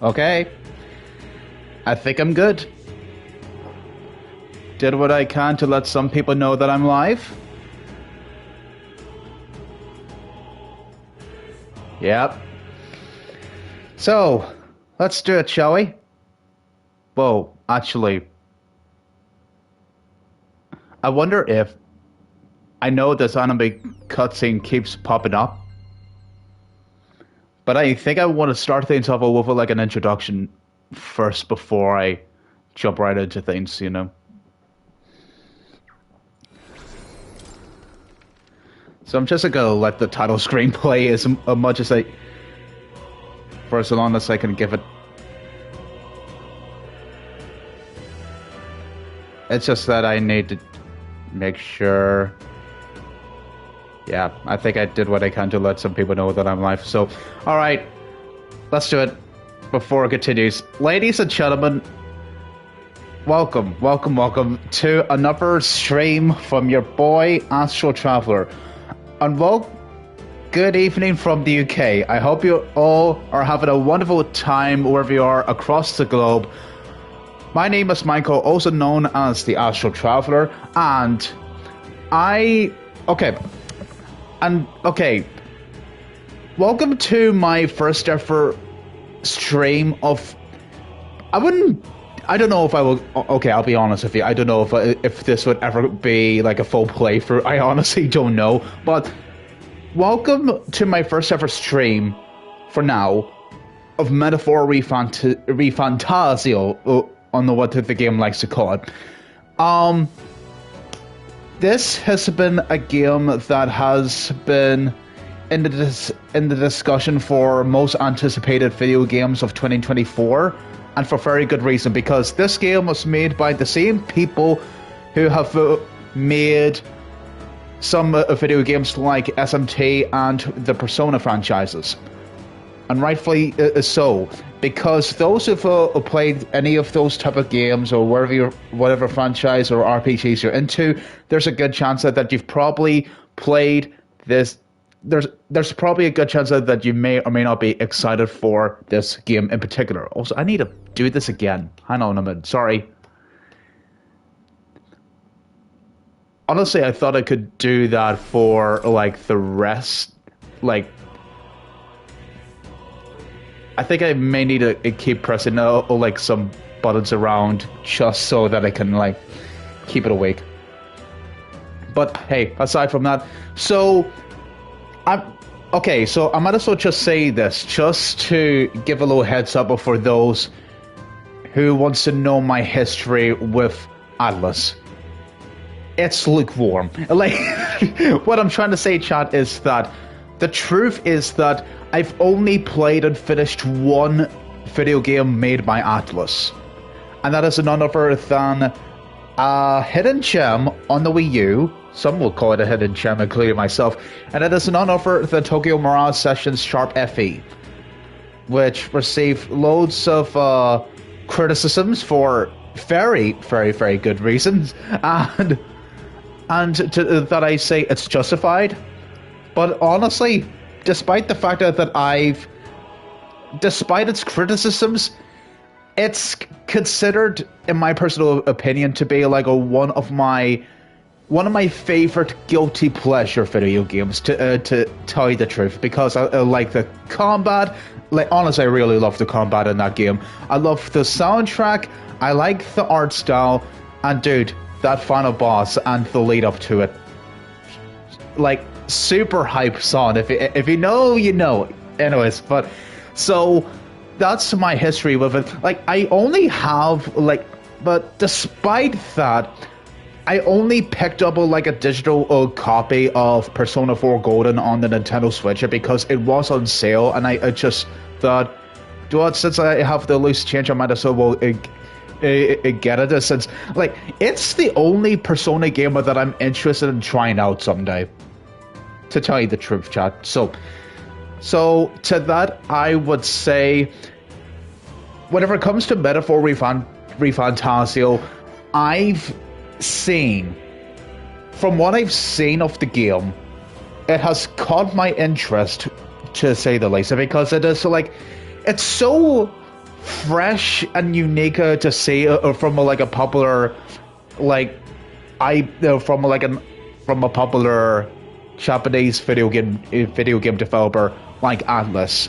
Okay. I think I'm good. Did what I can to let some people know that I'm live. Yep. So, let's do it, shall we? Whoa, actually, I wonder if... I know this anime cutscene keeps popping up, but I think I want to start things off with like an introduction first before I jump right into things, you know? So I'm just gonna let the title screen play as much as I... for as long as I can give it. It's just that I need to make sure... Yeah, I think I did what I can to let some people know that I'm live. So, alright, let's do it before it continues. Ladies and gentlemen, welcome to another stream from your boy, Astral Traveler. And good evening from the UK. I hope you all are having a wonderful time wherever you are across the globe. My name is Michael, also known as the Astral Traveler, and welcome to my first ever stream of... I don't know if I will... Okay, I'll be honest with you. I don't know if this would ever be like a full playthrough. I honestly don't know. But welcome to my first ever stream, for now, of Metaphor ReFantazio. I don't know what the game likes to call it. This has been a game that has been in the discussion for most anticipated video games of 2024, and for very good reason, because this game was made by the same people who have made some video games like SMT and the Persona franchises. And rightfully so, because those who've played any of those type of games or whatever franchise or RPGs you're into, there's a good chance that you've probably played this. There's probably a good chance that you may or may not be excited for this game in particular. Also, I need to do this again. Hang on a minute. Sorry. Honestly, I thought I could do that for like the rest. Like, I think I may need to keep pressing like some buttons around just so that I can like keep it awake. But hey, aside from that, so I might as well just say this just to give a little heads up for those who wants to know my history with Atlas. It's lukewarm. Like, what I'm trying to say, chat, is that the truth is that I've only played and finished one video game made by Atlas, and that is none other than a hidden gem on the Wii U. Some will call it a hidden gem, including myself, and it is none other than Tokyo Mirage Sessions Sharp FE, which received loads of criticisms for very, very, very good reasons, and that I say it's justified. But honestly, despite the fact that despite its criticisms, it's considered, in my personal opinion, to be like one of my favorite guilty pleasure video games, to tell you the truth, because I like the combat. Like, honestly, I really love the combat in that game. I love the soundtrack, I like the art style, and dude, that final boss and the lead up to it, like, super hype song. If you know, you know. Anyways, but so that's my history with it. Like, I only have but despite that, I only picked up like a digital copy of Persona 4 Golden on the Nintendo Switch because it was on sale, and I just thought, since I have the loose change, I might as well get it, since like it's the only Persona game that I'm interested in trying out someday, to tell you the truth, chat. So to that, I would say, whenever it comes to Metaphor ReFantazio, from what I've seen of the game, it has caught my interest, to say the least, because it is like, it's so fresh and unique to see from like a popular, like from a popular Japanese video game developer like Atlas,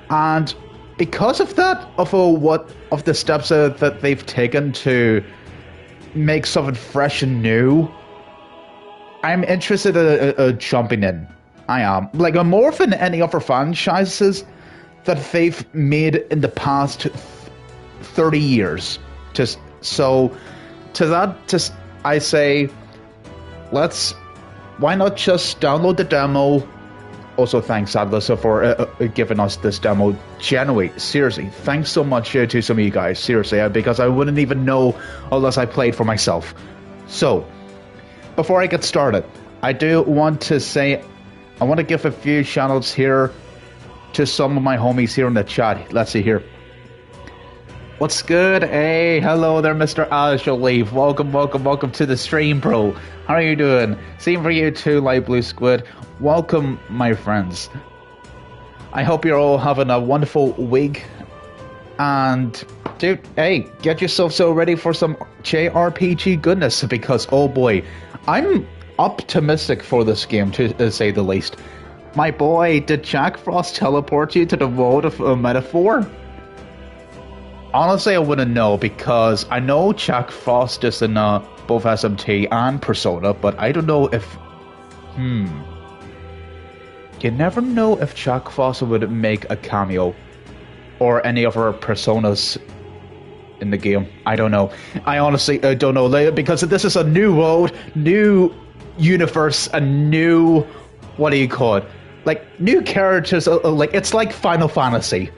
and because of that, of the steps that they've taken to make something fresh and new, I'm interested in jumping in. I am. Like, more than any other franchises that they've made in the past 30 years. I say, why not just download the demo? Also, thanks, Atlas, for giving us this demo. Genuinely, seriously, thanks so much to some of you guys. Seriously, because I wouldn't even know unless I played for myself. So, before I get started, I do want to say, I want to give a few shoutouts here to some of my homies here in the chat. Let's see here. What's good? Hey, hello there, Mr. Leaf. Welcome to the stream, bro. How are you doing? Same for you too, Light Blue Squid. Welcome, my friends. I hope you're all having a wonderful week. And, dude, hey, get yourself so ready for some JRPG goodness, because, oh boy, I'm optimistic for this game, to say the least. My boy, did Jack Frost teleport you to the world of Metaphor? Honestly, I wouldn't know, because I know Jack Frost is in both SMT and Persona, but I don't know if... You never know if Jack Frost would make a cameo, or any other Personas in the game. I don't know. I honestly don't know, because this is a new world, new universe, a new... What do you call it? Like, new characters, like, it's like Final Fantasy.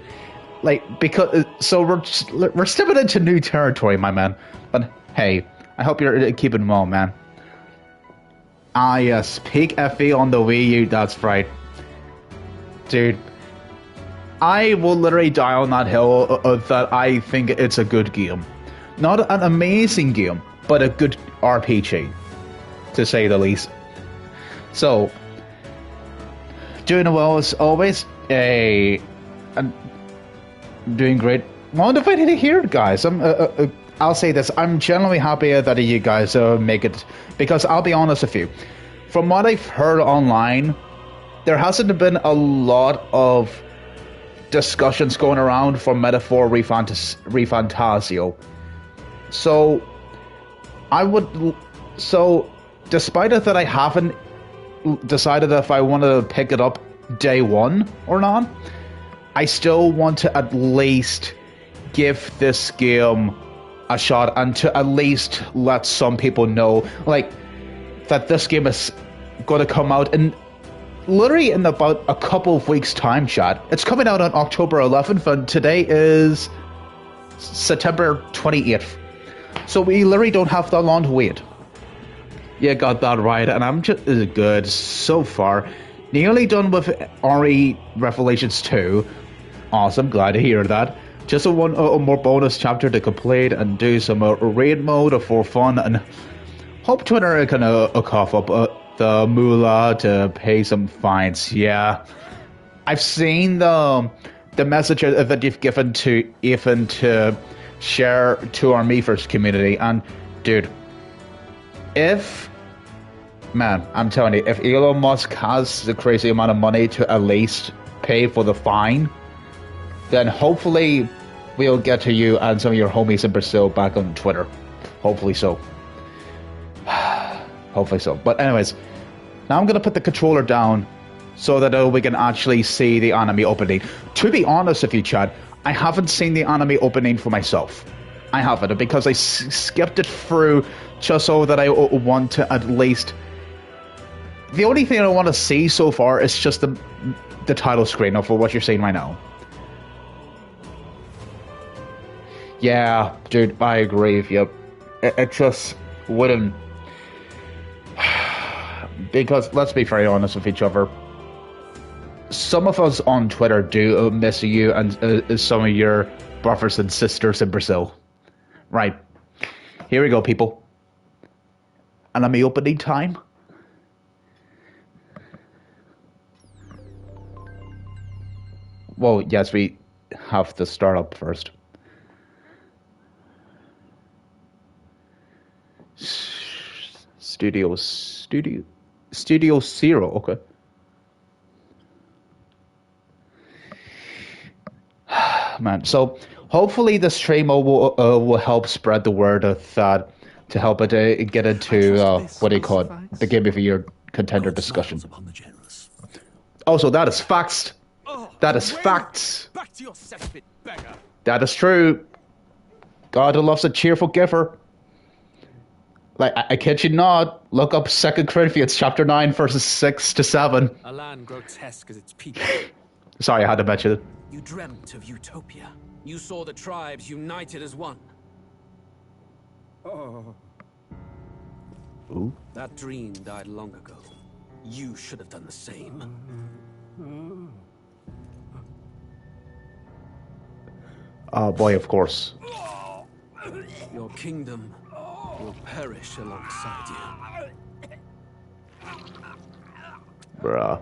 Like, because, so we're stepping into new territory, my man. But, hey, I hope you're keeping well, man. Ah, yes, peak FE on the Wii U, that's right. Dude, I will literally die on that hill that I think it's a good game. Not an amazing game, but a good RPG, to say the least. So, doing well as always. I'm doing great. Wonderful to hear it, guys. I'll say this. I'm genuinely happy that you guys make it, because I'll be honest with you. From what I've heard online, there hasn't been a lot of discussions going around for Metaphor ReFantazio. So, despite it that I haven't decided if I want to pick it up day one or not, I still want to at least give this game a shot, and to at least let some people know, like, that this game is going to come out in literally in about a couple of weeks' time, chat. It's coming out on October 11th, and today is September 28th. So we literally don't have that long to wait. You got that right, and I'm just good so far. Nearly done with RE Revelations 2. Awesome, glad to hear that. Just a more bonus chapter to complete and do some raid mode for fun, and hope Twitter can cough up the moolah to pay some fines. Yeah, I've seen the message that you've given to Ethan to share to our Miiverse community, and dude, I'm telling you, if Elon Musk has the crazy amount of money to at least pay for the fine, then hopefully we'll get to you and some of your homies in Brazil back on Twitter. Hopefully so. Hopefully so. But anyways, now I'm going to put the controller down so that we can actually see the anime opening. To be honest with you, Chad, I haven't seen the anime opening for myself. I haven't, because I skipped it through just so that I want to at least... The only thing I want to see so far is just the title screen of what you're seeing right now. Yeah, dude, I agree with you. It just wouldn't... Because, let's be very honest with each other, some of us on Twitter do miss you and some of your brothers and sisters in Brazil. Right. Here we go, people. Anime opening time. Well, yes, we have to start up first. Studio Zero. Okay. Man, so hopefully the stream will help spread the word of that to help it get into what do you call it, the Game of the Year contender discussion. Also, that is facts. That is facts. Back to your cesspit, beggar. That is true. God loves a cheerful giver. Like, I kid you not, look up 2 Corinthians chapter 9, verses 6 to 7. A land grotesque as its people. Sorry, I had to mention it. You dreamt of utopia. You saw the tribes united as one. Ooh. That dream died long ago. You should have done the same. Oh boy, of course. Your kingdom will perish alongside you. Bruh.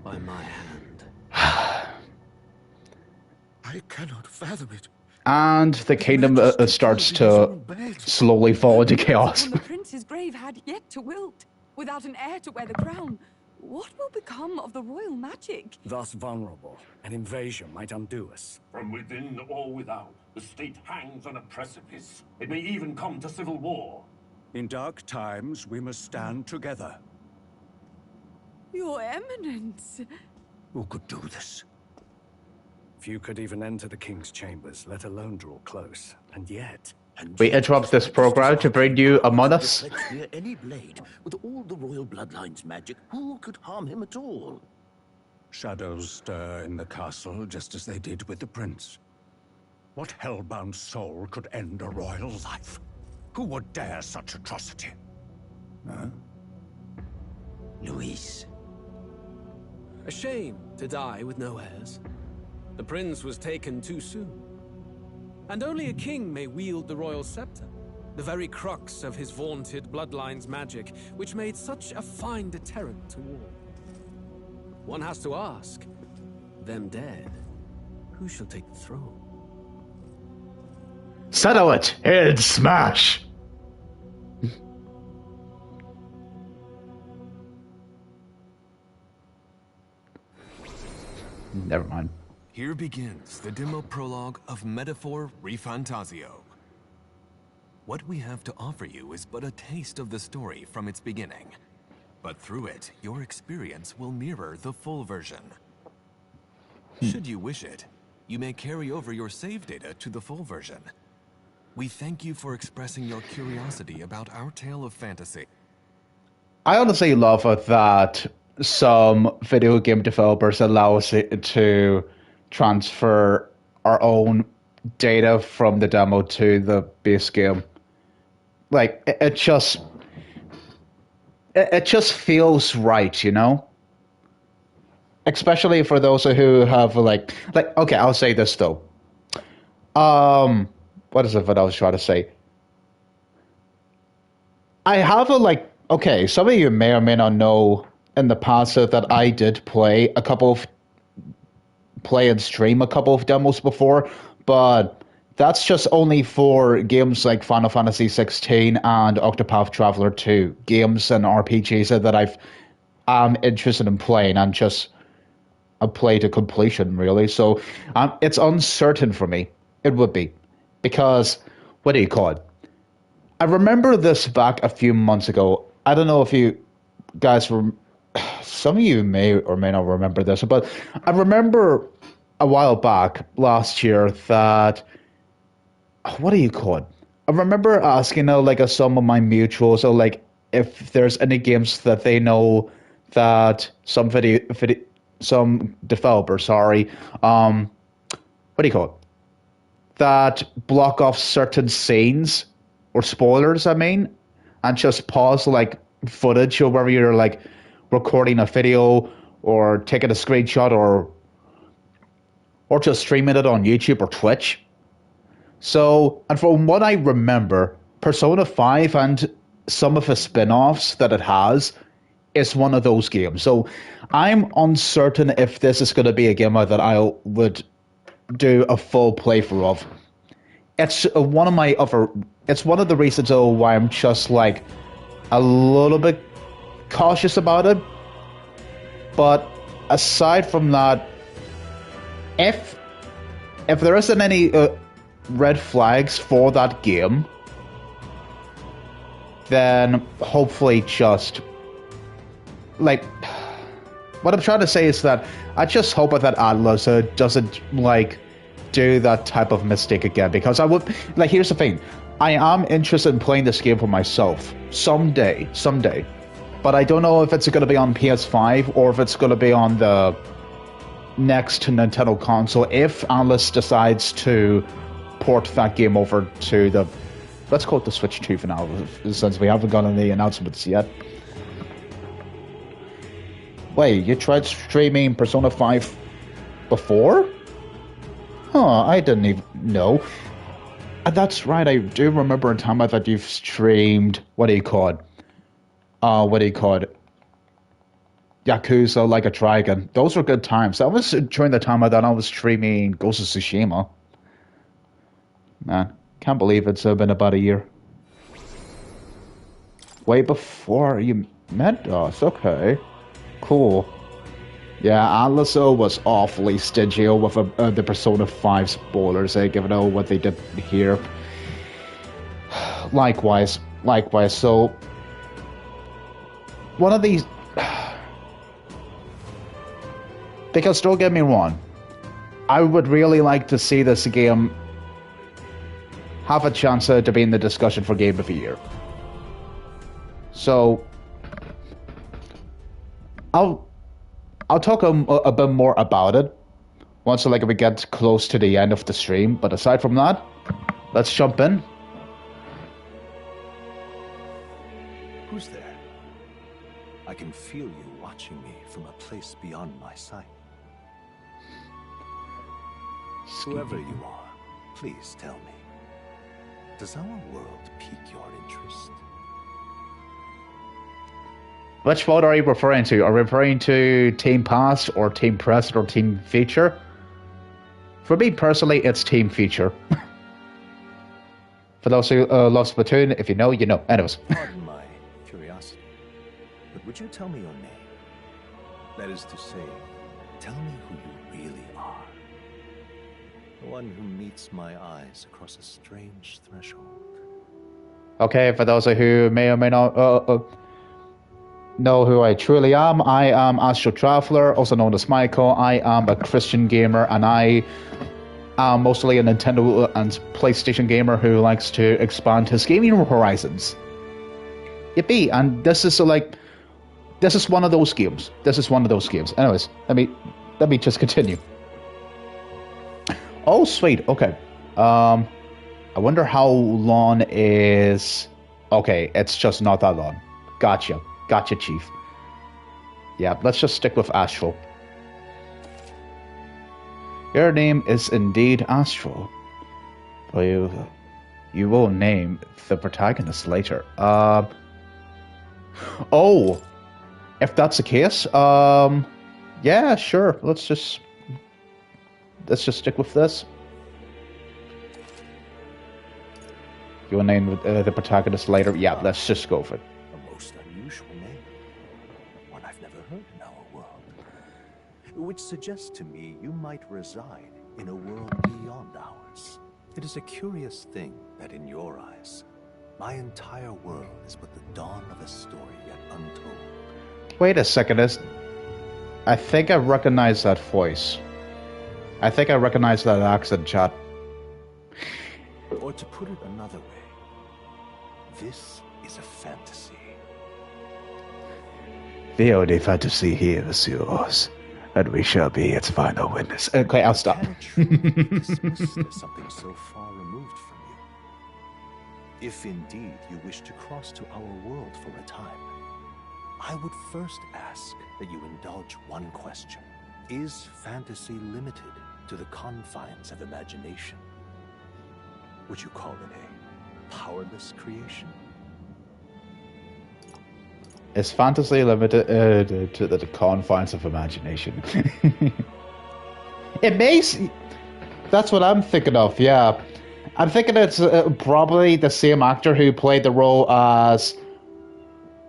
By my hand. I cannot fathom it. And the kingdom starts to slowly fall into chaos. The prince's grave had yet to wilt. Without an heir to wear the crown, what will become of the royal magic? Thus vulnerable, an invasion might undo us. From within or without, the state hangs on a precipice. It may even come to civil war. In dark times, we must stand together. Your Eminence. Who could do this? Few could even enter the king's chambers, let alone draw close. And yet... We interrupt this program to bring you Among Us. Near any blade, with all the royal bloodline's magic, who could harm him at all? Shadows stir in the castle, just as they did with the prince. What hellbound soul could end a royal life? Who would dare such atrocity? Huh? Luis. A shame to die with no heirs. The prince was taken too soon. And only a king may wield the royal scepter, the very crux of his vaunted bloodline's magic, which made such a fine deterrent to war. One has to ask, them dead, who shall take the throne? Settle it in Smash! Never mind. Here begins the demo prologue of Metaphor ReFantazio. What we have to offer you is but a taste of the story from its beginning. But through it, your experience will mirror the full version. Should you wish it, you may carry over your save data to the full version. We thank you for expressing your curiosity about our tale of fantasy. I honestly love it that some video game developers allow us to transfer our own data from the demo to the base game. Like, it just feels right, you know? Especially for those who have like okay, I'll say this though. What is it that I was trying to say? I have okay, some of you may or may not know in the past that I did play and stream a couple of demos before, but that's just only for games like Final Fantasy 16 and Octopath Traveler 2, games and RPGs that I'm interested in playing and just I play to completion, really. So it's uncertain for me. It would be. Because, what do you call it? I remember this back a few months ago. I don't know if you guys were... Some of you may or may not remember this, but I remember a while back, last year, that... What do you call it? I remember asking some of my mutuals, if there's any games that they know that some developers, what do you call it? That block off certain scenes or spoilers, I mean, and just pause footage or wherever you're recording a video or taking a screenshot or just streaming it on YouTube or Twitch. So, and from what I remember, Persona 5 and some of the spin-offs that it has is one of those games. So I'm uncertain if this is going to be a game that I would do a full playthrough of. It's one of my other. It's one of the reasons why I'm just like a little bit cautious about it. But aside from that, if there isn't any red flags for that game, then hopefully just like what I'm trying to say is that I just hope that Atlas doesn't like do that type of mistake again, because I would like. Here's the thing, I am interested in playing this game for myself someday, but I don't know if it's going to be on PS5 or if it's going to be on the next Nintendo console if Atlas decides to port that game over to the, let's call it the Switch 2 for now, since we haven't gotten any announcements yet. Wait, you tried streaming Persona 5 before? Huh, I didn't even know. That's right, I do remember a time that you've streamed, what do you call it? Yakuza Like a Dragon. Those were good times. That was during the time that I was streaming Ghost of Tsushima. Man, can't believe it's been about a year. Way before you met us, okay. Cool. Yeah, Atlas was awfully stingy with the Persona 5 spoilers, given what they did here. Likewise. So, one of these... Because don't get me wrong, I would really like to see this game have a chance to be in the discussion for Game of the Year. So, I'll talk a bit more about it once we get close to the end of the stream. But aside from that, let's jump in. Who's there? I can feel you watching me from a place beyond my sight. Whoever you are, please tell me. Does our world pique your interest? Which mode are you referring to? Are you referring to Team Past or Team Present or Team Feature? For me personally, it's Team Feature. For those who love Splatoon, if you know, you know. Anyways. Pardon my curiosity, but would you tell me your name? That is to say, tell me who you really are. The one who meets my eyes across a strange threshold. Okay, for those who may or may not know who I truly am, I am Astro Traveler, also known as Michael. I am a Christian gamer, and I am mostly a Nintendo and PlayStation gamer who likes to expand his gaming horizons. Yippee! And this is this is one of those games. Anyways, let me just continue. Oh, sweet. Okay. I wonder how long is... Okay, it's just not that long. Gotcha, Chief. Yeah, let's just stick with Astral. Your name is indeed Astral. Well, you will name the protagonist later. Oh, if that's the case, yeah, sure. Let's just stick with this. You will name the protagonist later. Yeah, let's just go for it. A most unusual name. One I've never heard in our world. Which suggests to me you might reside in a world beyond ours. It is a curious thing that in your eyes, my entire world is but the dawn of a story yet untold. Wait a second, I think I recognize that voice. I think I recognize that accent, chat. Or to put it another way, this is a fantasy. The only fantasy here is yours, and we shall be its final witness. Okay, I'll stop. Can it truly be dismissed as something so far removed from you? If indeed you wish to cross to our world for a time, I would first ask that you indulge one question. Is fantasy limited to the confines of imagination? Would you call it a powerless creation? Is fantasy limited to the confines of imagination? It makes... That's what I'm thinking of, yeah. I'm thinking it's probably the same actor who played the role as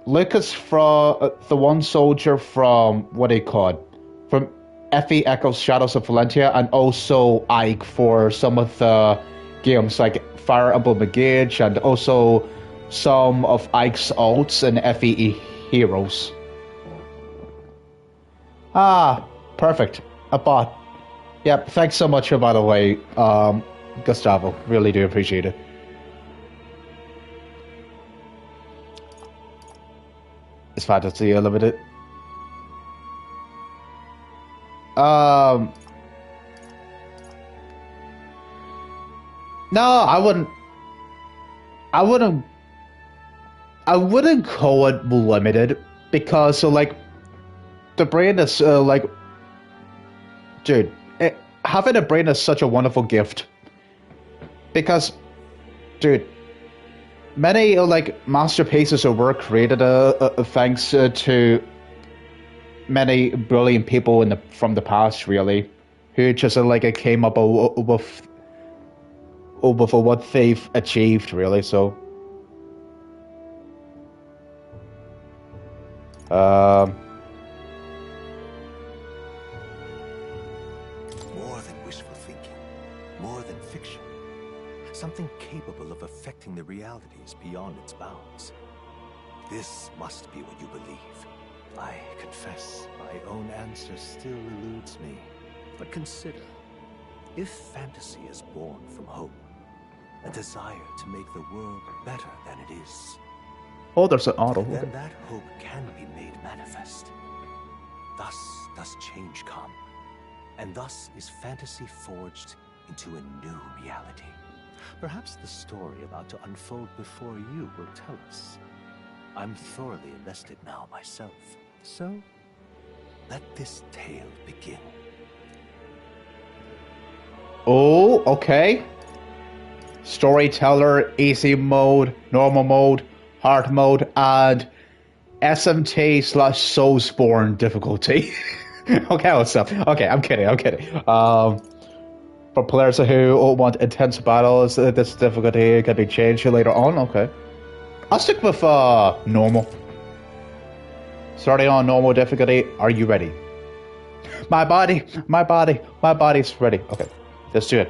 Lucas from the one soldier from, what do you call it? From Effie Echoes Shadows of Valentia, and also Ike for some of the games like Fire Emblem Engage, and also some of Ike's ults in FE Heroes. Ah, perfect. A bot. Yep, thanks so much, by the way, Gustavo. Really do appreciate it. Is fantasy unlimited? No, I wouldn't call it limited, because so like the brain is like, dude, having a brain is such a wonderful gift, because, dude, many like masterpieces of work created thanks to many brilliant people from the past, really, who just like came up with what they've achieved, really. So More than wishful thinking, more than fiction, something capable of affecting the realities beyond its bounds. This must be what you believe. I confess, my own answer still eludes me. But consider, if fantasy is born from hope, a desire to make the world better than it is, oh, there's an auto. then that hope can be made manifest. Thus does change come, and thus is fantasy forged into a new reality. Perhaps the story about to unfold before you will tell us. I'm thoroughly invested now myself, so let this tale begin. Oh, okay. Storyteller, easy mode, normal mode, hard mode, and SMT/Soulsborne difficulty. Okay, what's up? Okay, I'm kidding. For players who want intense battles, this difficulty can be changed later on. Okay, I'll stick with normal. Starting on normal difficulty. Are you ready? My body's ready. Okay, let's do it.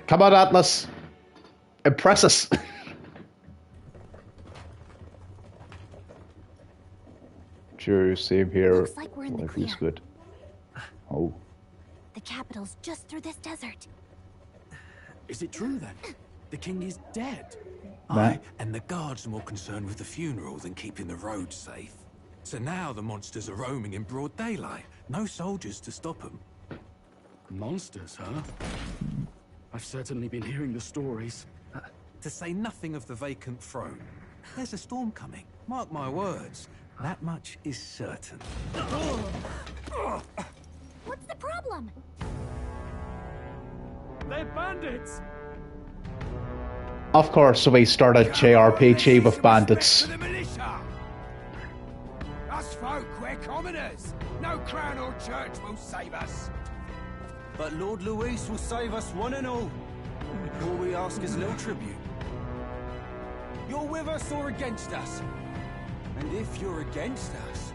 Come on, Atlas. Impress us. Sure, same here. Looks like we're in the clear. Is good. Oh. The capital's just through this desert. Is it true then? The king is dead? Aye, and the guards are more concerned with the funeral than keeping the roads safe. So now the monsters are roaming in broad daylight. No soldiers to stop them. Monsters, huh? I've certainly been hearing the stories. To say nothing of the vacant throne. There's a storm coming. Mark my words. That much is certain. What's the problem? They're bandits! of course we start a JRPG with bandits. Us folk, we're commoners. No crown or church will save us. But Lord Luis will save us one and all. All we ask is no tribute. You're with us or against us? And if you're against us...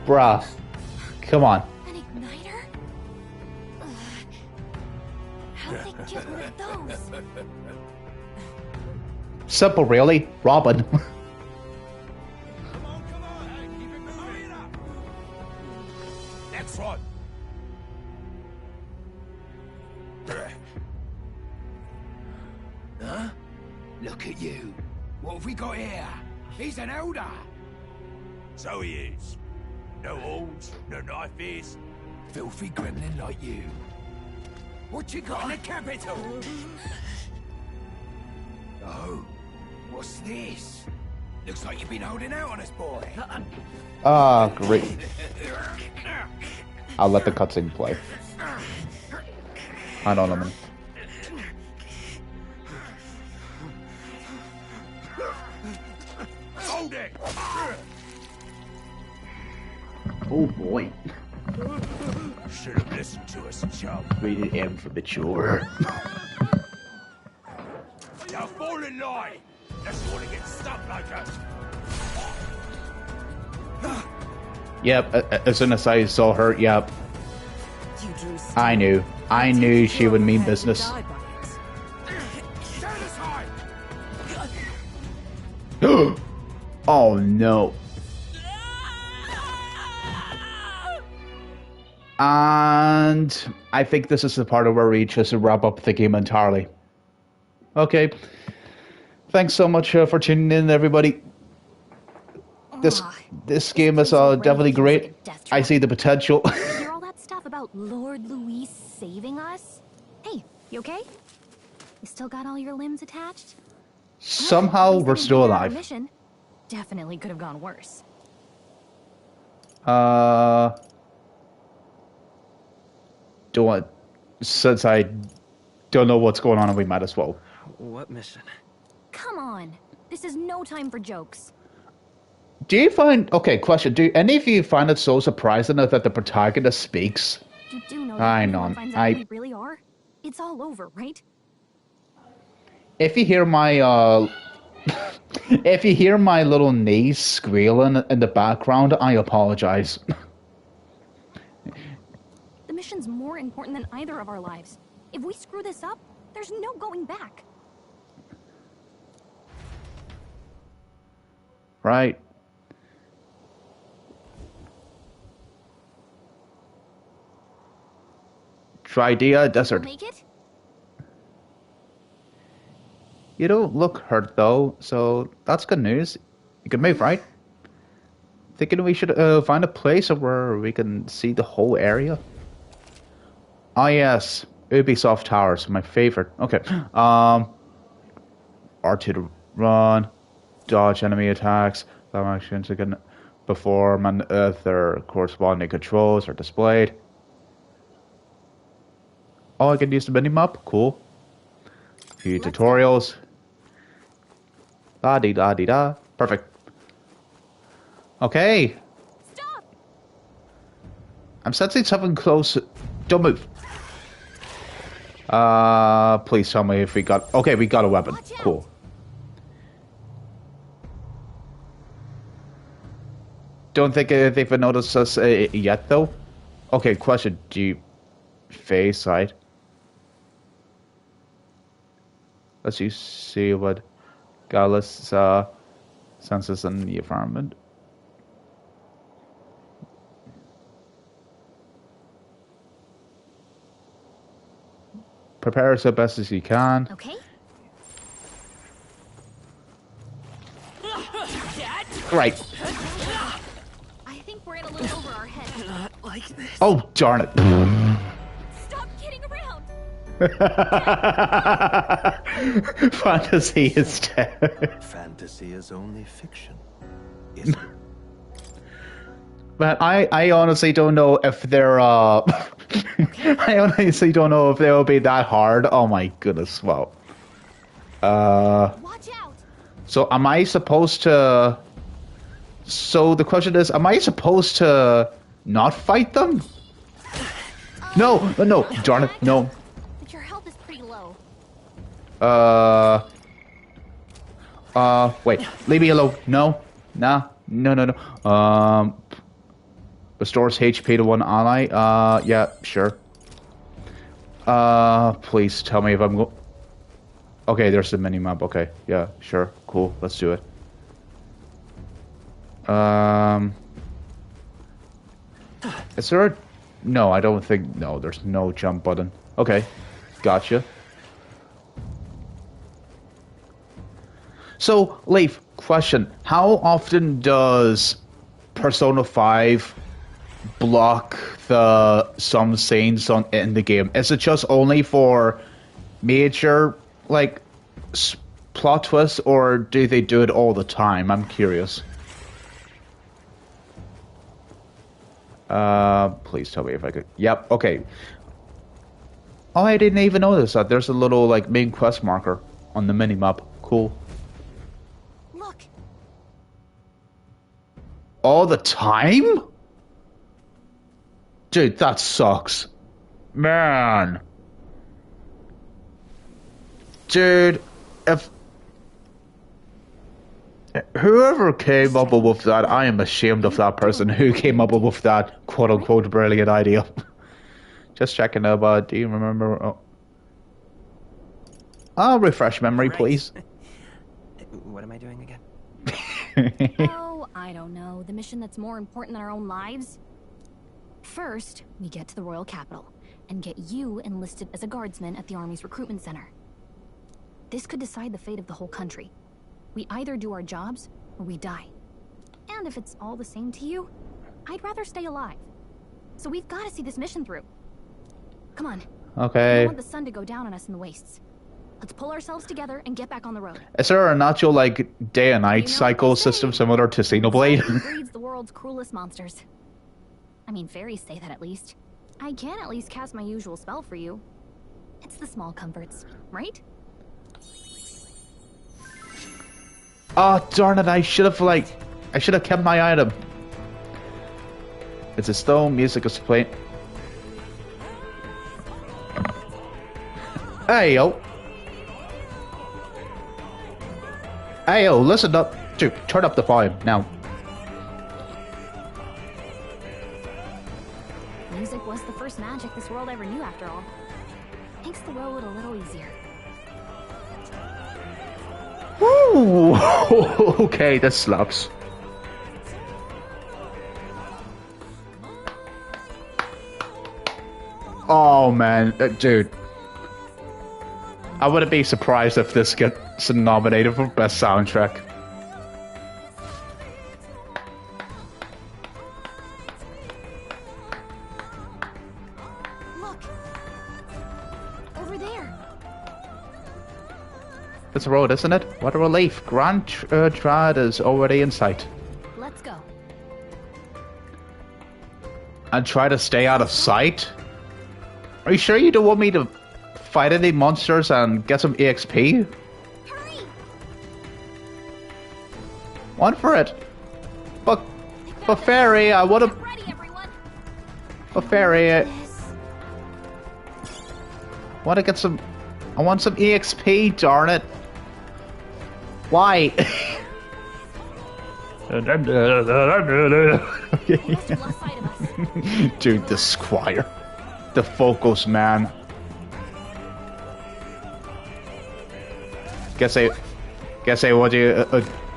Bruh. Come on. An igniter? How'd they get one of those? Simple, really. Robin. Next one. Huh? Look at you. What have we got here? He's an elder. So he is. No horns, no knife ears. Filthy gremlin like you. What you got in the capital? Oh, what's this? Looks like you've been holding out on us, boy. Ah, great. I'll let the cutscene play. I don't know, man. Hold it! Oh boy. Should have listened to us, chum. Rated M for mature. Now fall in line! Unless you want to get stuck like us. Yep, as soon as I saw her, yep. I knew. I knew she would mean business. Oh no. And I think this is the part where we just wrap up the game entirely. Okay. Thanks so much for tuning in, everybody. This game is definitely great. I see the potential. Hear all that stuff about Lord Louis saving us? Hey, you okay? You still got all your limbs attached? Somehow we're still alive. Mission definitely could have gone worse. Since I don't know what's going on, we might as well. What mission? Come on. This is no time for jokes. Do you find... Okay, question. Do any of you find it so surprising that the protagonist speaks? You do know I that know. everyone finds out who we really are? It's all over, right? If you hear my... if you hear my little niece squealing in the background, I apologize. The mission's more important than either of our lives. If we screw this up, there's no going back. Right. Tridea Desert. Make it? You don't look hurt though, so that's good news. You can move, right? Thinking we should find a place where we can see the whole area. Ah yes, Ubisoft Towers, my favorite. Okay, R2 to run, dodge enemy attacks, some actions again perform, and their corresponding controls are displayed. Oh, I can use the minimap. Cool. A few tutorials. Da dee da dee da. Perfect. Okay. Stop. I'm sensing something close. Don't move. Please tell me if we got... Okay, we got a weapon. Cool. Don't think they've noticed us yet, though. Okay, question. Do you face side? Let's you see what Gallus senses in the environment. Prepare as best as you can. Okay. Right. I think we're in a little over our head. Not like this. Oh, darn it. Stop kidding around. Fantasy is dead. Fantasy is only fiction, isn't it? But I honestly don't know if they're I honestly don't know if they'll be that hard. Oh my goodness, wow. Watch out. So am I supposed to... So the question is, am I supposed to not fight them? No, no, darn it, no. But your health is pretty low. Wait, leave me alone. No, nah, no. Restores HP to one ally. Yeah, sure. Please tell me if I'm go... Okay, there's the minimap. Okay, yeah, sure, cool. Let's do it. Is there a... No, I don't think... No, there's no jump button. Okay, gotcha. So, Leif, question. How often does Persona 5 block some scenes in the game? Is it just only for major, like, plot twists, or do they do it all the time? I'm curious. Please tell me if I could... Yep, okay. Oh, I didn't even notice that. There's a little, like, main quest marker on the mini-map. Cool. Look. All the time? Dude, that sucks. Man. Dude, if... whoever came up with that, I am ashamed of that person who came up with that quote-unquote brilliant idea. Just checking about, do you remember... Oh. I'll refresh memory, please. What am I doing again? Oh, I don't know. The mission that's more important than our own lives? First, we get to the royal capital and get you enlisted as a guardsman at the army's recruitment center. This could decide the fate of the whole country. We either do our jobs or we die. And if it's all the same to you, I'd rather stay alive. So we've got to see this mission through. Come on. Okay. I don't want the sun to go down on us in the wastes. Let's pull ourselves together and get back on the road. Is there an actual, like, day and night cycle system similar to Xenoblade? Breeds the world's cruelest monsters. I mean, fairies say that at least. I can at least cast my usual spell for you. It's the small comforts, right? Oh, darn it, I should have kept my item. It's a stone, music is playing. Hey, yo. Hey, yo, listen up. Dude, turn up the volume, now. Music was the first magic this world ever knew, after all. Makes the road a little easier. Woo! Okay, this slaps. Oh man, dude. I wouldn't be surprised if this gets nominated for best soundtrack. Look! Over there! It's a road, isn't it? What a relief. Grand Trad is already in sight. Let's go. And try to stay out of sight? Are you sure you don't want me to fight any monsters and get some EXP? Hurry! One for it. But Fairy, I would have. But Fairy, I want to get some. I want some EXP. Darn it! Why? Dude, the squire, the focus man. Guess I want you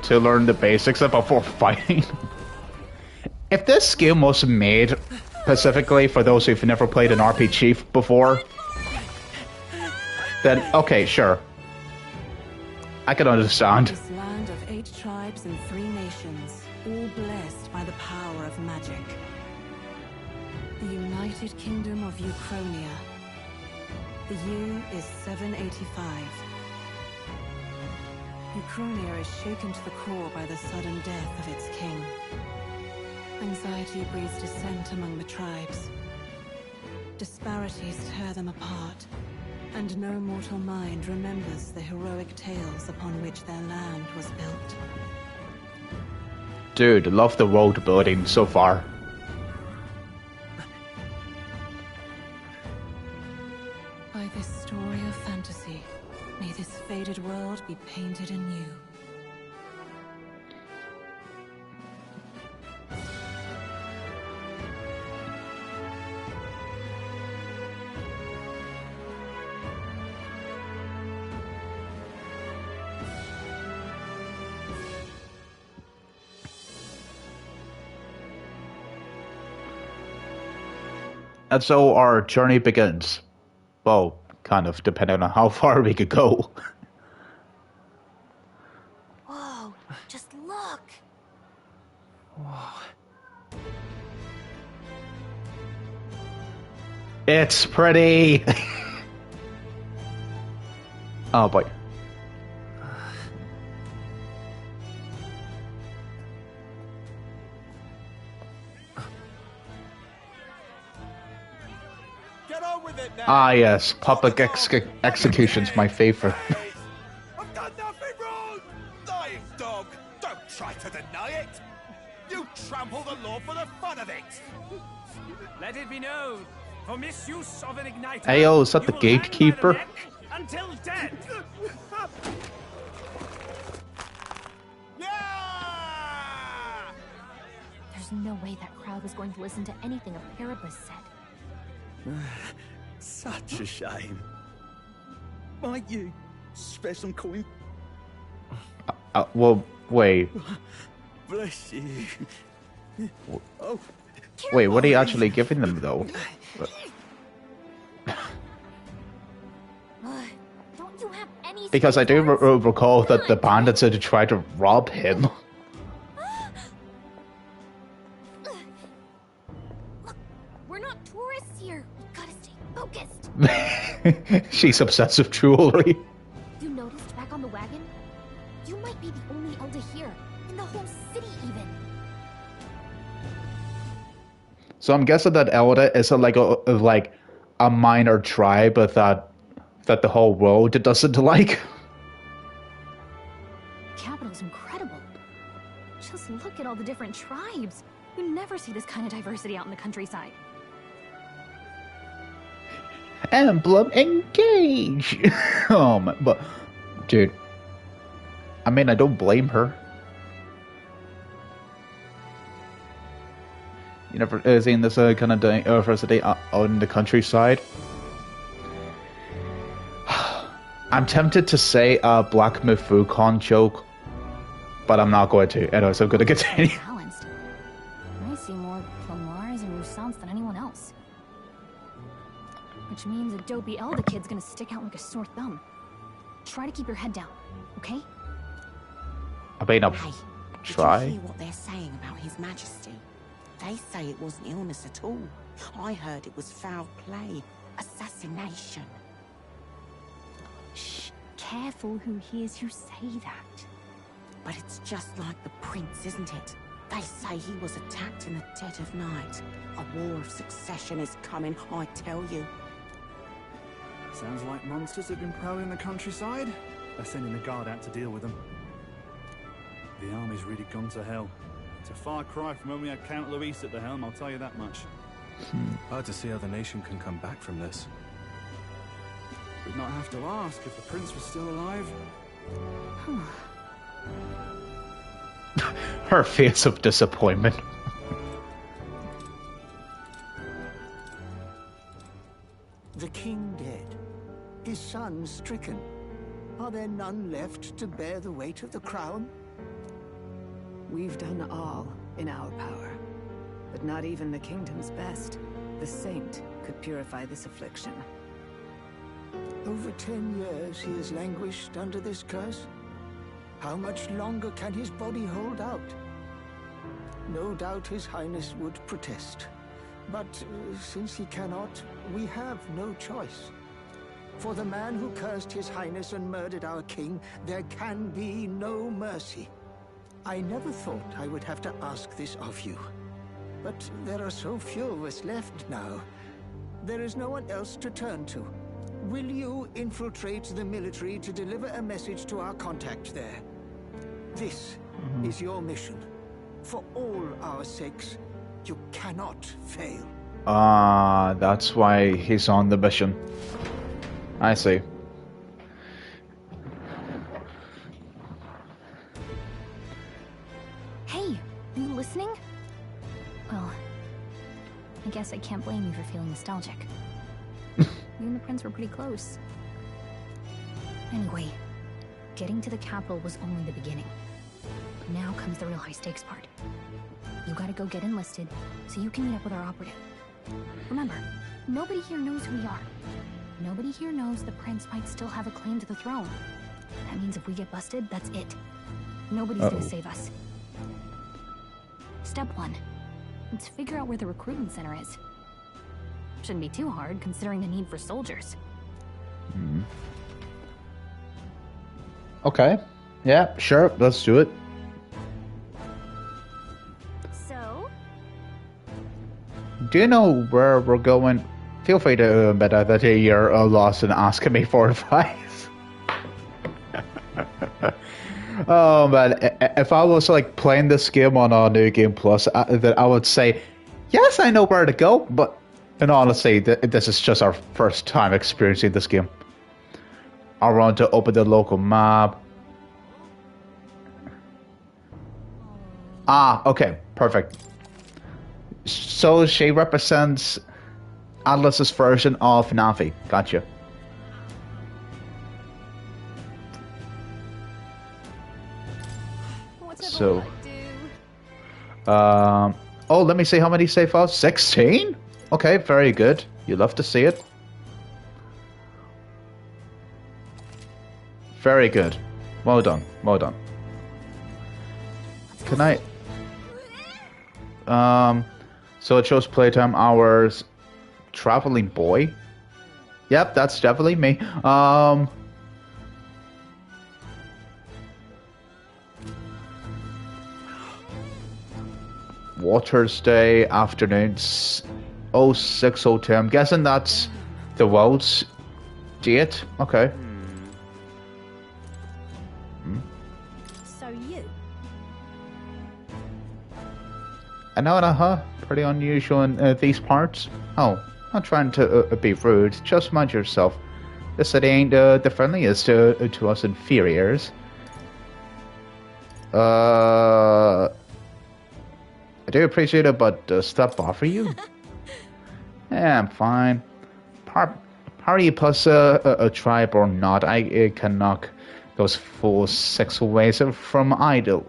to learn the basics before fighting. If this game was made specifically for those who've never played an RPG before, then okay, sure, I can understand. This land of 8 tribes and 3 nations, all blessed by the power of magic. The United Kingdom of Uchronia. The year is 785. Uchronia is shaken to the core by the sudden death of its king. Anxiety breeds dissent among the tribes. Disparities tear them apart, and no mortal mind remembers the heroic tales upon which their land was built. Dude, love the world building so far. By this story of fantasy, may this faded world be painted anew. And so our journey begins. Well, kind of, depending on how far we could go. Whoa, just look! Whoa. It's pretty! Oh boy. Get on with it now. Ah, yes, public execution's my favorite. I've done nothing wrong! Lying dog! Don't try to deny it! You trample the law for the fun of it! Let it be known, for misuse of an igniter, Ayo, is that the you will hang by the gatekeeper? neck until dead! There's no way that crowd was going to listen to anything a Paribus said. Such a shame. Might you spare some coin? Well, wait. Bless you. Oh, Wait, what are you actually giving them, though? Don't you have any Because I do recall that the bandits had tried to rob him. We're not tourists here. We gotta stay focused. She's obsessed with jewelry. You noticed back on the wagon? You might be the only Elder here. In the whole city, even. So I'm guessing that Elda is like a minor tribe that the whole world doesn't like. The capital's incredible. Just look at all the different tribes. You never see this kind of diversity out in the countryside. Emblem engage. But dude, I mean, I don't blame her. You never seen this kind of diversity out in the countryside? I'm tempted to say a Black Mifukon joke, but I'm not going to. Anyways, I'm going to continue. Balanced. I see more Plumars and Roussants than anyone else. Which means a dopey Elder kid's gonna stick out like a sore thumb. Try to keep your head down, okay? I mean, I'll try. Did you hear what they're saying about His Majesty? They say it wasn't illness at all. I heard it was foul play, assassination. Shh, careful who hears you say that. But it's just like the prince, isn't it? They say he was attacked in the dead of night. A war of succession is coming, I tell you. Sounds like monsters have been prowling the countryside. They're sending a guard out to deal with them. The army's really gone to hell. It's a far cry from when we had Count Luis at the helm, I'll tell you that much. Hard to see how the nation can come back from this. We'd not have to ask if the prince was still alive. Her face of disappointment. The king dead, his son stricken. Are there none left to bear the weight of the crown? We've done all in our power, but not even the kingdom's best, the saint, could purify this affliction. Over 10 years he has languished under this curse. How much longer can his body hold out? No doubt his highness would protest. But since he cannot, we have no choice. For the man who cursed his highness and murdered our king, there can be no mercy. I never thought I would have to ask this of you. But there are so few of us left now. There is no one else to turn to. Will you infiltrate the military to deliver a message to our contact there? This is your mission. For all our sakes, you cannot fail. That's why he's on the mission. I see. Hey, you listening? Well, I guess I can't blame you for feeling nostalgic. You and the prince were pretty close. Anyway, getting to the capital was only the beginning. Now comes the real high-stakes part. You gotta go get enlisted, so you can meet up with our operative. Remember, nobody here knows who we are. Nobody here knows the prince might still have a claim to the throne. That means if we get busted, that's it. Nobody's gonna save us. Step 1. Let's figure out where the recruitment center is. Shouldn't be too hard, considering the need for soldiers. Okay. Yeah, sure. Let's do it. So? Do you know where we're going? Feel free to admit that you're lost and asking me for advice. Oh man, if I was like playing this game on a New Game Plus, then I would say, yes, I know where to go. But in honesty, this is just our first time experiencing this game. I want to open the local map. Ah, okay, perfect. So she represents Atlas's version of Navi. Gotcha. So, oh, let me see how many save files. 16? Okay, very good. You love to see it. Very good. Well done. Well done. Can I? So it shows playtime hours. Traveling boy. Yep, that's definitely me. Water's Day, afternoons, 0602. I'm guessing that's the world's date. Okay. So you? I know, pretty unusual in these parts. Oh, not trying to be rude. Just mind yourself. This city ain't the friendliest to us inferiors. I do appreciate it, but does that bother you? Yeah, I'm fine. Party plus a tribe or not, I can knock those fools 6 away from idle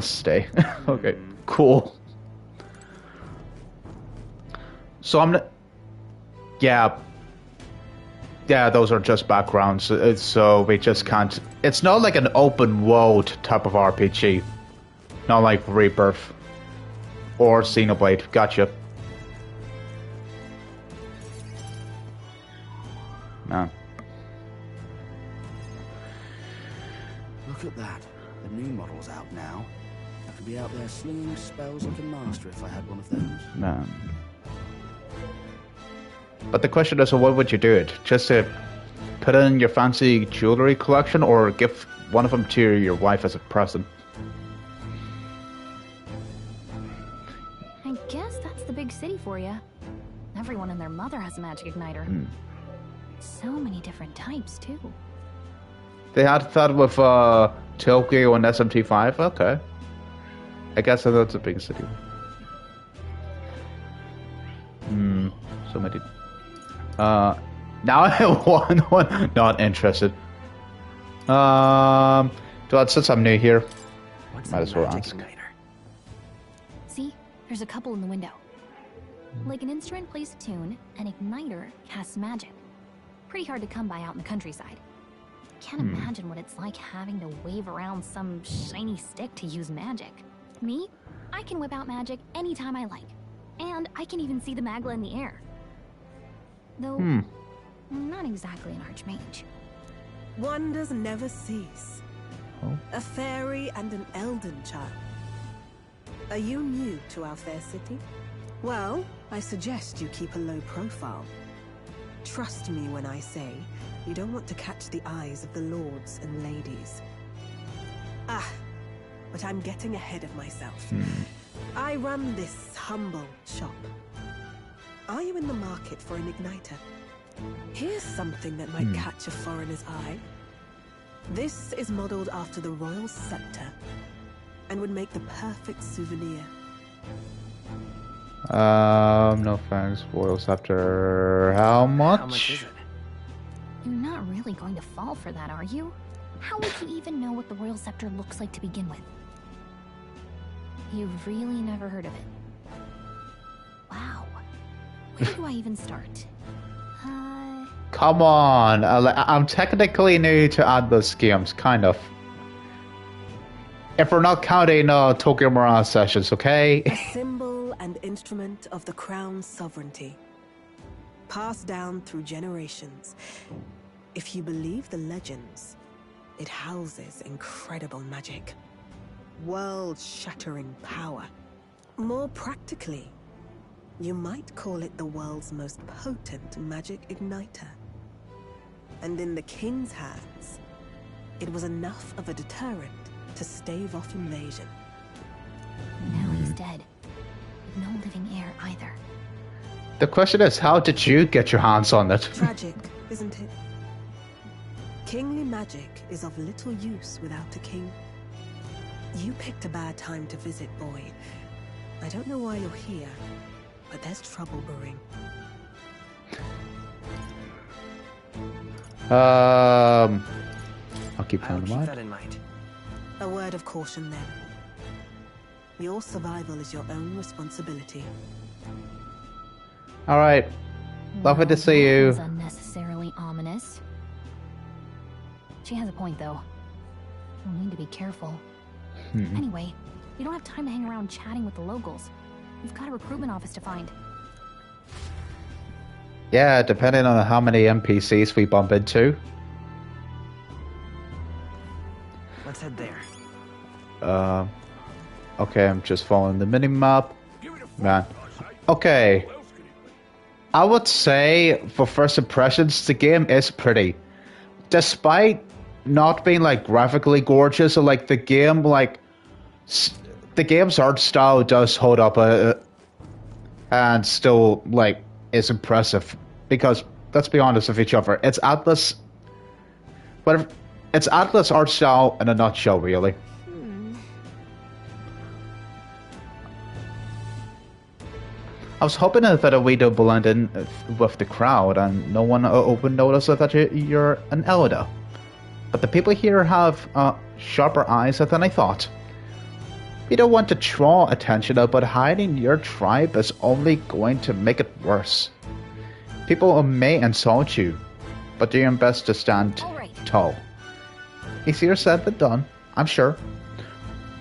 stay. Okay, cool. So I'm not... Yeah, those are just backgrounds, so we just can't... It's not like an open world type of RPG. Not like Rebirth or Xenoblade. Gotcha. Man. Look at that. The new model's out now. I could be out there slinging spells like a master if I had one of those. Man. But the question is, what would you do it? Just to put it in your fancy jewelry collection or give one of them to your wife as a present? I guess that's the big city for you. Everyone and their mother has a magic igniter. So many different types, too. They had that with Tokyo and SMT5? Okay. I guess that's a big city. So many. Now I have one. Not interested. But since I'm new here, might as well ask. See, there's a couple in the window. Like an instrument plays a tune, an igniter casts magic. Pretty hard to come by out in the countryside. Can't imagine what it's like having to wave around some shiny stick to use magic. Me? I can whip out magic anytime I like. And I can even see the Magla in the air. Though, not exactly an archmage. Wonders never cease. Oh. A fairy and an elden child. Are you new to our fair city? Well, I suggest you keep a low profile. Trust me when I say you don't want to catch the eyes of the lords and ladies. But I'm getting ahead of myself. I run this humble shop. Are you in the market for an igniter? Here's something that might catch a foreigner's eye. This is modeled after the royal scepter and would make the perfect souvenir. No thanks. Royal Scepter. How much? How much is it? You're not really going to fall for that, are you? How would you even know what the royal scepter looks like to begin with? You've really never heard of it. Wow. Where do I even start? Come on. I'm technically new to Atlas games, kind of. If we're not counting Tokyo Mirage sessions, okay? A symbol and instrument of the crown's sovereignty. Passed down through generations. If you believe the legends, it houses incredible magic. World-shattering power. More practically, You might call it the world's most potent magic igniter. And in the king's hands, it was enough of a deterrent to stave off invasion. Now he's dead. With no living heir either. The question is, how did you get your hands on it? Tragic, isn't it? Kingly magic is of little use without a king. You picked a bad time to visit, boy. I don't know why you're here, but there's trouble brewing. I'll keep that in mind. A word of caution then. Your survival is your own responsibility. All right. Lovely to see you. That was unnecessarily ominous. She has a point, though. We'll need to be careful. Anyway, we don't have time to hang around chatting with the locals. We've got a recruitment office to find. Yeah, depending on how many NPCs we bump into. Let's head there. Okay, I'm just following the mini-map. Man. Okay. I would say, for first impressions, the game is pretty. Despite not being, like, graphically gorgeous, or, like, the game, like... The game's art style does hold up, and still, like, is impressive. Because, let's be honest with each other, it's Atlas... But it's Atlas art style in a nutshell, really. I was hoping that we don't blend in with the crowd and no one would notice that you're an elder. But the people here have sharper eyes than I thought. You don't want to draw attention, but hiding your tribe is only going to make it worse. People may insult you, but do your best to stand tall. Easier said than done, I'm sure.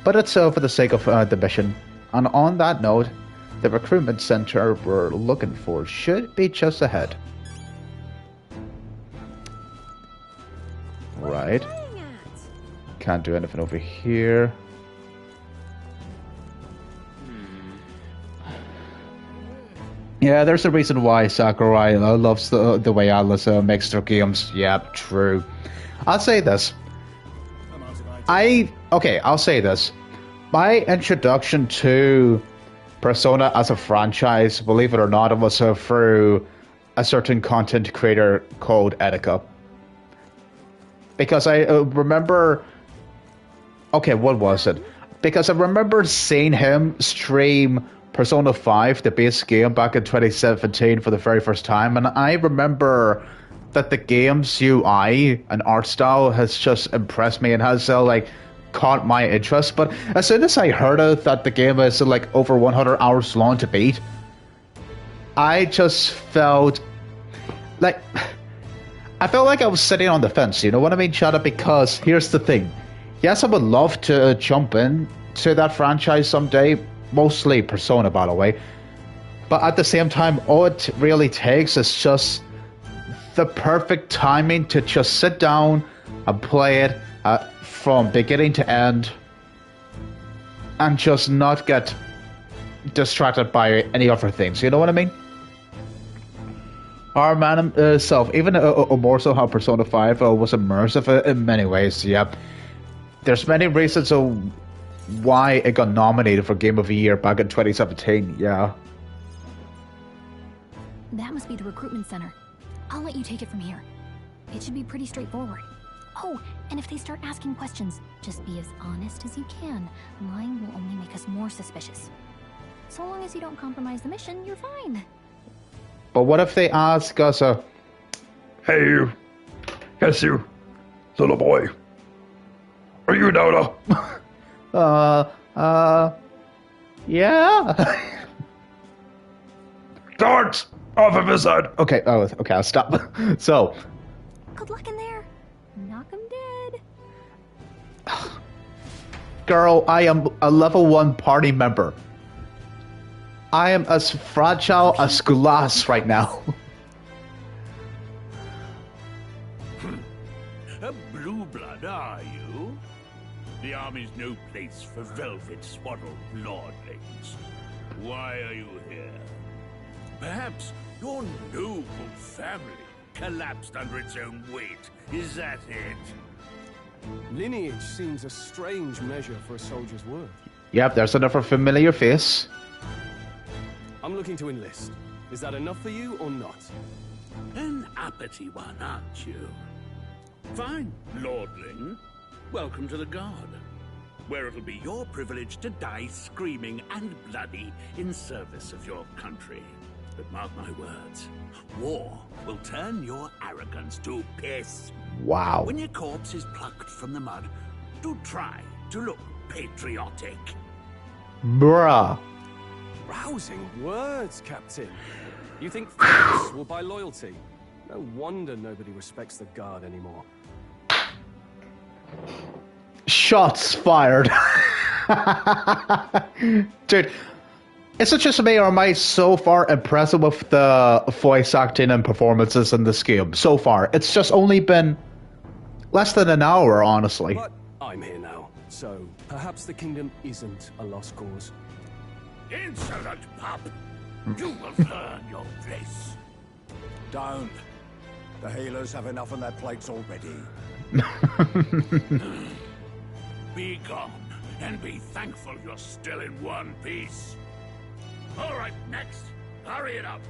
But it's for the sake of the mission. And on that note, the recruitment center we're looking for should be just ahead. Right. Can't do anything over here. Yeah, there's a reason why Sakurai loves the way Atlas makes their games. Yeah, true. I'll say this. I'll say this. My introduction to Persona as a franchise, believe it or not, it was through a certain content creator called Etika. Because I remember... Okay, what was it? Because I remember seeing him stream Persona 5, the base game, back in 2017 for the very first time, and I remember that the game's UI and art style has just impressed me and has caught my interest. But as soon as I heard that the game is like over 100 hours long to beat, I just felt like I was sitting on the fence, you know what I mean, Chada? Because here's the thing. Yes, I would love to jump in to that franchise someday, mostly Persona, by the way. But at the same time, all it really takes is just the perfect timing to just sit down and play it from beginning to end and just not get distracted by any other things, you know what I mean? Our man himself, even more so how Persona 5 was immersive in many ways, yeah. There's many reasons why it got nominated for Game of the Year back in 2017, yeah. That must be the recruitment center. I'll let you take it from here. It should be pretty straightforward. Oh, and if they start asking questions, just be as honest as you can. Lying will only make us more suspicious. So long as you don't compromise the mission, you're fine. But what if they ask us, hey you, yes you, little boy, are you Noda? Yeah? Guards! Off of his head! Okay, okay, I'll stop. So... Good luck in there. Knock him dead. Girl, I am a level 1 party member. I am as fragile as glass right now. A blue blood, are you? The army's no place for velvet-swaddled lordlings. Why are you here? Perhaps your noble family collapsed under its own weight. Is that it? Lineage seems a strange measure for a soldier's worth. Yep, there's another familiar face. I'm looking to enlist. Is that enough for you or not? An uppity one, aren't you? Fine, lordling. Welcome to the Guard, where it'll be your privilege to die screaming and bloody in service of your country. But mark my words, war will turn your arrogance to piss. Wow. When your corpse is plucked from the mud, do try to look patriotic. Bruh. Rousing words, Captain. You think force will buy loyalty? No wonder nobody respects the Guard anymore. Shots fired. Dude, is it just me or am I so far impressed with the voice acting and performances in this game so far? It's just only been less than an hour, honestly. But I'm here now, so perhaps the kingdom isn't a lost cause. Insolent pup! You will earn your place. Don't. The healers have enough on their plates already. Be gone, and be thankful you're still in one piece. All right, next. Hurry it up.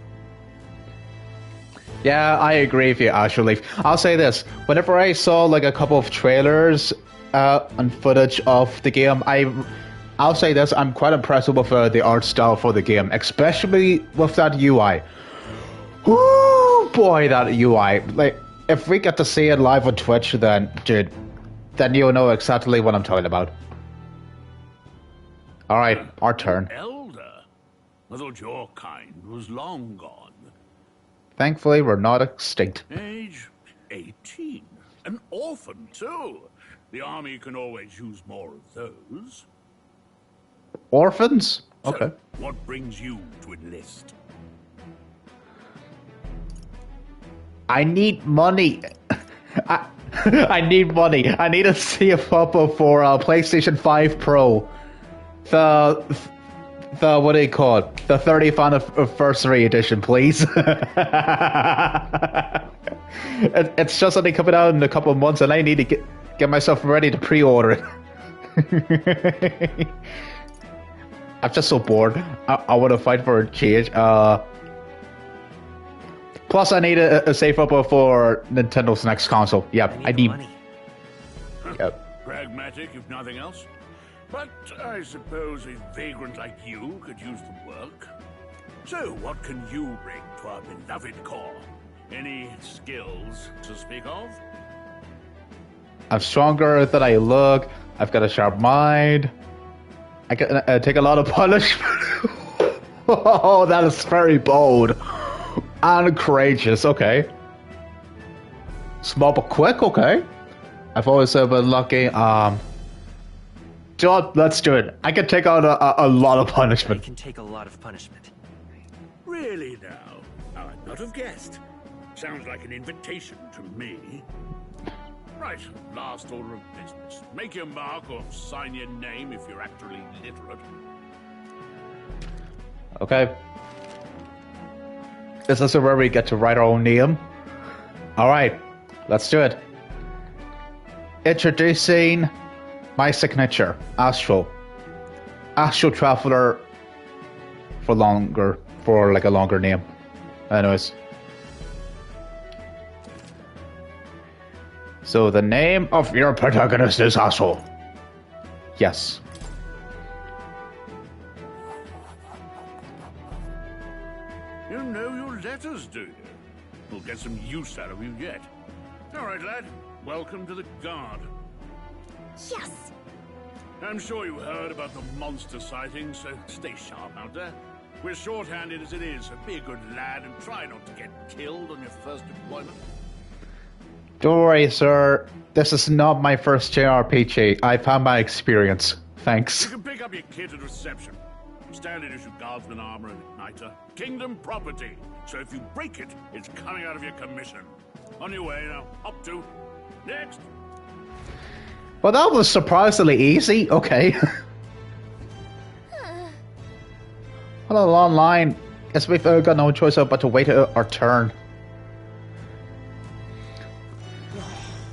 Yeah, I agree with you, actually. I'll say this. Whenever I saw like a couple of trailers and footage of the game, I'll say this, I'm quite impressed with the art style for the game, especially with that UI. Woo, boy, that UI. Like, if we get to see it live on Twitch, then, dude, then you'll know exactly what I'm talking about. Alright, our turn. Elder? I thought your kind was long gone. Thankfully, we're not extinct. Age 18. An orphan, too. The army can always use more of those. Orphans? Okay. So, what brings you to enlist? I need money. I need money. I need a CFO for PlayStation 5 Pro. The what do you call it? The 30th anniversary edition, please. It's just only coming out in a couple of months, and I need to get myself ready to pre-order it. I'm just so bored. I want to fight for a change. Plus, I need a safe up for Nintendo's next console. Yep, I need money. Yep. Pragmatic, if nothing else. But I suppose a vagrant like you could use the work. So, what can you bring to our beloved corps? Any skills to speak of? I'm stronger than I look. I've got a sharp mind. I can take a lot of punishment. Oh, that is very bold. And courageous, okay. Small but quick, okay. I've always been lucky. John, let's do it. I can take out a lot of punishment. I can take a lot of punishment. Really now? I'd not have guessed. Sounds like an invitation to me. Right, last order of business. Make your mark or sign your name if you're actually literate. Okay. This is where we get to write our own name. Alright, let's do it. Introducing my signature, Astral. Astral Traveler for like a longer name. Anyways. So the name of your protagonist is Astral. Yes. You know your letters, do you? We'll get some use out of you yet. All right, lad. Welcome to the Guard. Yes! I'm sure you heard about the monster sightings, so stay sharp out there. We're short-handed as it is, so be a good lad and try not to get killed on your first deployment. Don't worry, sir. This is not my first JRPG. I've had my experience. Thanks. You can pick up your kit at reception. Standard issue guardsman armor and igniter. Kingdom property. So if you break it, it's coming out of your commission. On your way now. Up to. Next. Well, that was surprisingly easy. Okay. Well, online Guess we've got no choice but to wait our turn.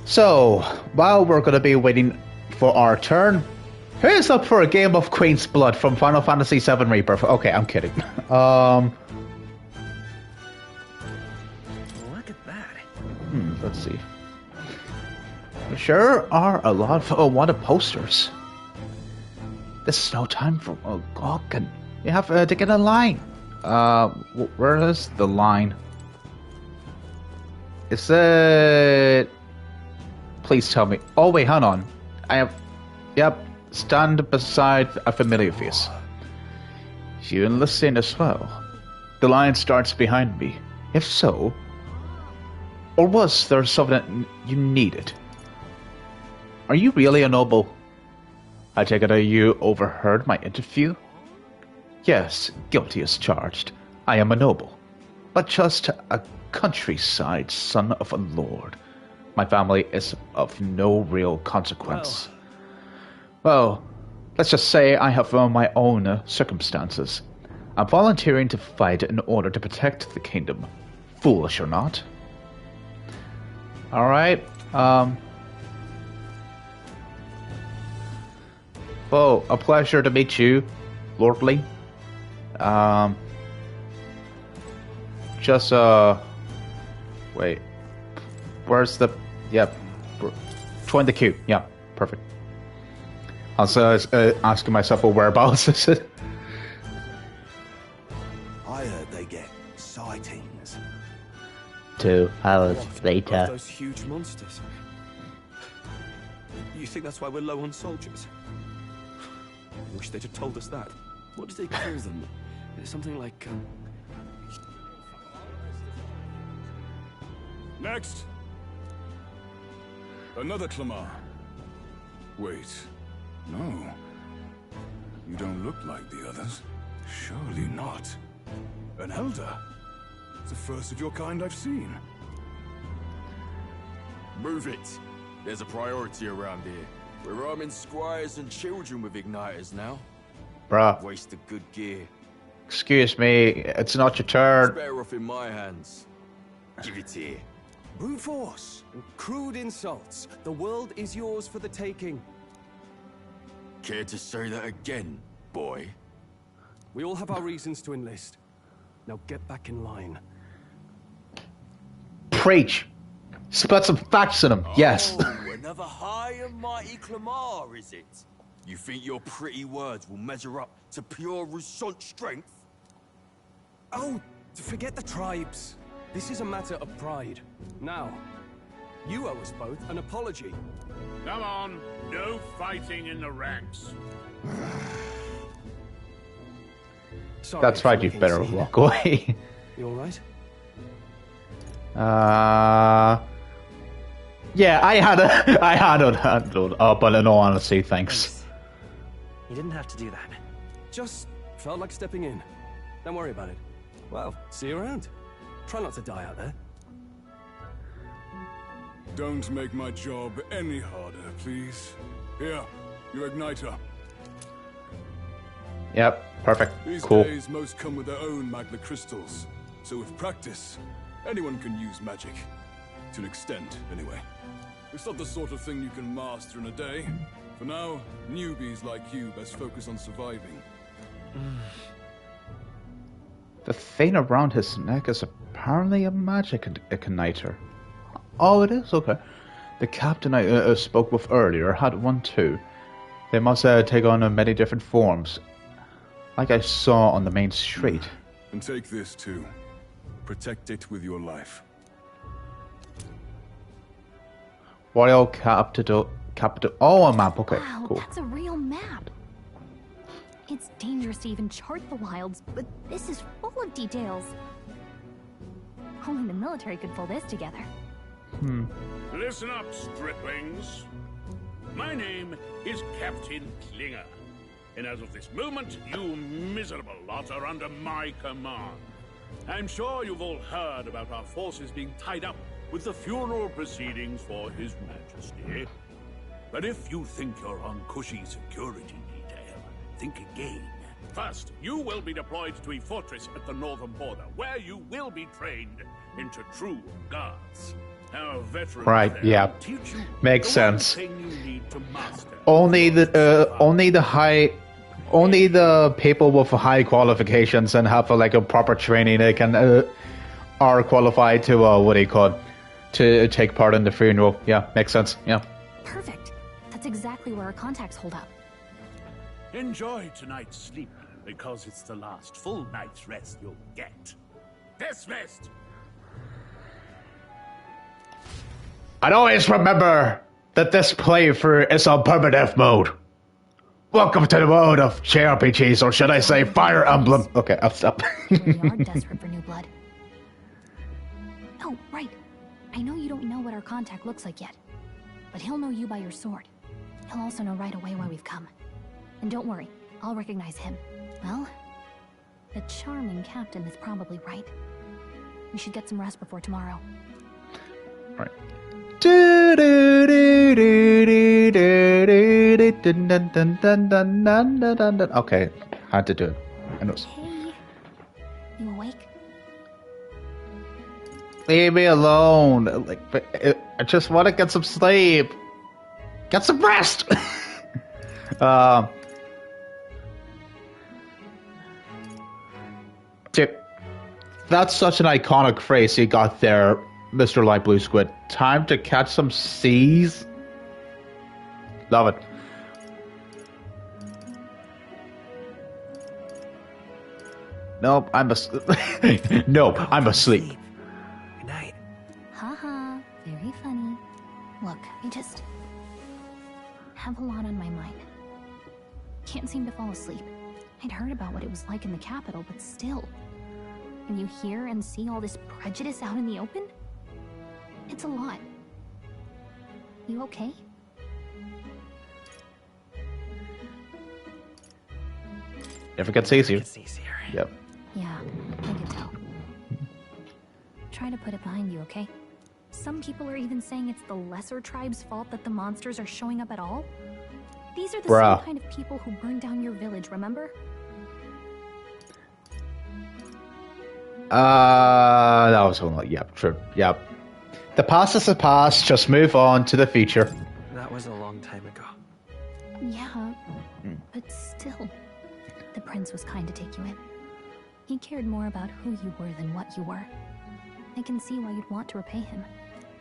So, while we're going to be waiting for our turn, here's up for a game of Queen's Blood from Final Fantasy VII Rebirth. Okay, I'm kidding. Look at that. Let's see. There sure are a lot of wanted posters. This is no time for gawking. You have to get in line. Where is the line? Is it... Please tell me. Oh wait, hang on. I have... Yep. Stand beside a familiar face. You enlisting as well. The line starts behind me. If so... Or was there something you needed? Are you really a noble? I take it you overheard my interview? Yes, guilty as charged. I am a noble, but just a countryside son of a lord. My family is of no real consequence. Well, let's just say I have my own circumstances. I'm volunteering to fight in order to protect the kingdom. Foolish or not. Alright, well, a pleasure to meet you, Lordly. Wait. Where's the... Yep. Join the queue. Yeah, perfect. I was asking myself, well, whereabouts is it? I heard they get sightings. 2 hours later. Those huge monsters. You think that's why we're low on soldiers? I wish they'd have told us that. What do they call them? Something like, Next! Another Clamar. Wait. No. You don't look like the others. Surely not. An elder? It's the first of your kind I've seen. Move it. There's a priority around here. We're arming squires and children with igniters now. Bruh. Waste of good gear. Excuse me, it's not your turn. It's better off in my hands. Give it here. brute force and crude insults. The world is yours for the taking. Care to say that again, boy? We all have our reasons to enlist. Now get back in line. Preach. Spot some facts in him. Yes. Oh, another high and mighty Clamar, is it? You think your pretty words will measure up to pure Rousant strength? Oh, forget the tribes. This is a matter of pride. Now, you owe us both an apology. Come on, no fighting in the ranks. Sorry, That's right, you better walk away. You alright? Yeah, I had it handled up, but in all honesty, thanks. You didn't have to do that. Just felt like stepping in. Don't worry about it. Well, see you around. Try not to die out there. Don't make my job any harder, please. Here, your igniter. Yep, perfect. These Cool. days, most come with their own magna crystals. So with practice, anyone can use magic. To an extent, anyway. It's not the sort of thing you can master in a day. For now, newbies like you best focus on surviving. The thing around his neck is apparently a magic igniter. Oh, it is? Okay. The captain I spoke with earlier had one too. They must take on many different forms, like I saw on the main street. And take this too. Protect it with your life. Royal Capital. Oh, a map. Okay, Wow, cool. that's a real map. It's dangerous to even chart the wilds, but this is full of details. Only the military could pull this together. Listen up, striplings. My name is Captain Klinger, and as of this moment, you miserable lot are under my command. I'm sure you've all heard about our forces being tied up with the funeral proceedings for His Majesty. But if you think you're on cushy security detail, think again. First, you will be deployed to a fortress at the northern border, where you will be trained into true guards. Our veterans Right, there yeah. will teach you Makes the sense. one thing you need to master. Only the people with high qualifications and have like a proper training they can are qualified to what do you call it, to take part in the funeral. Yeah, makes sense. Yeah. Perfect. That's exactly where our contacts hold up. Enjoy tonight's sleep, because it's the last full night's rest you'll get. Dismissed! And always remember that this playthrough is on permadeath mode. Welcome to the world of JRPGs, or should I say Fire Emblem. Okay, I'll stop. We are desperate for new blood. Oh, right. I know you don't know what our contact looks like yet, but he'll know you by your sword. He'll also know right away why we've come. And don't worry, I'll recognize him. Well, the charming captain is probably right. We should get some rest before tomorrow. Right. Okay, had to do it. Hey, you awake? Leave me alone. Like, I just want to get some sleep. Get some rest. Dude, that's such an iconic phrase you got there, Mr. Light Blue Squid. Time to catch some seas. Love it. Nope, I'm asleep. Nope, I'm asleep. Good night. Haha, very funny. Look, I just have a lot on my mind. Can't seem to fall asleep. I'd heard about what it was like in the capital, but still. When you hear and see all this prejudice out in the open, it's a lot. You okay? Never gets easier. Yep. Yeah, I can tell. Try to put it behind you, okay? Some people are even saying it's the lesser tribe's fault that the monsters are showing up at all. These are the Bruh. same kind of people who burned down your village, remember? That was one. Yep, true. Yep. The past is the past. Just move on to the future. That was a long time ago. Yeah, but still. The prince was kind to take you in. He cared more about who you were than what you were. I can see why you'd want to repay him.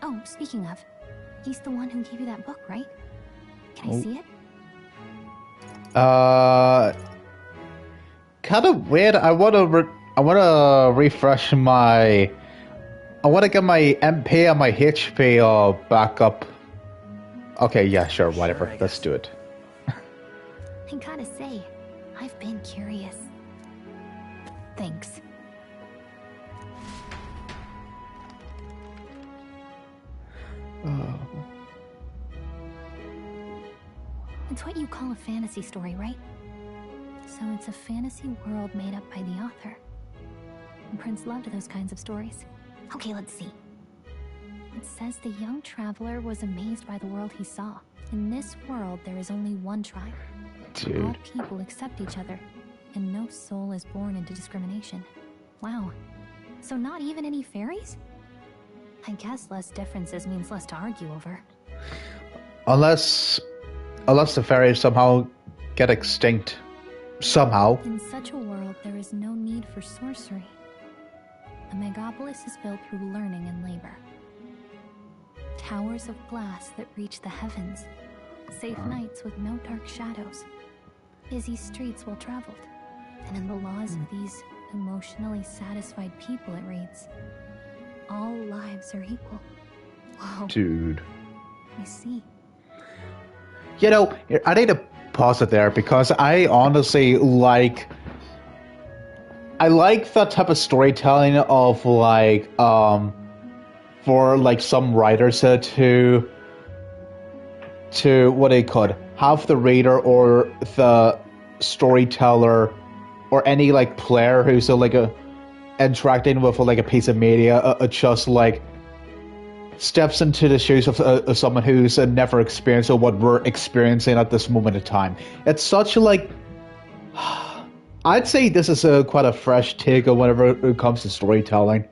Oh, speaking of, he's the one who gave you that book, right? Can I see it? Kind of weird. I want to refresh my. I want to get my MP and my HP back up. Okay, yeah, sure, whatever. Let's do it. I gotta say, I've been curious. Thanks. It's what you call a fantasy story, right? So it's a fantasy world made up by the author. And Prince loved those kinds of stories. Okay, let's see. It says the young traveler was amazed by the world he saw. In this world, there is only one tribe. Dude. All people accept each other, and no soul is born into discrimination. Wow. So not even any fairies? I guess less differences means less to argue over. Unless the fairies somehow get extinct. Somehow. In such a world, there is no need for sorcery. A megapolis is built through learning and labor. Towers of glass that reach the heavens. Safe nights with no dark shadows. Busy streets well traveled. And in the laws of these emotionally satisfied people, it reads, all lives are equal. Whoa. Dude. I see. You know, I need to pause it there because I honestly like that type of storytelling of like for like some writers to what they could have the reader or the storyteller or any like player who's interacting with like a piece of media just like steps into the shoes of someone who's never experienced what we're experiencing at this moment in time. It's such like I'd say this is a quite a fresh take on whenever it comes to storytelling.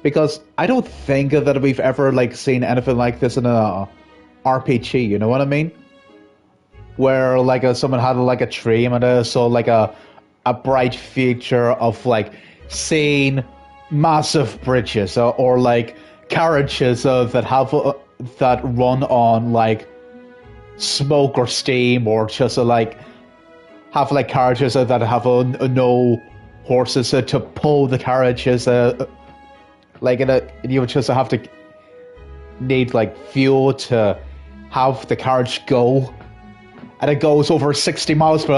Because I don't think that we've ever like seen anything like this in a RPG, you know what I mean? Where like someone had like a dream and saw like a bright future of like seeing massive bridges or like carriages that have that run on like smoke or steam, or just like have like carriages that have no horses to pull the carriages. Like you would just have to need like fuel to have the carriage go, and it goes over 60 miles per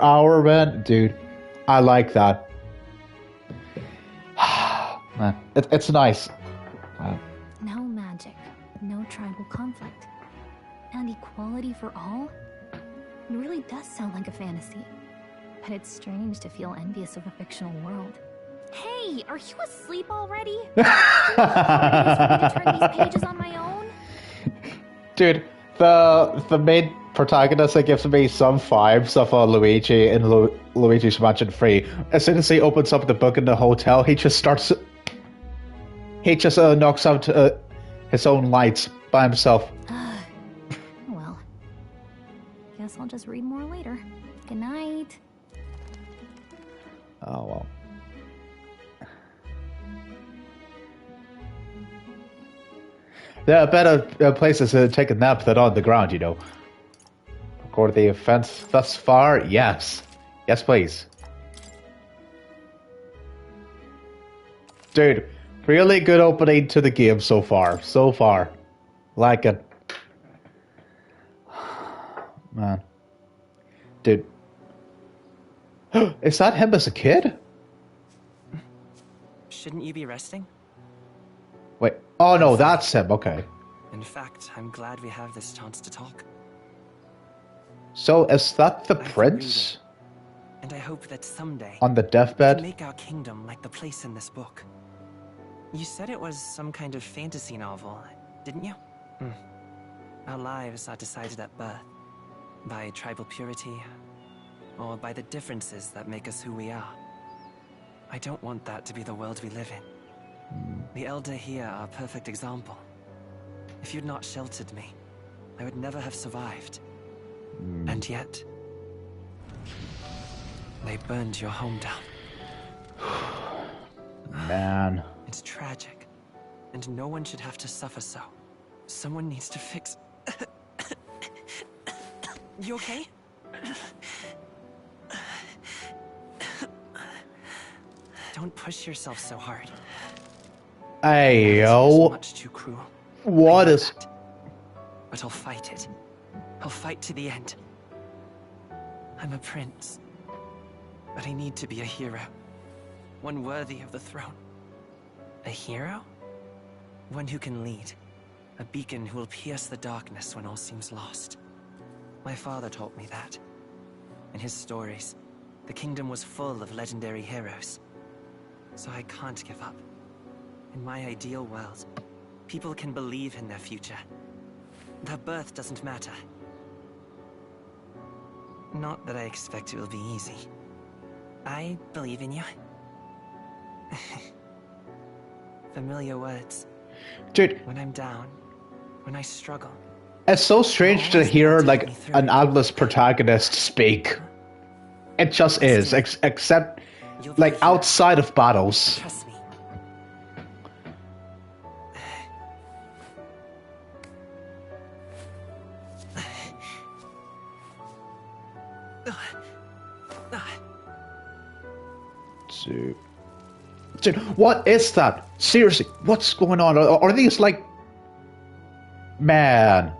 hour, man. Dude, I like that. Man, it's nice. No magic, no tribal conflict, and equality for all? It really does sound like a fantasy. But it's strange to feel envious of a fictional world. Hey, are you asleep already? To turn these pages on my own? Dude, the main protagonist that gives me some vibes of Luigi in Luigi's Mansion 3. As soon as he opens up the book in the hotel, he just knocks out his own lights by himself. Well, guess I'll just read more later. Good night. Oh well. There are better places to take a nap than on the ground, you know. Record the events thus far? Yes. Yes, please. Dude, really good opening to the game so far. So far. Like it. Man. Dude. Is that him as a kid? Shouldn't you be resting? Wait. Oh no, that's him. Okay. In fact, I'm glad we have this chance to talk. So is that the prince? And I hope that someday on the we deathbed? can make our kingdom like the place in this book. You said it was some kind of fantasy novel, didn't you? Our lives are decided at birth by tribal purity or by the differences that make us who we are. I don't want that to be the world we live in. The Elder here are a perfect example. If you'd not sheltered me, I would never have survived. And yet, they burned your home down. Man. It's tragic, and no one should have to suffer so. Someone needs to fix... You okay? Don't push yourself so hard. Hey, yo. Much too cruel. What is... But I'll fight it. I'll fight to the end. I'm a prince. But I need to be a hero. One worthy of the throne. A hero? One who can lead. A beacon who will pierce the darkness when all seems lost. My father taught me that. In his stories, the kingdom was full of legendary heroes. So I can't give up. In my ideal world, people can believe in their future. Their birth doesn't matter. Not that I expect it will be easy. I believe in you. Familiar words. Dude. When I'm down, when I struggle. It's so strange to hear like an Atlas protagonist speak. It just is, except like outside of battles. Trust me. Dude, what is that? Seriously, what's going on? Are these like... Man.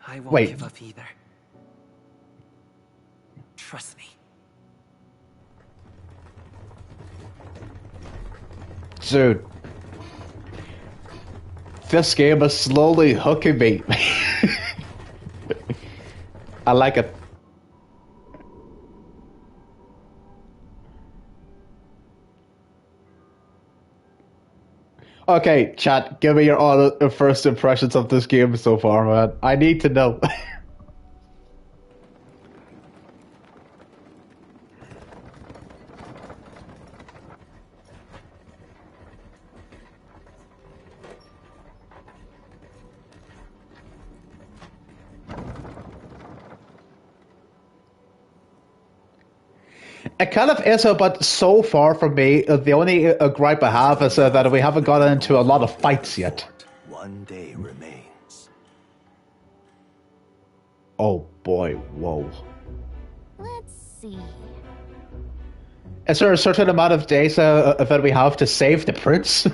I won't give up either. Trust me. Dude. This game is slowly hooking me. I like it. Okay, chat, give me your first impressions of this game so far, man. I need to know. It kind of is, but so far from me, the only gripe I have is that we haven't gotten into a lot of fights yet. One day remains. Oh boy, whoa. Let's see. Is there a certain amount of days that we have to save the prince?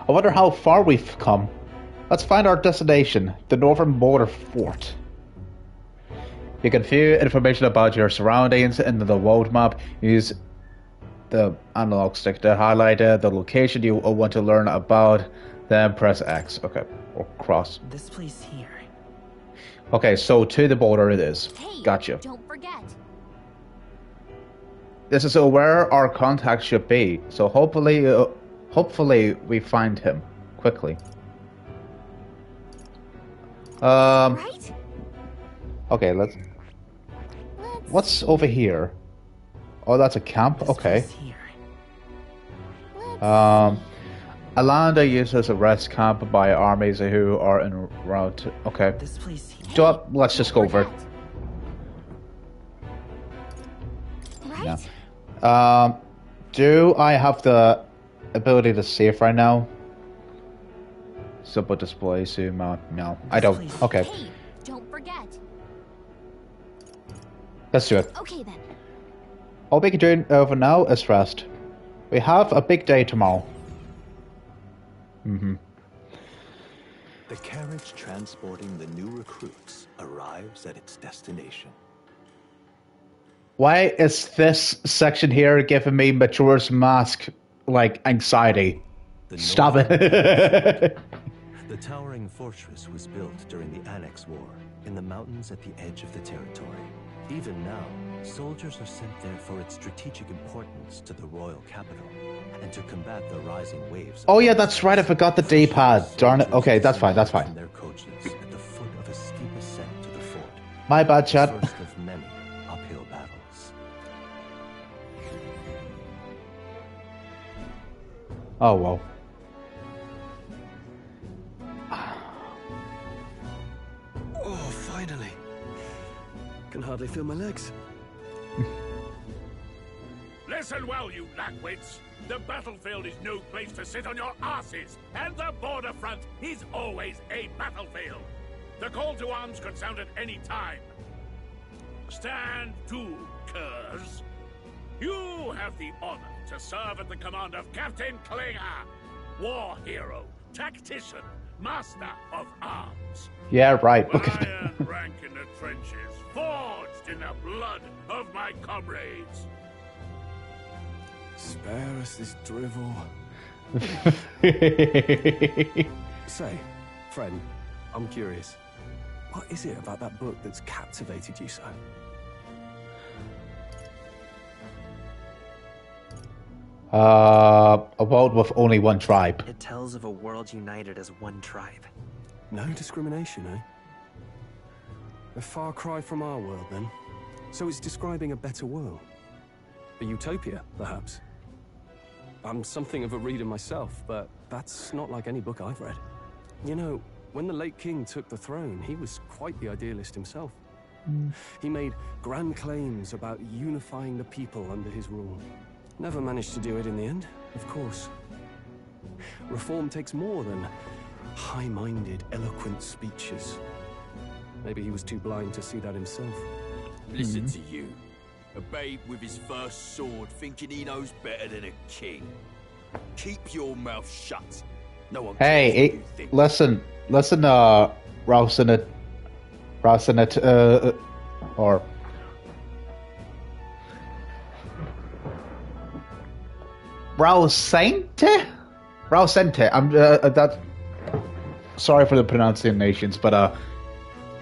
I wonder how far we've come. Let's find our destination, the Northern Border Fort. You can view information about your surroundings in the world map. Use the analog stick to highlight the location you want to learn about. Then press X. Okay, or cross. This place here. Okay, so to the border it is. Hey, gotcha. Don't forget. This is where our contact should be. So hopefully we find him quickly. Right? Okay, let's. What's over here? Oh, that's a camp. Okay. A land used as a rest camp by armies who are en route to... Okay. Let's just go over it. Right? Yeah. Do I have the ability to save right now? Simple display, zoom out. No, I don't. Okay. Hey, don't forget. Let's do it. Okay then. All we can do over now is rest. We have a big day tomorrow. Mm-hmm. The carriage transporting the new recruits arrives at its destination. Why is this section here giving me Majora's Mask, like, anxiety? Stop it. The towering fortress was built during the Annex War in the mountains at the edge of the territory. Even now, soldiers are sent there for its strategic importance to the royal capital and to combat the rising waves. Oh yeah, that's right. I forgot the D-pad. Darn it. Okay, that's fine. That's fine. Their coaches at the foot of a steep ascent to the fort. My bad, chat. First of many uphill battles. Oh well. Oh, finally. Can hardly feel my legs. Listen well, you lackwits. The battlefield is no place to sit on your asses, and the border front is always a battlefield. The call to arms could sound at any time. Stand to, curs. You have the honor to serve at the command of Captain Klinger, war hero, tactician, master of arms. Yeah, right. An iron rank in the trenches, forged in the blood of my comrades. Spare us this drivel. Say, friend, I'm curious. What is it about that book that's captivated you so? A world with only one tribe. It tells of a world united as one tribe. No discrimination, eh? A far cry from our world, then. So it's describing a better world. A utopia, perhaps. I'm something of a reader myself, but that's not like any book I've read. You know, when the late king took the throne, he was quite the idealist himself. He made grand claims about unifying the people under his rule. Never managed to do it in the end, of course. Reform takes more than high-minded, eloquent speeches. Maybe he was too blind to see that himself. Listen to you. A babe with his first sword thinking he knows better than a king. Keep your mouth shut. No one cares what you think. listen, Rousenet, or... Rousente? I'm, that... Sorry for the pronunciations, but,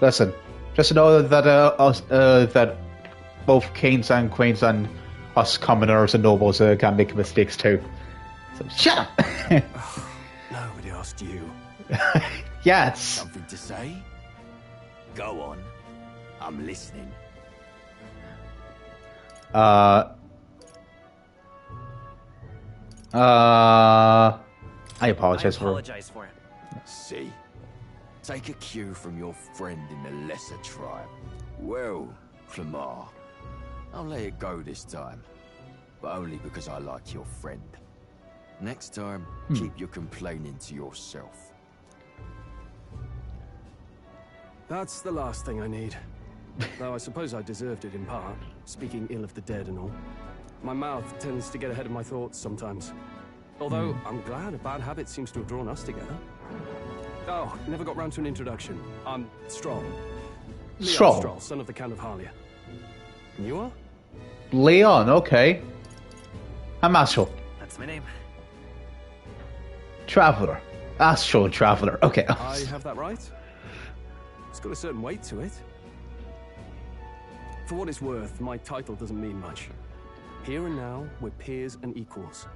listen. Just know that, that both kings and queens and us commoners and nobles can make mistakes too. So shut up. Nobody asked you. Yes. Something to say? Go on. I'm listening. I apologize for it. See? Take a cue from your friend in the lesser tribe. Well, Clamar, I'll let it go this time. But only because I like your friend. Next time, keep your complaining to yourself. That's the last thing I need. Though I suppose I deserved it in part, speaking ill of the dead and all. My mouth tends to get ahead of my thoughts sometimes. Although, I'm glad a bad habit seems to have drawn us together. Oh, never got round to an introduction. I'm Stroll. Leon Stroll, son of the Count of Harlia. And you are? Leon, okay. I'm Astral. That's my name. Traveler. Astral Traveler. Okay. I have that right? It's got a certain weight to it. For what it's worth, my title doesn't mean much. Here and now, we're peers and equals.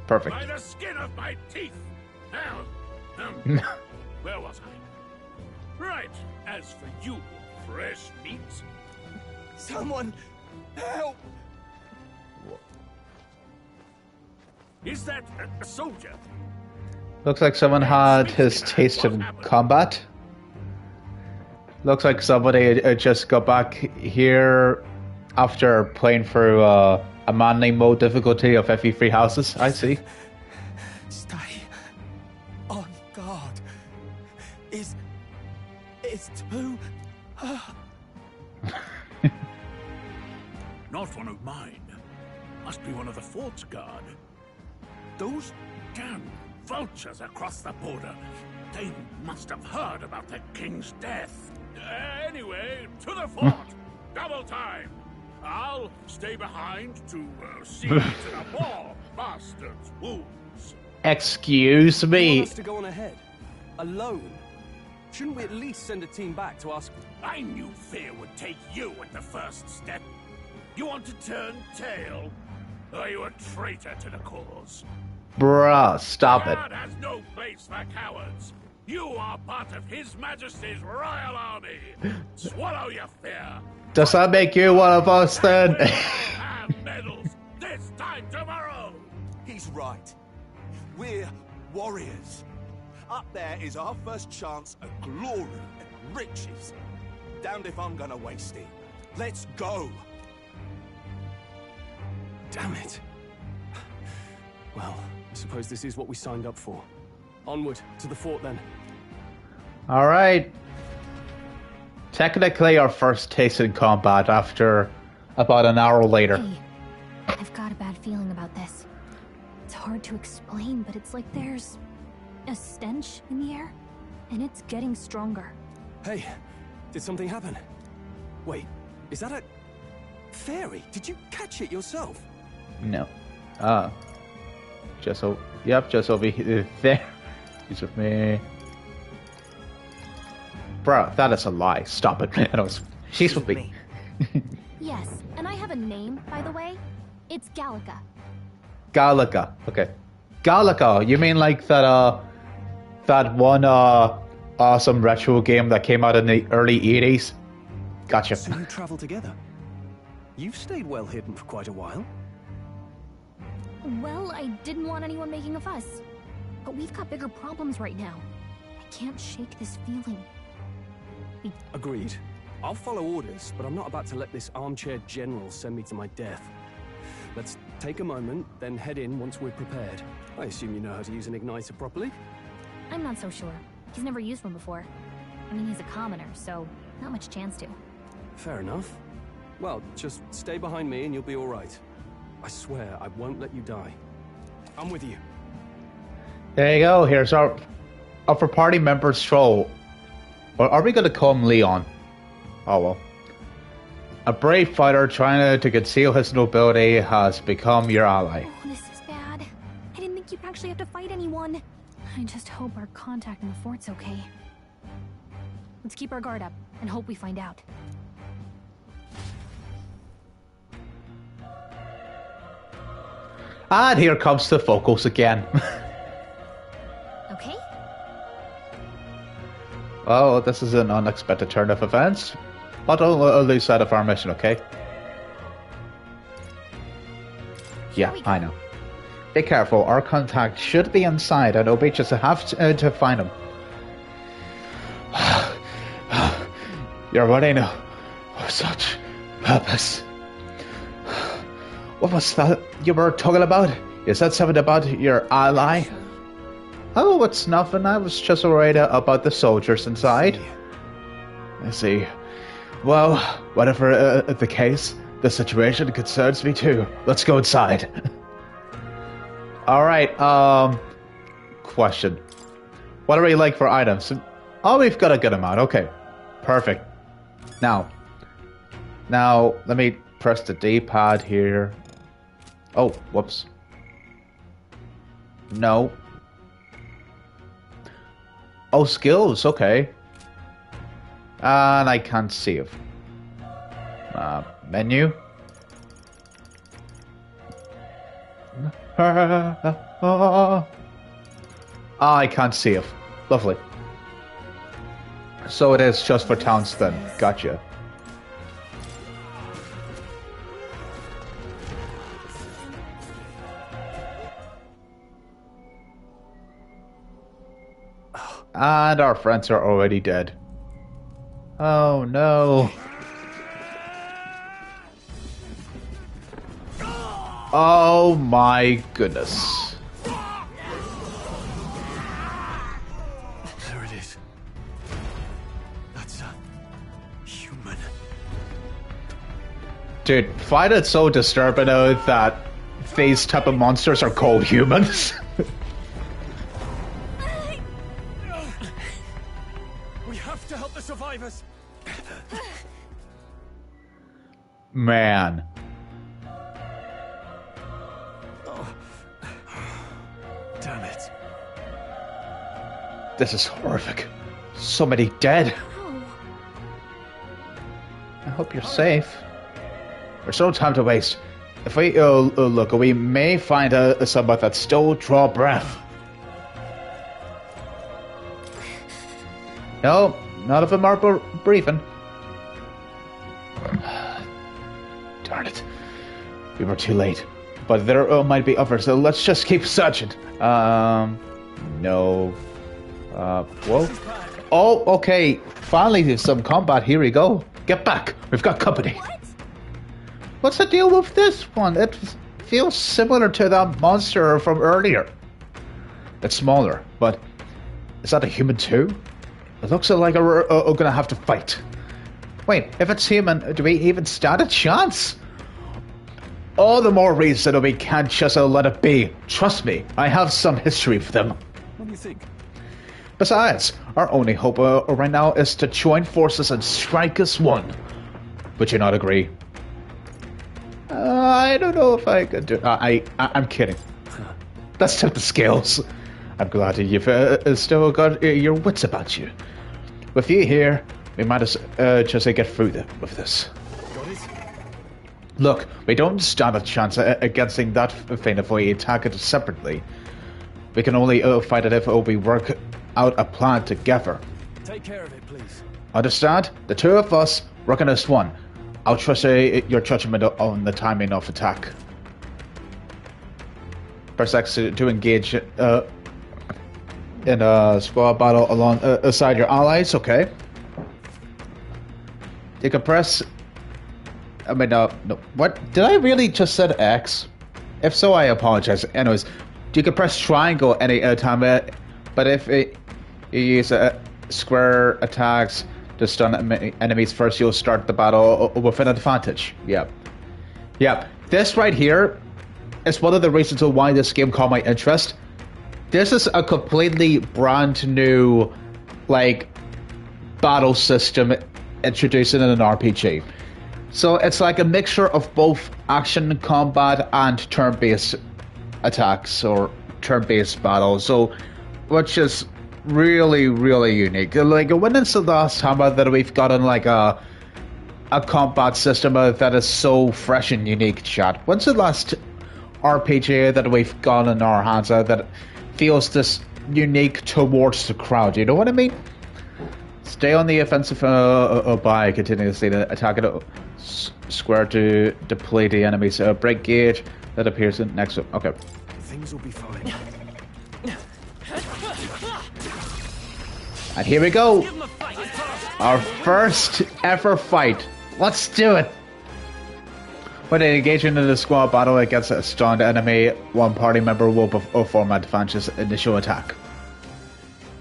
Perfect. By the skin of my teeth. Now, where was I? Right. As for you, fresh meat. Someone help! Is that a soldier? Looks like someone had his taste in combat. Looks like somebody just got back here after playing through a manly mode difficulty of FE3 houses. I see. Stay on guard. It's too... Not one of mine. Must be one of the fort's guard. Those damn vultures across the border. They must have heard about the king's death. Anyway, to the fort. Double time. I'll stay behind to see to the poor bastard's wounds. Excuse You me. want us to go on ahead? Alone? Shouldn't we at least send a team back to ask... I knew fear would take you at the first step. You want to turn tail? Are you a traitor to the cause? Bruh, stop it. God has no place for cowards. You are part of His Majesty's Royal Army. Swallow your fear. Does that make you one of us then? Have medals this time tomorrow. He's right. We're warriors. Up there is our first chance at glory and riches. Damned if I'm gonna waste it. Let's go. Damn it. Well, I suppose this is what we signed up for. Onward to the fort then. Alright. Technically our first taste in combat after about an hour later. Hey, I've got a bad feeling about this. It's hard to explain, but it's like there's a stench in the air, and it's getting stronger. Hey, did something happen? Wait, is that a fairy? Did you catch it yourself? No. Just over here. There. He's with me. Bro, that is a lie. Stop it. Anyways, she's with me. Yes, and I have a name, by the way. It's Gallica. Gallica. Okay. Gallica. You mean like that one awesome retro game that came out in the early 80s? Gotcha. So you travel together? You've stayed well hidden for quite a while. Well, I didn't want anyone making a fuss. But we've got bigger problems right now. I can't shake this feeling. Agreed. I'll follow orders, but I'm not about to let this armchair general send me to my death. Let's take a moment, then head in once we're prepared. I assume you know how to use an igniter properly? I'm not so sure. He's never used one before. I mean, he's a commoner, so not much chance to. Fair enough. Well, just stay behind me and you'll be all right. I swear I won't let you die. I'm with you. There you go. Here's our party member Stroll. Or are we going to call him Leon? Oh well. A brave fighter trying to conceal his nobility has become your ally. Oh, this is bad. I didn't think you'd actually have to fight anyone. I just hope our contact in the fort's okay. Let's keep our guard up and hope we find out. And here comes the focus again. Okay. Well, this is an unexpected turn of events, but I'll lose sight of our mission, okay? Yeah, I know. Be careful, our contact should be inside, and we just have to find him. You're running with such purpose. What was that you were talking about? You said something about your ally? Oh, it's nothing. I was just worried about the soldiers inside. I see. Well, whatever the case, the situation concerns me too. Let's go inside. Alright, question. What do we like for items? Oh, we've got a good amount. Okay, perfect. Now, let me press the D-pad here. Oh, whoops. No. Oh, skills, okay. And I can't save. Menu. I can't save. Lovely. So it is just for towns then. Gotcha. And our friends are already dead. Oh no. Oh my goodness. There it is. That's a human. Dude, find it so disturbing that these type of monsters are called humans. We have to help the survivors. Man. Damn it. This is horrific. So many dead. I hope you're safe. There's no time to waste. If we look, we may find someone that still draw breath. No, none of them are breathing. Darn it. We were too late. But there might be others, so let's just keep searching. No. Whoa. Oh, okay. Finally, there's some combat. Here we go. Get back. We've got company. What? What's the deal with this one? It feels similar to that monster from earlier. It's smaller, but is that a human too? It looks like we're gonna have to fight. Wait, if it's human, do we even stand a chance? All the more reason that we can't just let it be. Trust me, I have some history with them. What do you think? Besides, our only hope right now is to join forces and strike as one. Would you not agree? I don't know if I could do. I'm kidding. Let's tip the scales. I'm glad that you've still got your wits about you. With you here, we might just get through with this. Got it? Look, we don't stand a chance against that thing if we attack it separately. We can only fight it if we work out a plan together. Take care of it, please. Understand? The two of us working as one. I'll trust your judgment on the timing of attack. Press X to engage in a squad battle alongside your allies. Okay. You can press. I mean, no. What did I really just said X? If so, I apologize. Anyways, you can press triangle any time, but if you use square attacks to stun enemies first, you'll start the battle with an advantage. Yep. This right here is one of the reasons why this game caught my interest. This is a completely brand new, battle system introduced in an RPG. So it's like a mixture of both action, combat, and turn-based attacks or turn-based battles. So, which is really, really unique. When is the last time that we've gotten a combat system that is so fresh and unique, chat? When's the last RPG that we've got in our hands that feels this unique towards the crowd. You know what I mean? Stay on the offensive by continuously attack it square to deplete the enemy's break gauge that appears in next. Okay. Things will be fine. And here we go. Our first ever fight. Let's do it. When engaging in a squad battle against a stunned enemy, one party member will perform advantageous initial attack.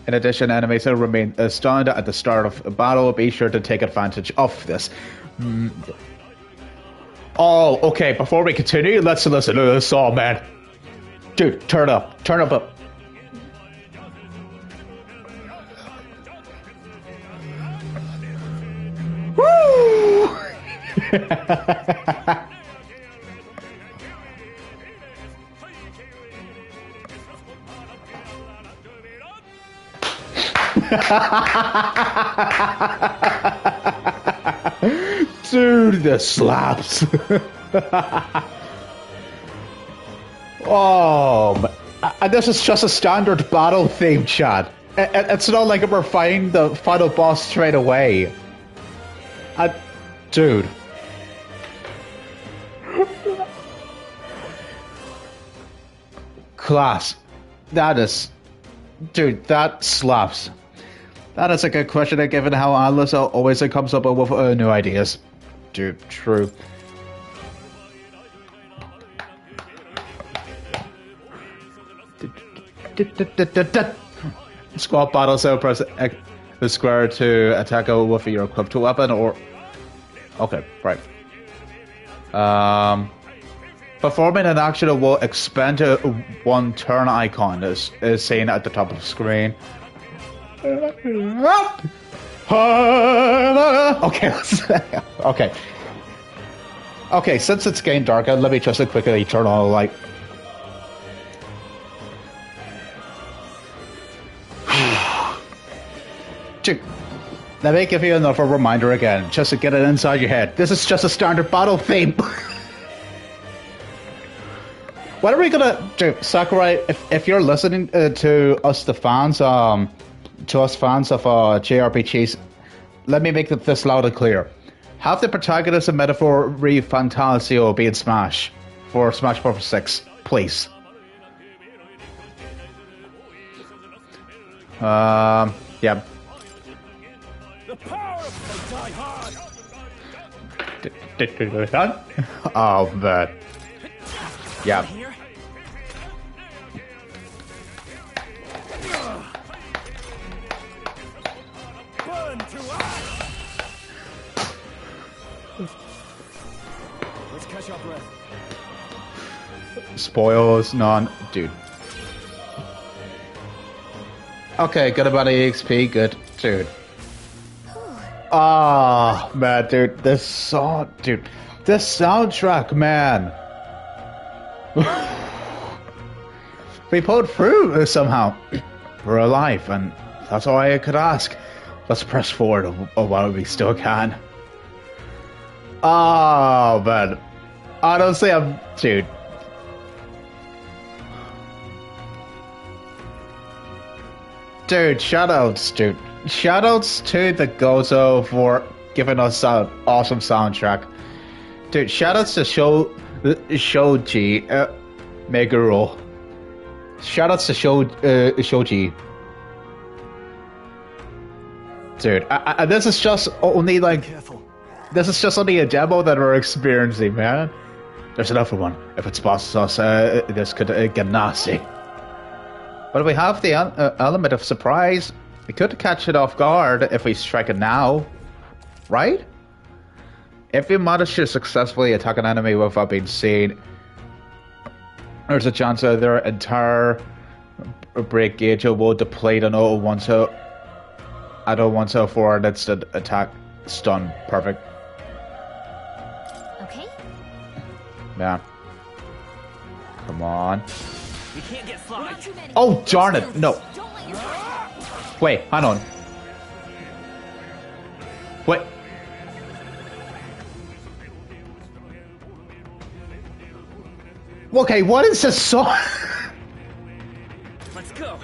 In addition, enemies will remain stunned at the start of a battle. Be sure to take advantage of this. Oh, okay. Before we continue, let's listen to this song, man. Dude, turn up. Turn up. Woo! Dude, the slaps. Oh, and this is just a standard battle theme, Chad. It's not like we're fighting the final boss straight away. Dude. Class. That is... Dude, that slaps. That is a good question, given how Atlas always comes up with new ideas. Dude, true. Squad battle, so press the square to attack with your equipped weapon, or... Okay, right. Performing an action will expand one turn icon is seen at the top of the screen. Okay, okay. Okay, since it's getting darker, let me just quickly turn on the light. Let me give you another reminder again, just to get it inside your head. This is just a standard battle theme. What are we gonna do, Sakurai? If you're listening to us, the fans, to us fans of JRPGs, let me make this loud and clear. Have the protagonist of Metaphor ReFantazio be in Smash for Smash Bros. 6, please. Yeah. The power of die hard. Oh man. Yeah. Burn to ash. Let's catch our breath. Spoils, dude. Okay, good about EXP, good, dude. Ah, man, dude, this soundtrack, man. We pulled through somehow. We're alive, and that's all I could ask. Let's press forward while we still can. Oh, man. Honestly, dude. Dude, shoutouts, dude. Shoutouts to the Gozo for giving us an awesome soundtrack. Dude, shoutouts to Shoji Meguro. Shoutouts to Shoji. Dude, this is just only like... This is just only a demo that we're experiencing, man. There's another one. If it sponsors us, this could get nasty. But we have the element of surprise. We could catch it off guard if we strike it now. Right? If we manage to successfully attack an enemy without being seen, there's a chance that their entire break gauge will deplete an 0-1 at 0-1 and instant attack stun. Perfect. Okay. Yeah. Come on. We can't get slide. Oh, darn it. No. Wait, hang on. Wait. Okay, what is this song? Let's go.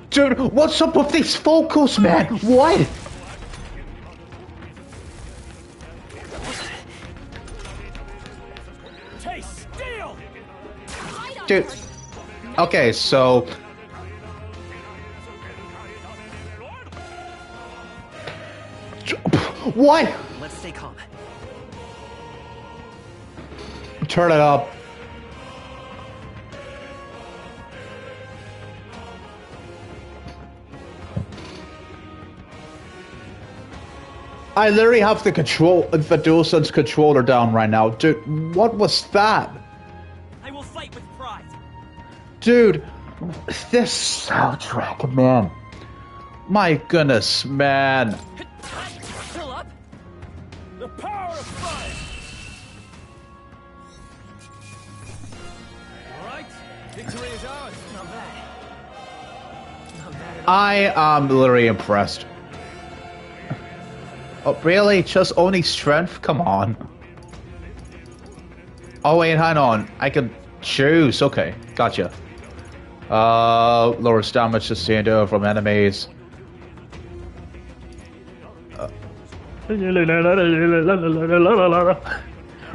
Dude, what's up with these vocals, man? What? Taste steel. Dude. Okay, so what? Let's stay calm. Turn it up. I literally have the DualSense controller down right now. Dude, what was that? I will fight with pride. Dude, this soundtrack, man. My goodness, man. Fill up. The power of fire. All right, victory is ours. Not bad. Not bad at all. I am literally impressed. Oh, really? Just only strength? Come on. Oh, wait, hang on. I can choose. Okay, gotcha. Lowers damage sustained from enemies.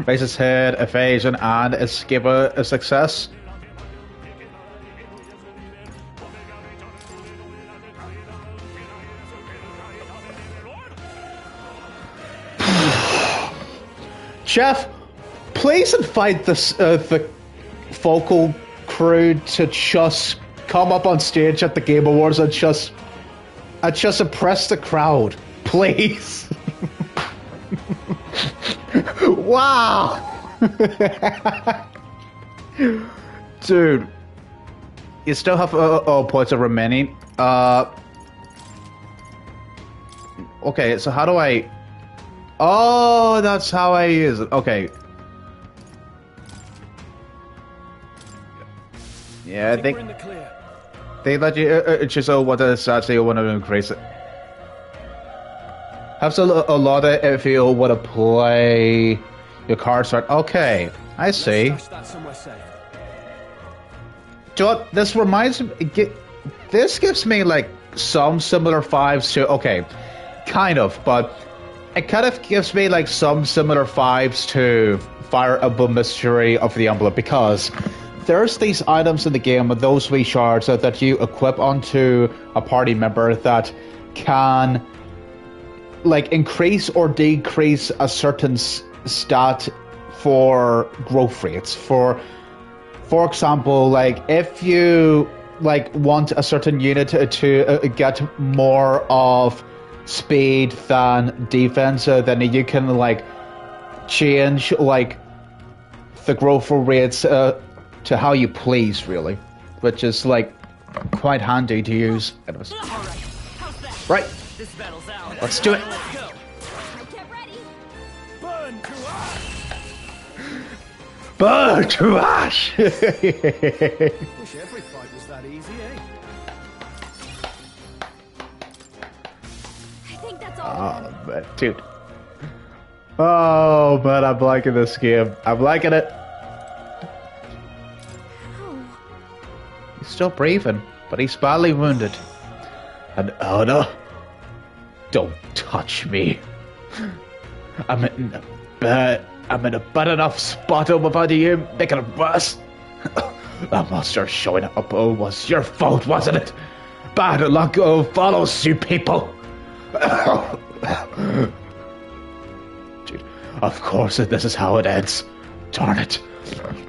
Raises head, evasion, and escape a success. Jeff, please invite this the vocal crew to just come up on stage at the Game Awards and just impress the crowd, please. Wow, dude, you still have points of remaining. Okay, so how do I? Oh, that's how I use it. Okay. Yeah, they let you chisel what the stats you want to increase it. Have a lot of if you want to play your cards right. Okay, I see. Do you know what? This reminds me. This gives me like some similar vibes to. Okay, kind of, but. It kind of gives me like some similar vibes to Fire Emblem Mystery of the Emblem because there's these items in the game, those wee shards that you equip onto a party member that can like increase or decrease a certain stat for growth rates. For example, like if you like want a certain unit to get more of speed than defense, then you can like change like the growth rates to how you please, really, which is like quite handy to use. Anyways. Right, let's do it. Burn to ash. Wish every fight was that easy, eh? Oh, man, dude. Oh, man, I'm liking this game. I'm liking it. He's still breathing, but he's badly wounded. And Anna, don't touch me. I'm in a bad enough spot over you, making it worse. That monster showing up was your fault, wasn't it? Bad luck follows you people. Dude, of course this is how it ends. Darn it.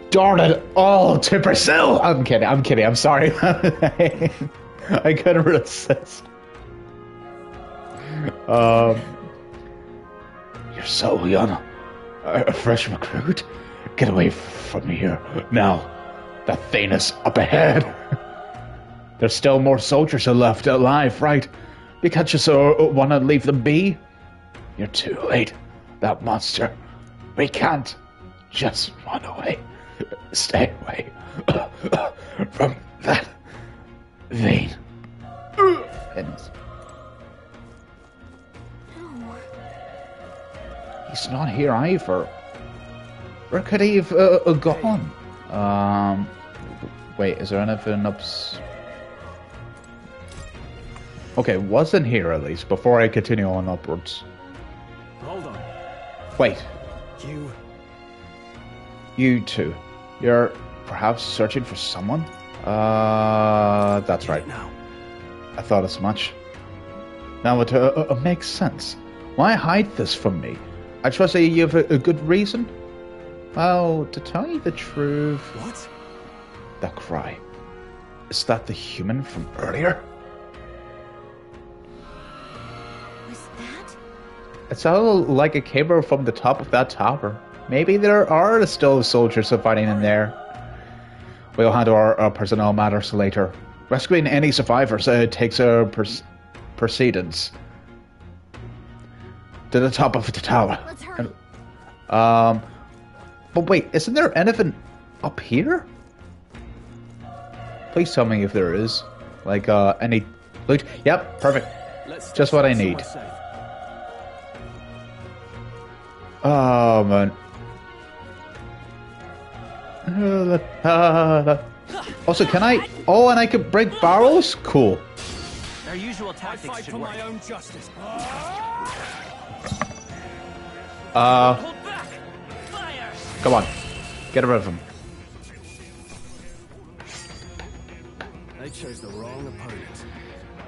Darn it all to Brazil. I'm kidding, I'm sorry. I couldn't resist. You're so young. A fresh recruit? Get away from here now. That thing is up ahead. There's still more soldiers left alive, right? You can't just want to leave them be? You're too late. That monster. We can't just run away. Stay away from that vein. He's not here either. Where could he have gone? Wait, is there anything up? Okay, wasn't here at least, before I continue on upwards. Hold on. Wait. You... You two. You're perhaps searching for someone? That's right. I thought as much. Now it makes sense. Why hide this from me? I trust that you have a good reason? Well, to tell you the truth... What? That cry. Is that the human from earlier? It sounded like it came from the top of that tower. Maybe there are still soldiers fighting in there. We'll handle our personnel matters later. Rescuing any survivors takes precedence. To the top of the tower. Let's hurry. But wait, isn't there anything up here? Please tell me if there is. Like, any loot? Yep, perfect. Just what I need. Oh, man. Also, can I... Oh, and I can break barrels? Cool. Our usual tactics should work. My own justice. Come on. Get rid of him. They chose the wrong opponent.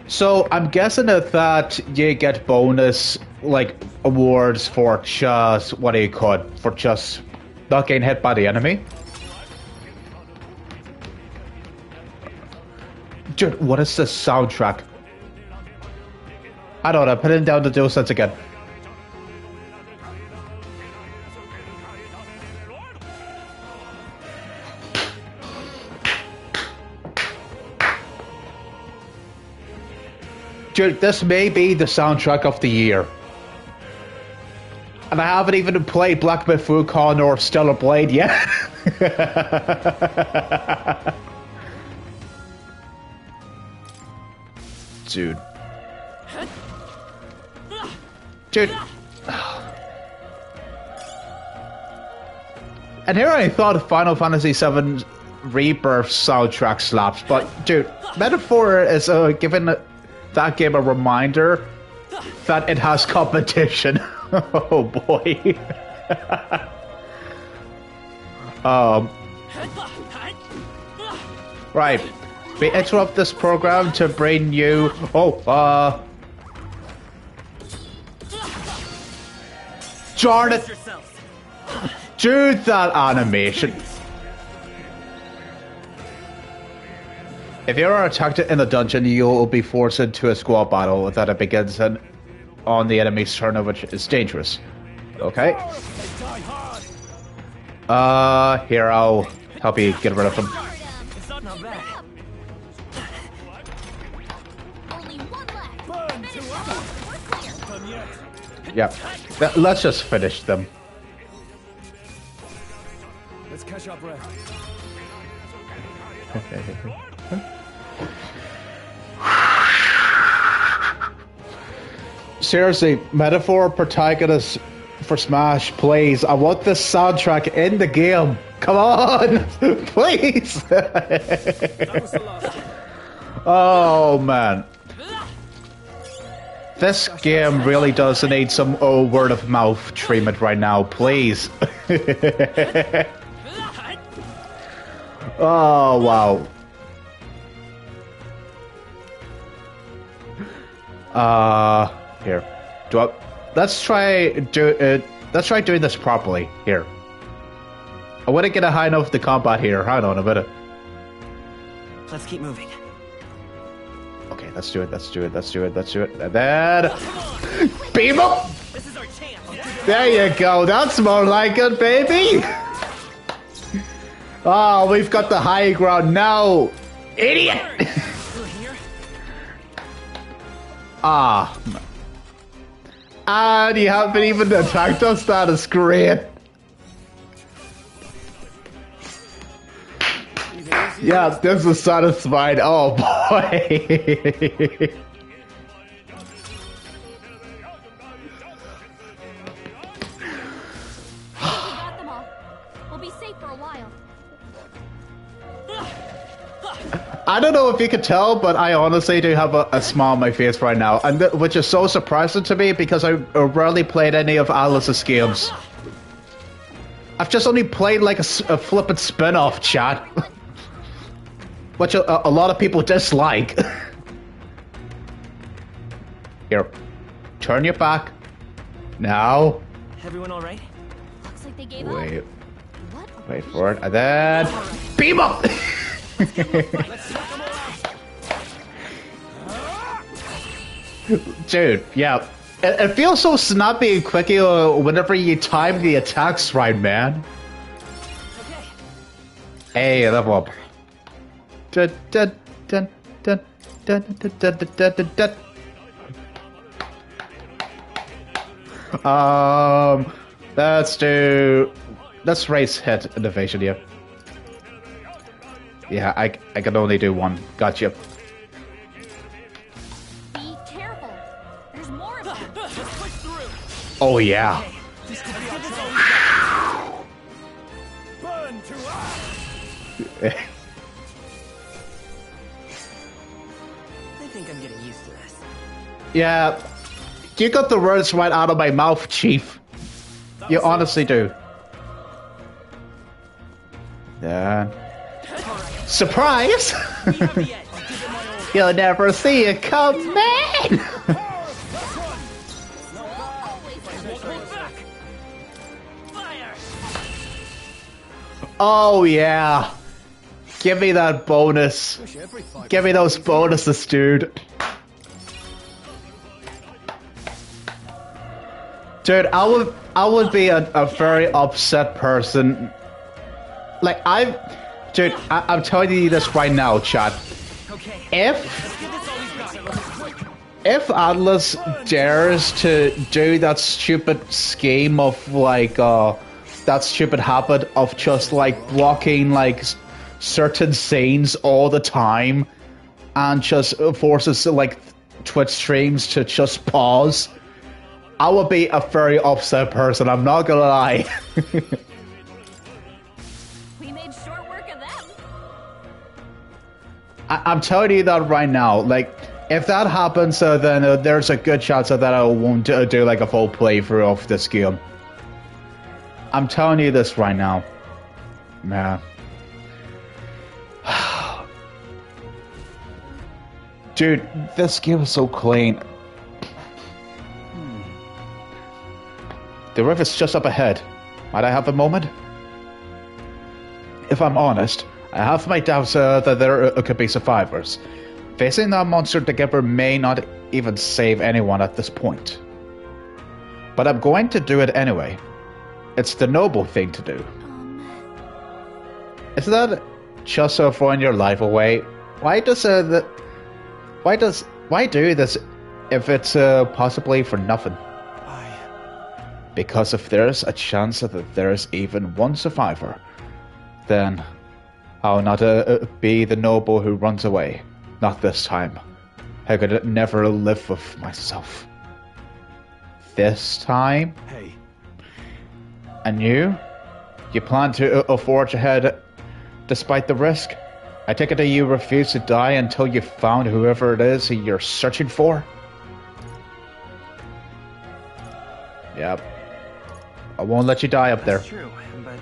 So, I'm guessing that you get bonus, like, awards for just... What do you call it? For just not getting hit by the enemy? Dude, what is this soundtrack? I don't know, put it down to do sense again. Dude, this may be the soundtrack of the year. And I haven't even played Black Myth Wukong or Stellar Blade yet. Dude. Dude. And here I thought Final Fantasy VII Rebirth soundtrack slaps, but dude, Metaphor is giving that game a reminder that it has competition. Oh boy. Right. We interrupt this program to bring you... Darn it! Dude, that animation. If you are attacked in the dungeon, you'll be forced into a squad battle that it begins on the enemy's turn, which is dangerous. Okay. Here, I'll help you get rid of them. Yeah. Let's just finish them. Let's catch our breath. Seriously, Metaphor protagonist for Smash, please. I want this soundtrack in the game. Come on, please. Oh man, this game really does need some word of mouth treatment right now, please. Oh wow. Here. Let's try doing this properly. Here. I want to get a high enough the combat here. Hold on a minute. Let's keep moving. Okay, let's do it. And then beam up. This is our chance. There you go. That's more like it, baby. Oh, we've got the high ground now. Idiot. Ah. And you haven't even attacked us. That is great. Yeah, this is satisfied. Oh boy. I don't know if you could tell, but I honestly do have a smile on my face right now, and which is so surprising to me because I rarely played any of Alice's games. I've just only played like a flippin' spin-off, chat, which a lot of people dislike. Here, turn your back. Now. Everyone all right? Looks like they gave Wait. up. What? Wait for it, and then beam up. Dude, yeah. It feels so snappy and quicky whenever you time the attacks right, man. Hey, level up. Dun, dun, dun, dun, dun, dun, dun, dun, dun, dun. Let's race hit innovation here. Yeah, I can only do one. Gotcha. Be careful. There's more of them. Oh yeah. Burn to ash. I think I'm getting used to this. Yeah, you got the words right out of my mouth, Chief. You honestly do. Yeah. Surprise! You'll never see it coming! Oh yeah. Give me that bonus. Give me those bonuses, dude. Dude, I would be a very upset person. Like I'm telling you this right now, chat. If Atlas dares to do that stupid scheme of like that stupid habit of just like blocking like certain scenes all the time and just forces like Twitch streams to just pause, I would be a very upset person, I'm not gonna lie. We made short work of them. I'm telling you that right now. Like, if that happens, then there's a good chance that I won't do like a full playthrough of this game. I'm telling you this right now. Man. Dude, this game is so clean. The river's just up ahead. Might I have a moment? If I'm honest, I have my doubts that there could be survivors. Facing that monster together may not even save anyone at this point. But I'm going to do it anyway. It's the noble thing to do. Is that just throwing your life away? Why do this if it's possibly for nothing? Because if there's a chance that there's even one survivor, then I'll not be the noble who runs away. Not this time. I could never live with myself. This time? Hey. And you? You plan to forge ahead despite the risk? I take it that you refuse to die until you found whoever it is you're searching for? Yep. I won't let you die up there. That's true, but...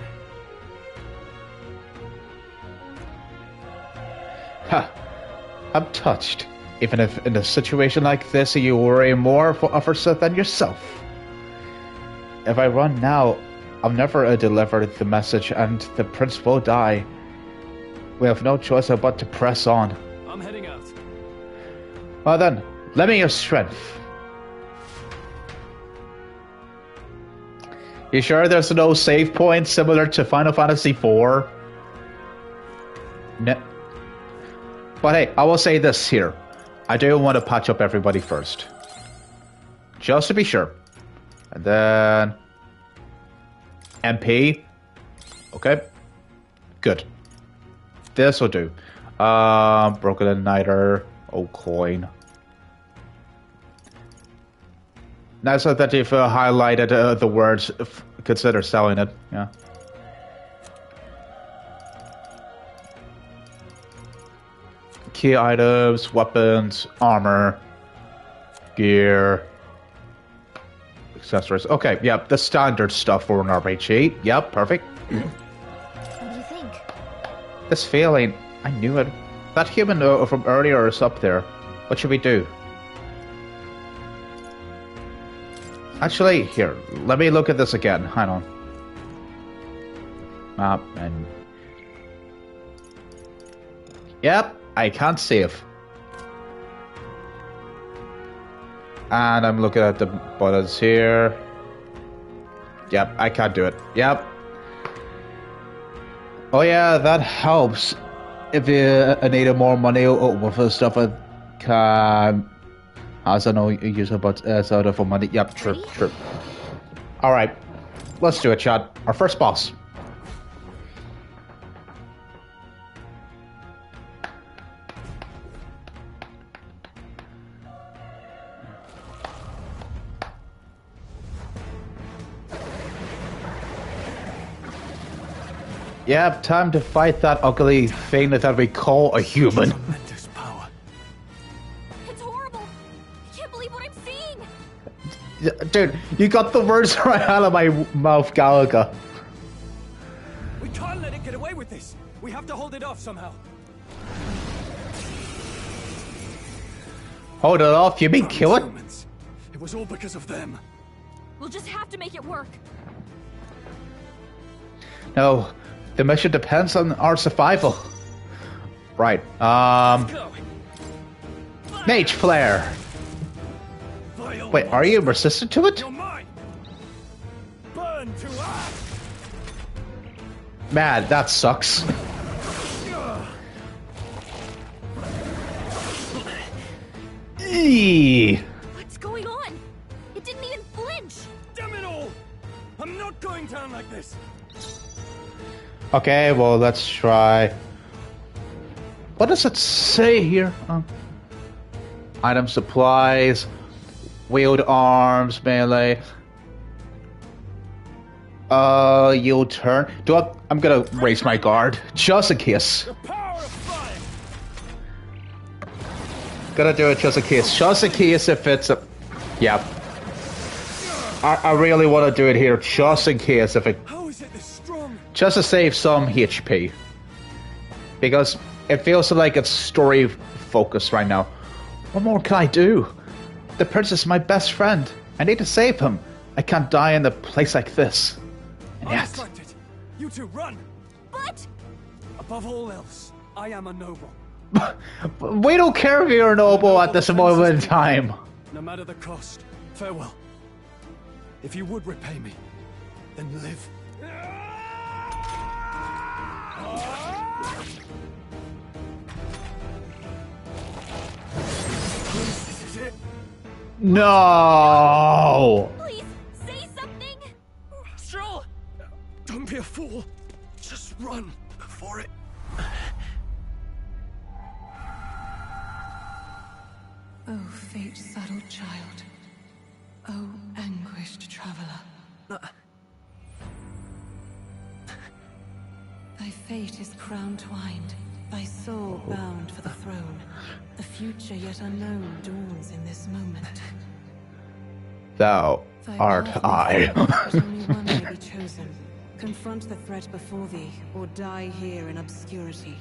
Ha! I'm touched. Even if in a situation like this you worry more for others than yourself. If I run now, I'll never deliver the message and the prince will die. We have no choice but to press on. I'm heading out. Well then, lend me your strength. You sure there's no save point similar to Final Fantasy IV? No. But hey, I will say this here. I do want to patch up everybody first. Just to be sure. And then... MP. Okay. Good. This will do. Broken Igniter. Oh, coin. Now so that you've highlighted the words, consider selling it. Yeah. key items, weapons, armor, gear, accessories. Okay, yep, the standard stuff for an RPG. Yep, perfect. What do you think? This feeling, I knew it. That human from earlier is up there. What should we do? Actually, here, let me look at this again. Hang on. Map and... Yep, I can't save. And I'm looking at the buttons here. Yep, I can't do it. Yep. Oh yeah, that helps. If you needed more money for stuff, I can... I don't know, use about sort of for money. Yep, true. Alright, let's do it, chat. Our first boss. Yep, time to fight that ugly thing that we call a human. Tremendous power. It's horrible. I can't believe what I'm seeing. Dude, you got the words right out of my mouth, Galaga. We can't let it get away with this. We have to hold it off somehow. Hold it off, you mean kill it? It was all because of them. We'll just have to make it work. No, the mission depends on our survival. Right, Mage Flare. Wait, are you resistant to it? Burn to ash. Man, that sucks. Eee. What's going on? It didn't even flinch. Damn it all! I'm not going down like this. Okay, well, let's try. What does it say here? Item supplies, wield arms, melee. You'll turn. I'm gonna raise my guard just in case. Gonna do it just in case. Just in case if it's a. Yep. I really want to do it here just in case if it. Just to save some HP. Because it feels like it's story focused right now. What more can I do? The prince is my best friend. I need to save him. I can't die in a place like this. And yet... You two run! But... Above all else, I am a noble. We don't care if you're a noble at this moment in time. No matter the cost, farewell. If you would repay me, then live. This is it. No! Please, say something! Stroll! Don't be a fool. Just run for it. Oh, fate-saddled child. Oh, anguished traveler. Thy fate is crown-twined, thy soul bound for the throne. The future yet unknown dawns in this moment. Thou art I. But only one may be chosen. Confront the threat before thee, or die here in obscurity.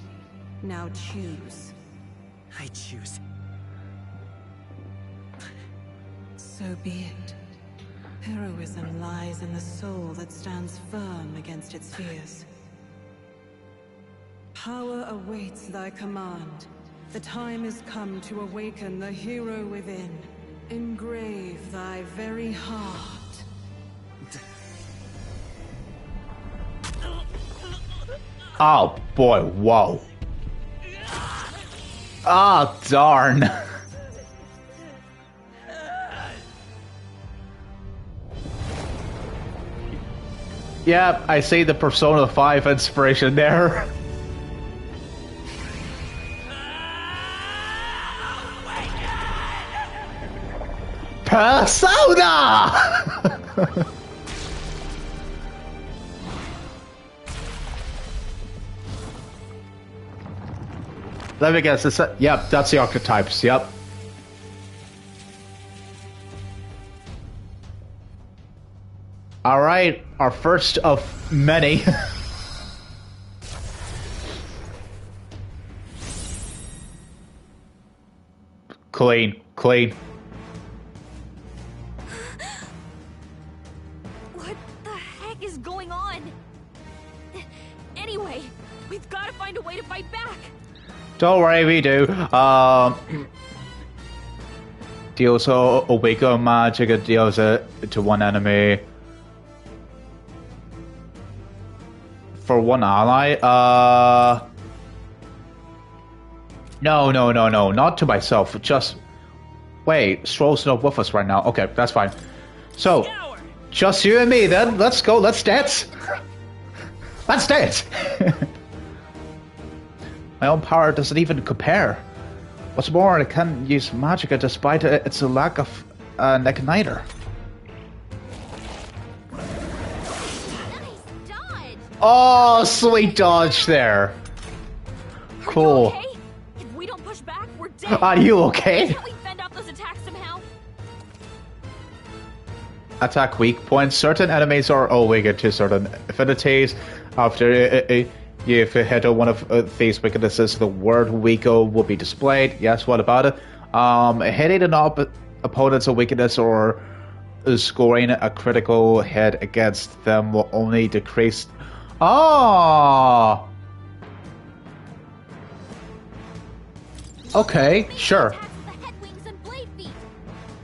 Now choose. I choose. So be it. Heroism lies in the soul that stands firm against its fears. Power awaits thy command. The time is come to awaken the hero within. Engrave thy very heart. Oh boy, whoa. Ah, darn. Yep, I see the Persona 5 inspiration there. Persona! Let me guess. Yep, that's the archetypes. Yep. All right, our first of many. Clean. What the heck is going on? Anyway, we've got to find a way to fight back. Don't worry, we do. Deals a weaker magic, it deals it to one enemy. For one ally, No, not to myself, just... Wait, Stroll's not with us right now. Okay, that's fine. So, just you and me then. Let's go, let's dance. Let's dance. My own power doesn't even compare. What's more, I can't use magic despite its lack of an igniter. Oh, sweet dodge there. Cool. Are you okay? If we don't push back, we're dead. Are you okay? Can't we fend off those attacks somehow? Attack weak points. Certain enemies are weaker to certain affinities. After you've hit one of these weaknesses, the word weaker will be displayed. Yes, what about it? Hitting an opponent's weakness or scoring a critical hit against them will only decrease... Oh! Okay, sure.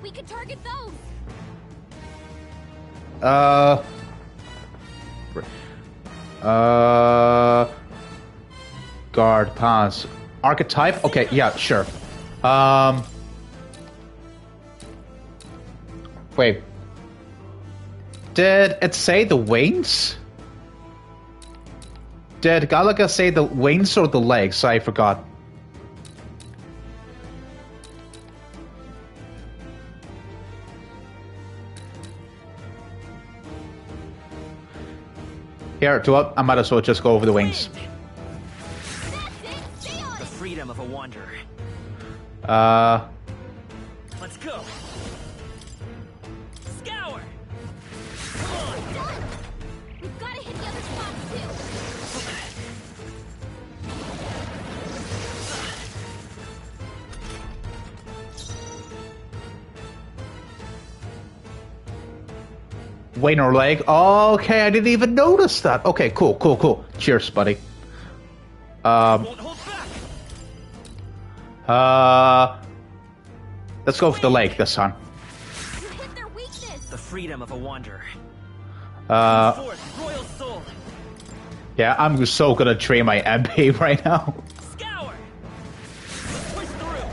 We could target those. Guard pass. Archetype? Okay, yeah, sure. Wait. Did it say the wings? Did Galaga say the wings or the legs? I forgot. Here, I might as well just go over the wings. The freedom of a wanderer. Let's go. Scour. We've got to hit the other spots too. Wing or leg? Okay, I didn't even notice that. Okay, cool. Cheers, buddy. Let's go for the leg this time. The freedom of a wanderer. Yeah, I'm so gonna drain my MP right now. Scour. Push through.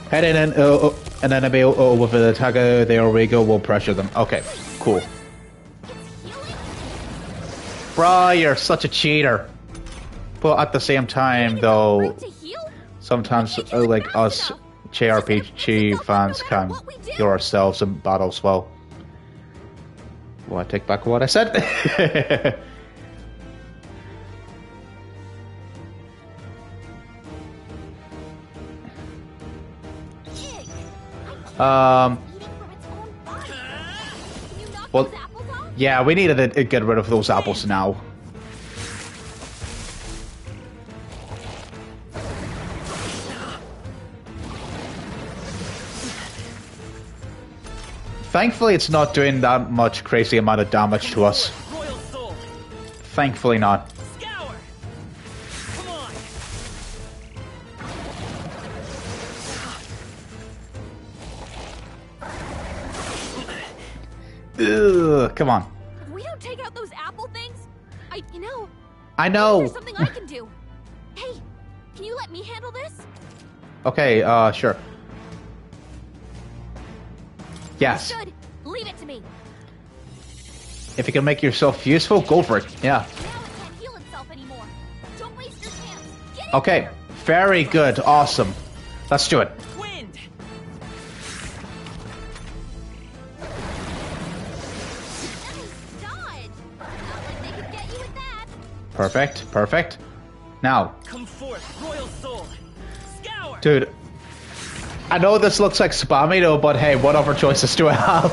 Heading in an enemy with an attacker, there we go, we'll pressure them. Okay, cool. Bruh, you're such a cheater. But at the same time, though, sometimes, like us JRPG fans can heal ourselves in battles well. Well, I take back what I said. Well, yeah, we needed to get rid of those apples now. Thankfully, it's not doing that much crazy amount of damage to us. Thankfully not. Ugh, come on. If we don't take out those apple things, I know. There's something I can do. Hey, can you let me handle this? Okay, sure. Yes. Good. Leave it to me. If you can make yourself useful, go for it. Yeah. Now it can't heal itself anymore. Don't waste your chance. Get in Okay. there. Very good. Awesome. Let's do it. Wind. Nice dodge. Not like they could get you with that. Perfect, perfect. Now. Come forth, royal soul. Scour. Dude. I know this looks like spammy though, but hey, what other choices do I have?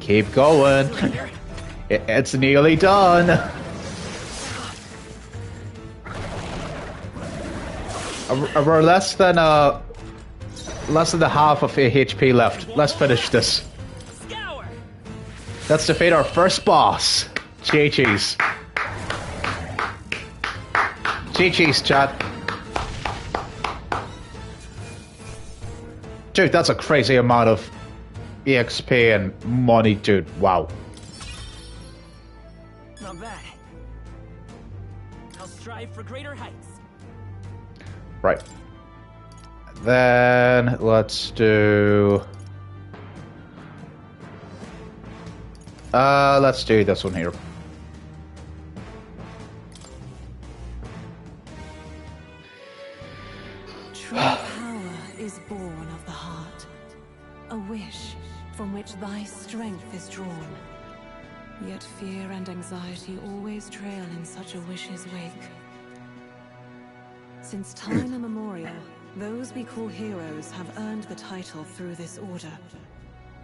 Keep going. It's nearly done. We're less than the half of HP left. Let's finish this. Let's defeat our first boss. GG's. GG's, chat. Dude, that's a crazy amount of EXP and money, dude. Wow. Not bad. I'll strive for greater heights. Right. Then let's do this one here. True power is born of the heart, a wish from which thy strength is drawn. Yet fear and anxiety always trail in such a wish's wake. Since time immemorial, those we call heroes have earned the title through this order.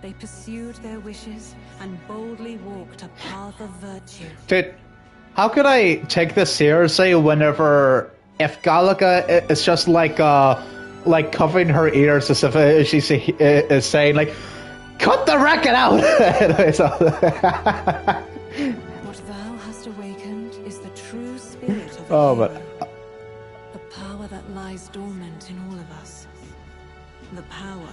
They pursued their wishes and boldly walked a path of virtue. Dude, how could I take this seriously whenever if Gallica is just like covering her ears as if she's is saying like, cut the racket out. What thou hast awakened is the true spirit of the hero. The power that lies dormant in all of us. The power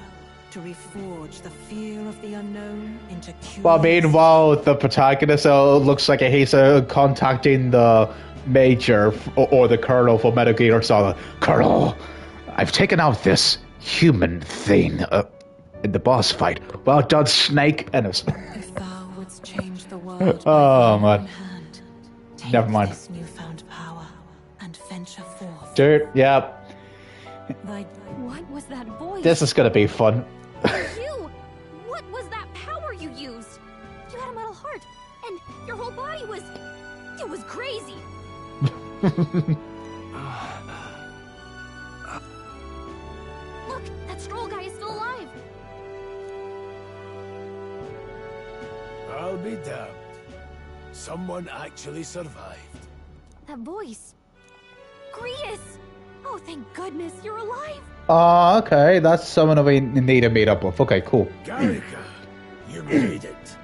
to reforge the fear of the unknown into curiosity. Well, meanwhile, the protagonist looks like he's contacting the major or the colonel for Metal Gear Solid. Colonel, I've taken out this human thing in the boss fight. Well done, Snake. And if thou wouldst change the world oh man, hand, never mind. This newfound power and venture forth. Dude, yeah. What was that voice? This is gonna be fun. You! What was that power you used? You had a metal heart, and your whole body was... It was crazy! Look, that Stroll guy is still alive! I'll be damned. Someone actually survived. That voice. Grius! Oh, thank goodness, you're alive! Oh, okay. That's someone we need to meet up with. Okay, cool. Garrica, you made it.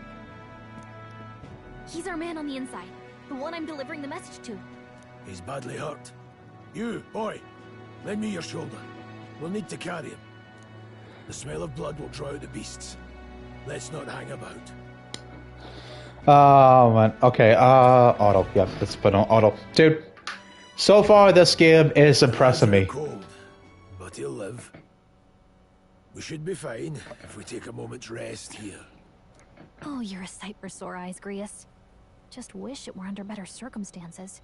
He's our man on the inside. The one I'm delivering the message to. He's badly hurt. You, boy, lend me your shoulder. We'll need to carry him. The smell of blood will draw out the beasts. Let's not hang about. Oh, man. Okay, auto. Yeah, let's put on auto. Dude, so far this game is impressing me. Cold, but he'll live. We should be fine if we take a moment's rest here. Oh, you're a sight for sore eyes, Grius. Just wish it were under better circumstances.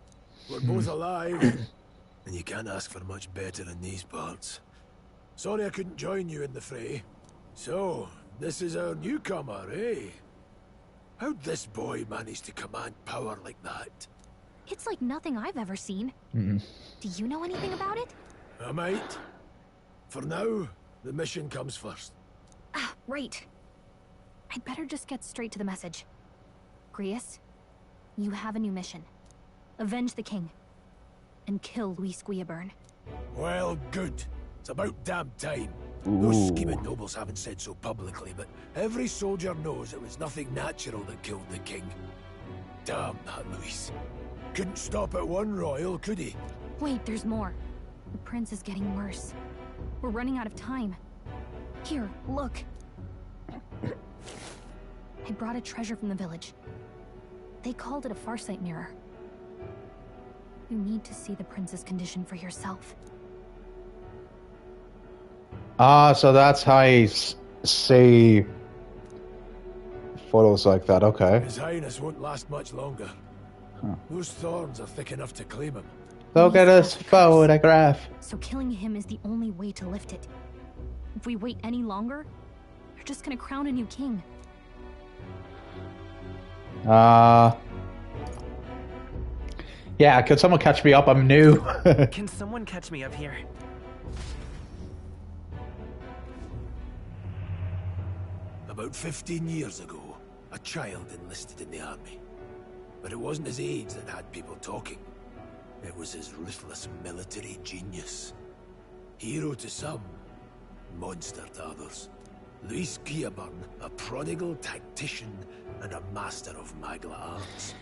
We're both alive, and you can't ask for much better in these parts. Sorry I couldn't join you in the fray. So, this is our newcomer, eh? How'd this boy manage to command power like that? It's like nothing I've ever seen. Mm-mm. Do you know anything about it? I might. For now, the mission comes first. Ah, right. I'd better just get straight to the message. Grius, you have a new mission. Avenge the king. And kill Luis Guillaburn. Well, good. It's about damn time. Ooh. Those scheming nobles haven't said so publicly, but every soldier knows it was nothing natural that killed the king. Damn that Luis. Couldn't stop at one royal, could he? Wait, there's more. The prince is getting worse. We're running out of time. Here, look. I brought a treasure from the village. They called it a farsight mirror. You need to see the prince's condition for yourself. Ah, so that's how you see photos like that. Okay. His Highness won't last much longer. Huh. Those thorns are thick enough to claim him. Look at this photograph. So killing him is the only way to lift it. If we wait any longer, They're just gonna crown a new king. Yeah, could someone catch me up? I'm new. Can someone catch me up here? About 15 years ago, a child enlisted in the army. But it wasn't his age that had people talking. It was his ruthless military genius. Hero to some, monster to others. Luis Gliaburn, a prodigal tactician and a master of magla arts.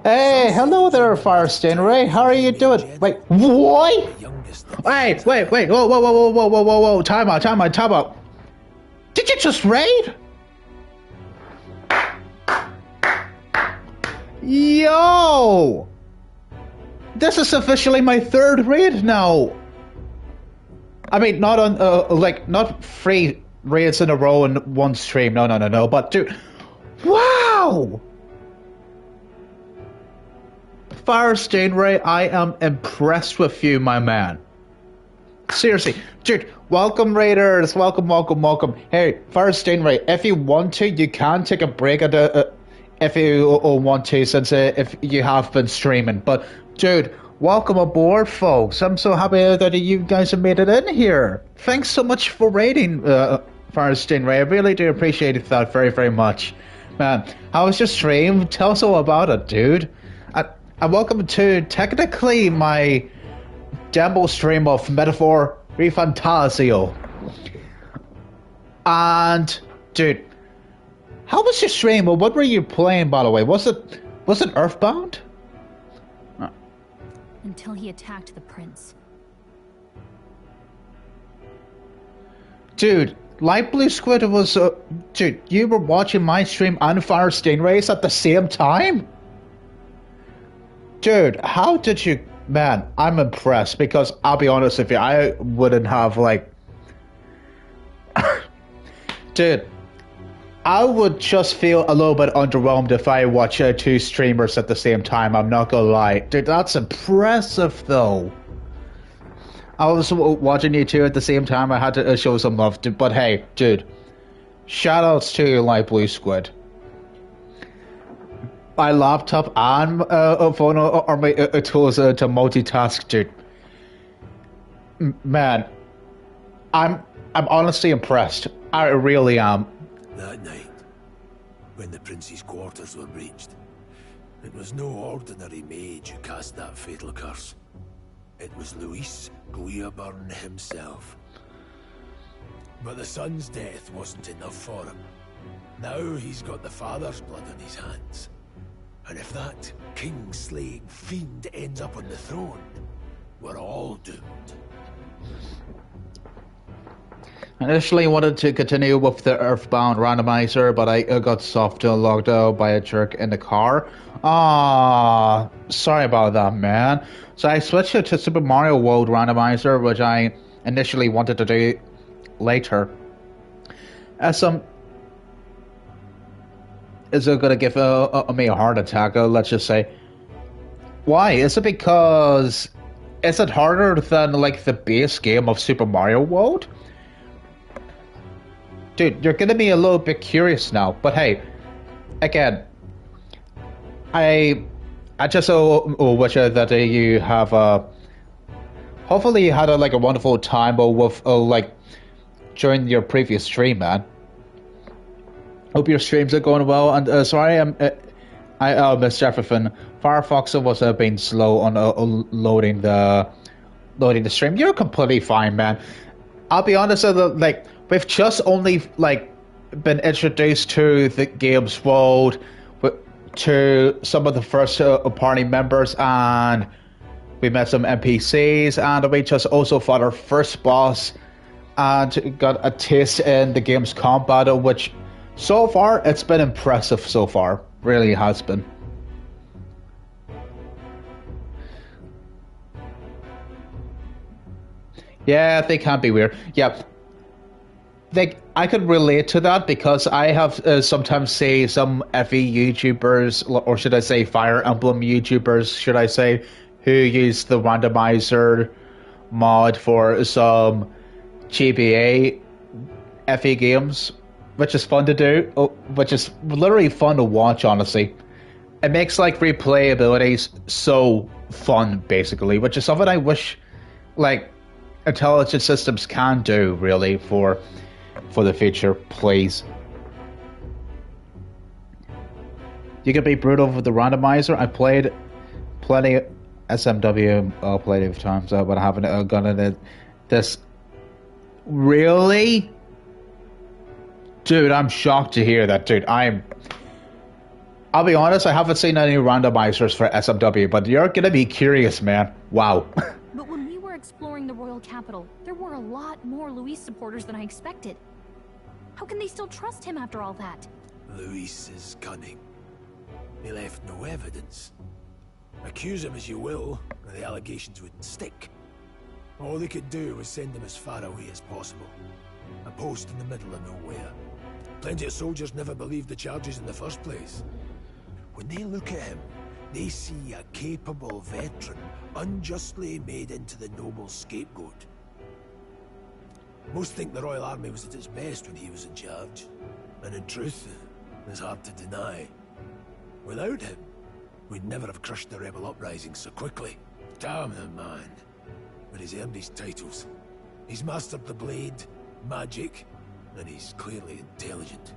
Hey, hello there, Fire Stingray. How are you doing? Wait, what? Wait, whoa. Time out. Did you just raid? Yo! This is officially my third raid now. I mean, not on, not 3 raids in a row in one stream. No. But, dude, wow! Fire Stingray, I am impressed with you, my man. Seriously, dude, welcome raiders, welcome. Hey, Fire Stingray, if you want to, you can take a break at if you want to, since if you have been streaming. But, dude, welcome aboard, folks. I'm so happy that you guys have made it in here. Thanks so much for raiding, Fire Stingray. I really do appreciate that very, very much. Man, how was your stream? Tell us all about it, dude. And welcome to technically my demo stream of Metaphor ReFantazio. And, dude, how was your stream? Or what were you playing, by the way? Was it Earthbound? Until he attacked the prince. Dude, Light Blue Squid was... dude, you were watching my stream and Fire Stingrays at the same time? Dude, how did you... Man, I'm impressed, because I'll be honest with you, I wouldn't have, like... Dude, I would just feel a little bit underwhelmed if I watch 2 streamers at the same time, I'm not gonna lie. Dude, that's impressive, though. I was watching you 2 at the same time, I had to show some love, but hey, dude, shoutouts to Light Blue Squid. My laptop and phone are my tools to multitask, dude. Man, I'm honestly impressed. I really am. That night, when the prince's quarters were breached, it was no ordinary mage who cast that fatal curse. It was Luis Gliaburn himself. But the son's death wasn't enough for him. Now he's got the father's blood on his hands. And if that king-slaying fiend ends up on the throne, we're all doomed. I initially wanted to continue with the Earthbound randomizer, but I got soft logged out by a jerk in the car. Sorry about that, man. So I switched it to Super Mario World randomizer, which I initially wanted to do later. As some... Is it gonna give me a heart attack, let's just say. Why? Is it because... Is it harder than, like, the base game of Super Mario World? Dude, you're gonna be a little bit curious now, but hey, again, I just wish that you have hopefully you had a wonderful time with during your previous stream, man. Hope your streams are going well. And sorry, I Miss Jefferson. Firefox was being slow on loading the stream. You're completely fine, man. I'll be honest, we've just only been introduced to the game's world, to some of the first party members, and we met some NPCs, and we just also fought our first boss and got a taste in the game's combat, which so far it's been impressive. So far, really has been. Yeah, they can be weird. Yeah. I could relate to that because I have sometimes say some FE YouTubers, or should I say Fire Emblem YouTubers, should I say, who use the randomizer mod for some GBA FE games. which is fun to do, which is literally fun to watch, honestly. It makes like replayability so fun, basically, which is something I wish like intelligent systems can do really for the future, please. You can be brutal with the randomizer. I played plenty of SMW plenty of times, but I haven't gone in it. This really, dude, I'm shocked to hear that, dude. I'll be honest, I haven't seen any randomizers for SMW, but you're gonna be curious, man. Wow. But when we were exploring the royal capital, there were a lot more Luis supporters than I expected. How can they still trust him after all that? Luis is cunning. He left no evidence. Accuse him as you will, the allegations wouldn't stick. All they could do was send him as far away as possible. A post in the middle of nowhere. Plenty of soldiers never believed the charges in the first place. When they look at him, they see a capable veteran unjustly made into the noble scapegoat. Most think the Royal Army was at its best when he was in charge. And in truth, it's hard to deny. Without him, we'd never have crushed the rebel uprising so quickly. Damn the man. But he's earned his titles. He's mastered the blade, magic, and he's clearly intelligent.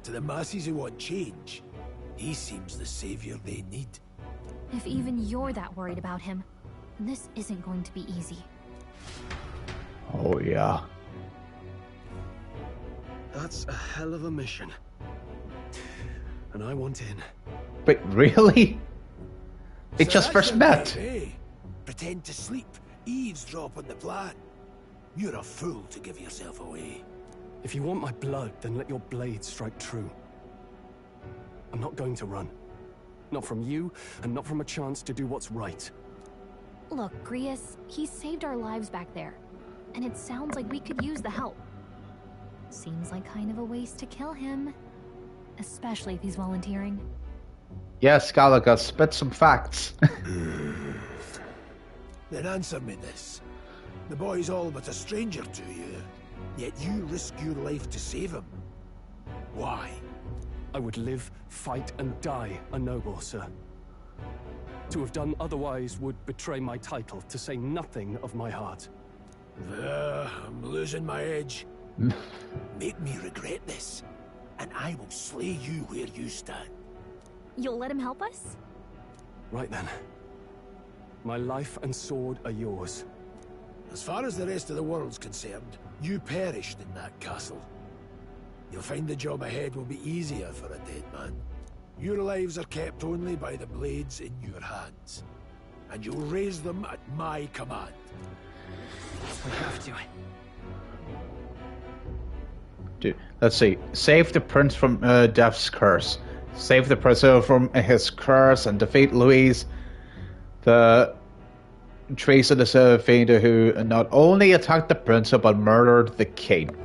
To the masses who want change, he seems the savior they need. If even you're that worried about him, this isn't going to be easy. Oh, yeah. That's a hell of a mission. And I want in. Wait, really? They just first met. Hey, pretend to sleep, eavesdrop on the plan. You're a fool to give yourself away. If you want my blood, then let your blade strike true. I'm not going to run. Not from you, and not from a chance to do what's right. Look, Grius, he saved our lives back there. And it sounds like we could use the help. Seems like kind of a waste to kill him. Especially if he's volunteering. Yes, Gallagher, spit some facts. Then answer me this. The boy's all but a stranger to you, yet you risk your life to save him. Why? I would live, fight, and die a noble, sir. To have done otherwise would betray my title, to say nothing of my heart. I'm losing my edge. Make me regret this, and I will slay you where you stand. You'll let him help us? Right then. My life and sword are yours. As far as the rest of the world's concerned, you perished in that castle. You'll find the job ahead will be easier for a dead man. Your lives are kept only by the blades in your hands. And you'll raise them at my command. We have to. Dude, let's see. Save the prince from Death's curse. Save the prince from his curse and defeat Louise, the tracer of the fiend who not only attacked the prince but murdered the king.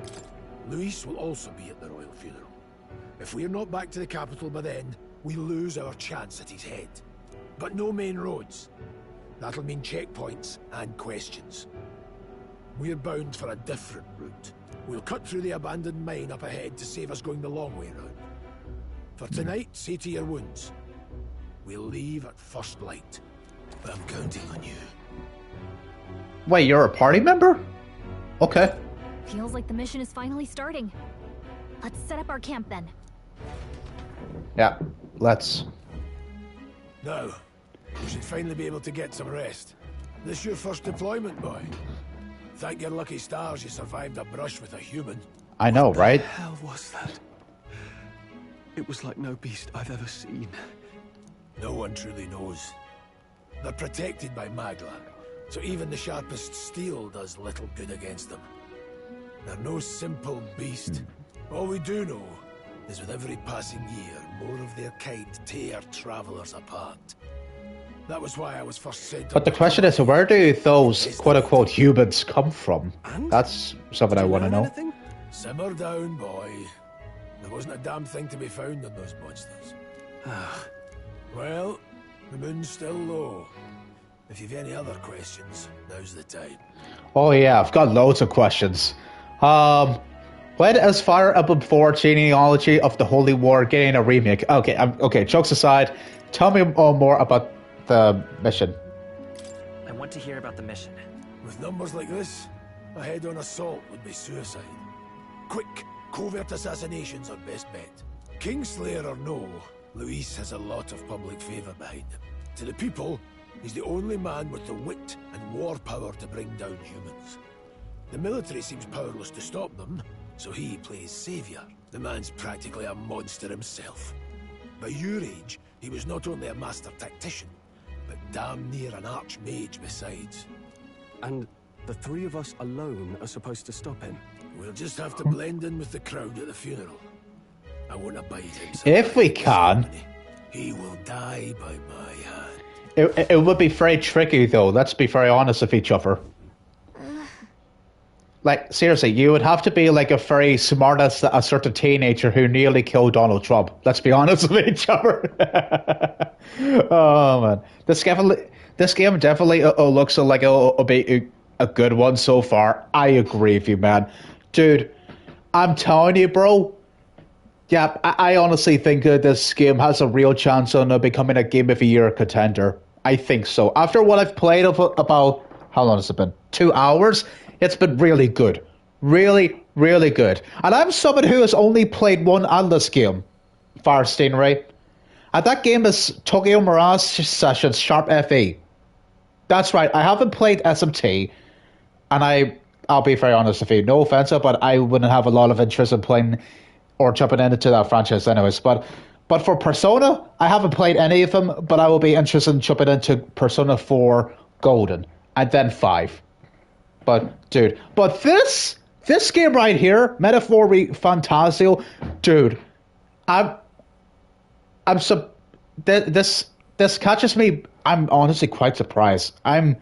Luis will also be at the royal funeral. If we're not back to the capital by then, we lose our chance at his head. But no main roads. That'll mean checkpoints and questions. We're bound for a different route. We'll cut through the abandoned mine up ahead to save us going the long way round. For tonight, see to your wounds. We'll leave at first light. But I'm counting on you. Wait, you're a party member? Okay. Feels like the mission is finally starting. Let's set up our camp then. Yeah, let's. Now, you should finally be able to get some rest. This your first deployment, boy. Thank your lucky stars you survived a brush with a human. I know, right? What the hell was that? It was like no beast I've ever seen. No one truly knows. They're protected by Magla, so even the sharpest steel does little good against them. They're no simple beast. All we do know is with every passing year, more of their kind tear travelers apart. That was why I was first sent. But the question is, where do those quote-unquote humans come from? That's something I want to know. Simmer down, boy. There wasn't a damn thing to be found on those monsters. Well, the moon's still low. If you've any other questions, now's the time. Oh yeah, I've got loads of questions. When is Fire Emblem 4 genealogy of the Holy War getting a remake? Okay, okay. Jokes aside, tell me more about the mission. I want to hear about the mission. With numbers like this, a head-on assault would be suicide. Quick, covert assassinations are best bet. Kingslayer or no, Luis has a lot of public favour behind him. To the people, he's the only man with the wit and war power to bring down humans. The military seems powerless to stop them, so he plays saviour. The man's practically a monster himself. By your age, he was not only a master tactician, but damn near an archmage besides. And the three of us alone are supposed to stop him? We'll just have to blend in with the crowd at the funeral. I won't abide him. If we can. He will die by my hand. It would be very tricky, though. Let's be very honest with each other. Like, seriously, you would have to be like a very smart as a certain teenager who nearly killed Donald Trump. Let's be honest with each other. Oh, man. This game definitely looks like it'll be a good one so far. I agree with you, man. Dude, I'm telling you, bro. Yeah, I honestly think this game has a real chance on becoming a Game of the Year contender. I think so. After what I've played of about, how long has it been? 2 hours? It's been really good. Really, really good. And I'm someone who has only played one Atlas game, Fire Stingray. And that game is Tokyo Mirage Sessions Sharp FE. That's right, I haven't played SMT. And I'll be very honest with you, no offense, but I wouldn't have a lot of interest in playing or jumping into that franchise anyways. But for Persona, I haven't played any of them, but I will be interested in jumping into Persona 4 Golden and then 5. But dude, this game right here, Metaphor ReFantazio, dude, this catches me. I'm honestly quite surprised. I'm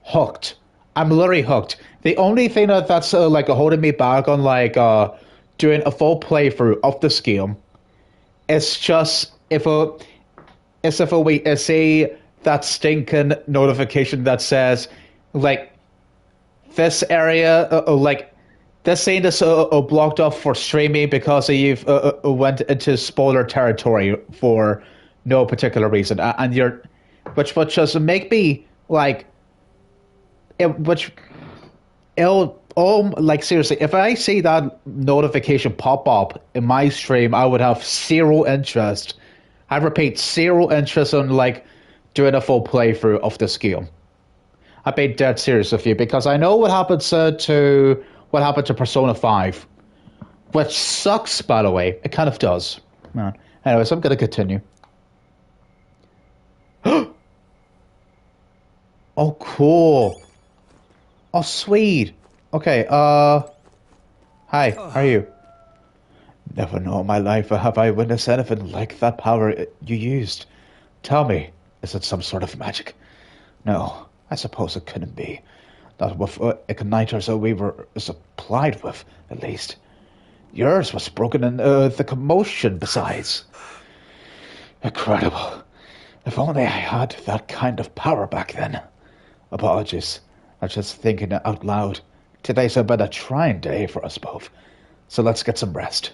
hooked. I'm literally hooked. The only thing that's like holding me back on like doing a full playthrough of this game is just if we see that stinking notification that says like this area like this scene is blocked off for streaming because you've went into spoiler territory for no particular reason, and you're which just make me like like seriously, if I see that notification pop up in my stream, I would have zero interest. I repeat, zero interest in like doing a full playthrough of this game. I'm being dead serious with you because I know what happens to Persona 5, which sucks, by the way. It kind of does, man. Anyways, I'm gonna continue. Oh, cool. Oh, sweet. Okay, hi, how are you? Never know in my life have I witnessed anything like that power you used. Tell me, is it some sort of magic? No, I suppose it couldn't be. Not with igniters that we were supplied with, at least. Yours was broken in the commotion, besides. Incredible. If only I had that kind of power back then. Apologies. I'm just thinking it out loud. Today's been a trying day for us both. So let's get some rest.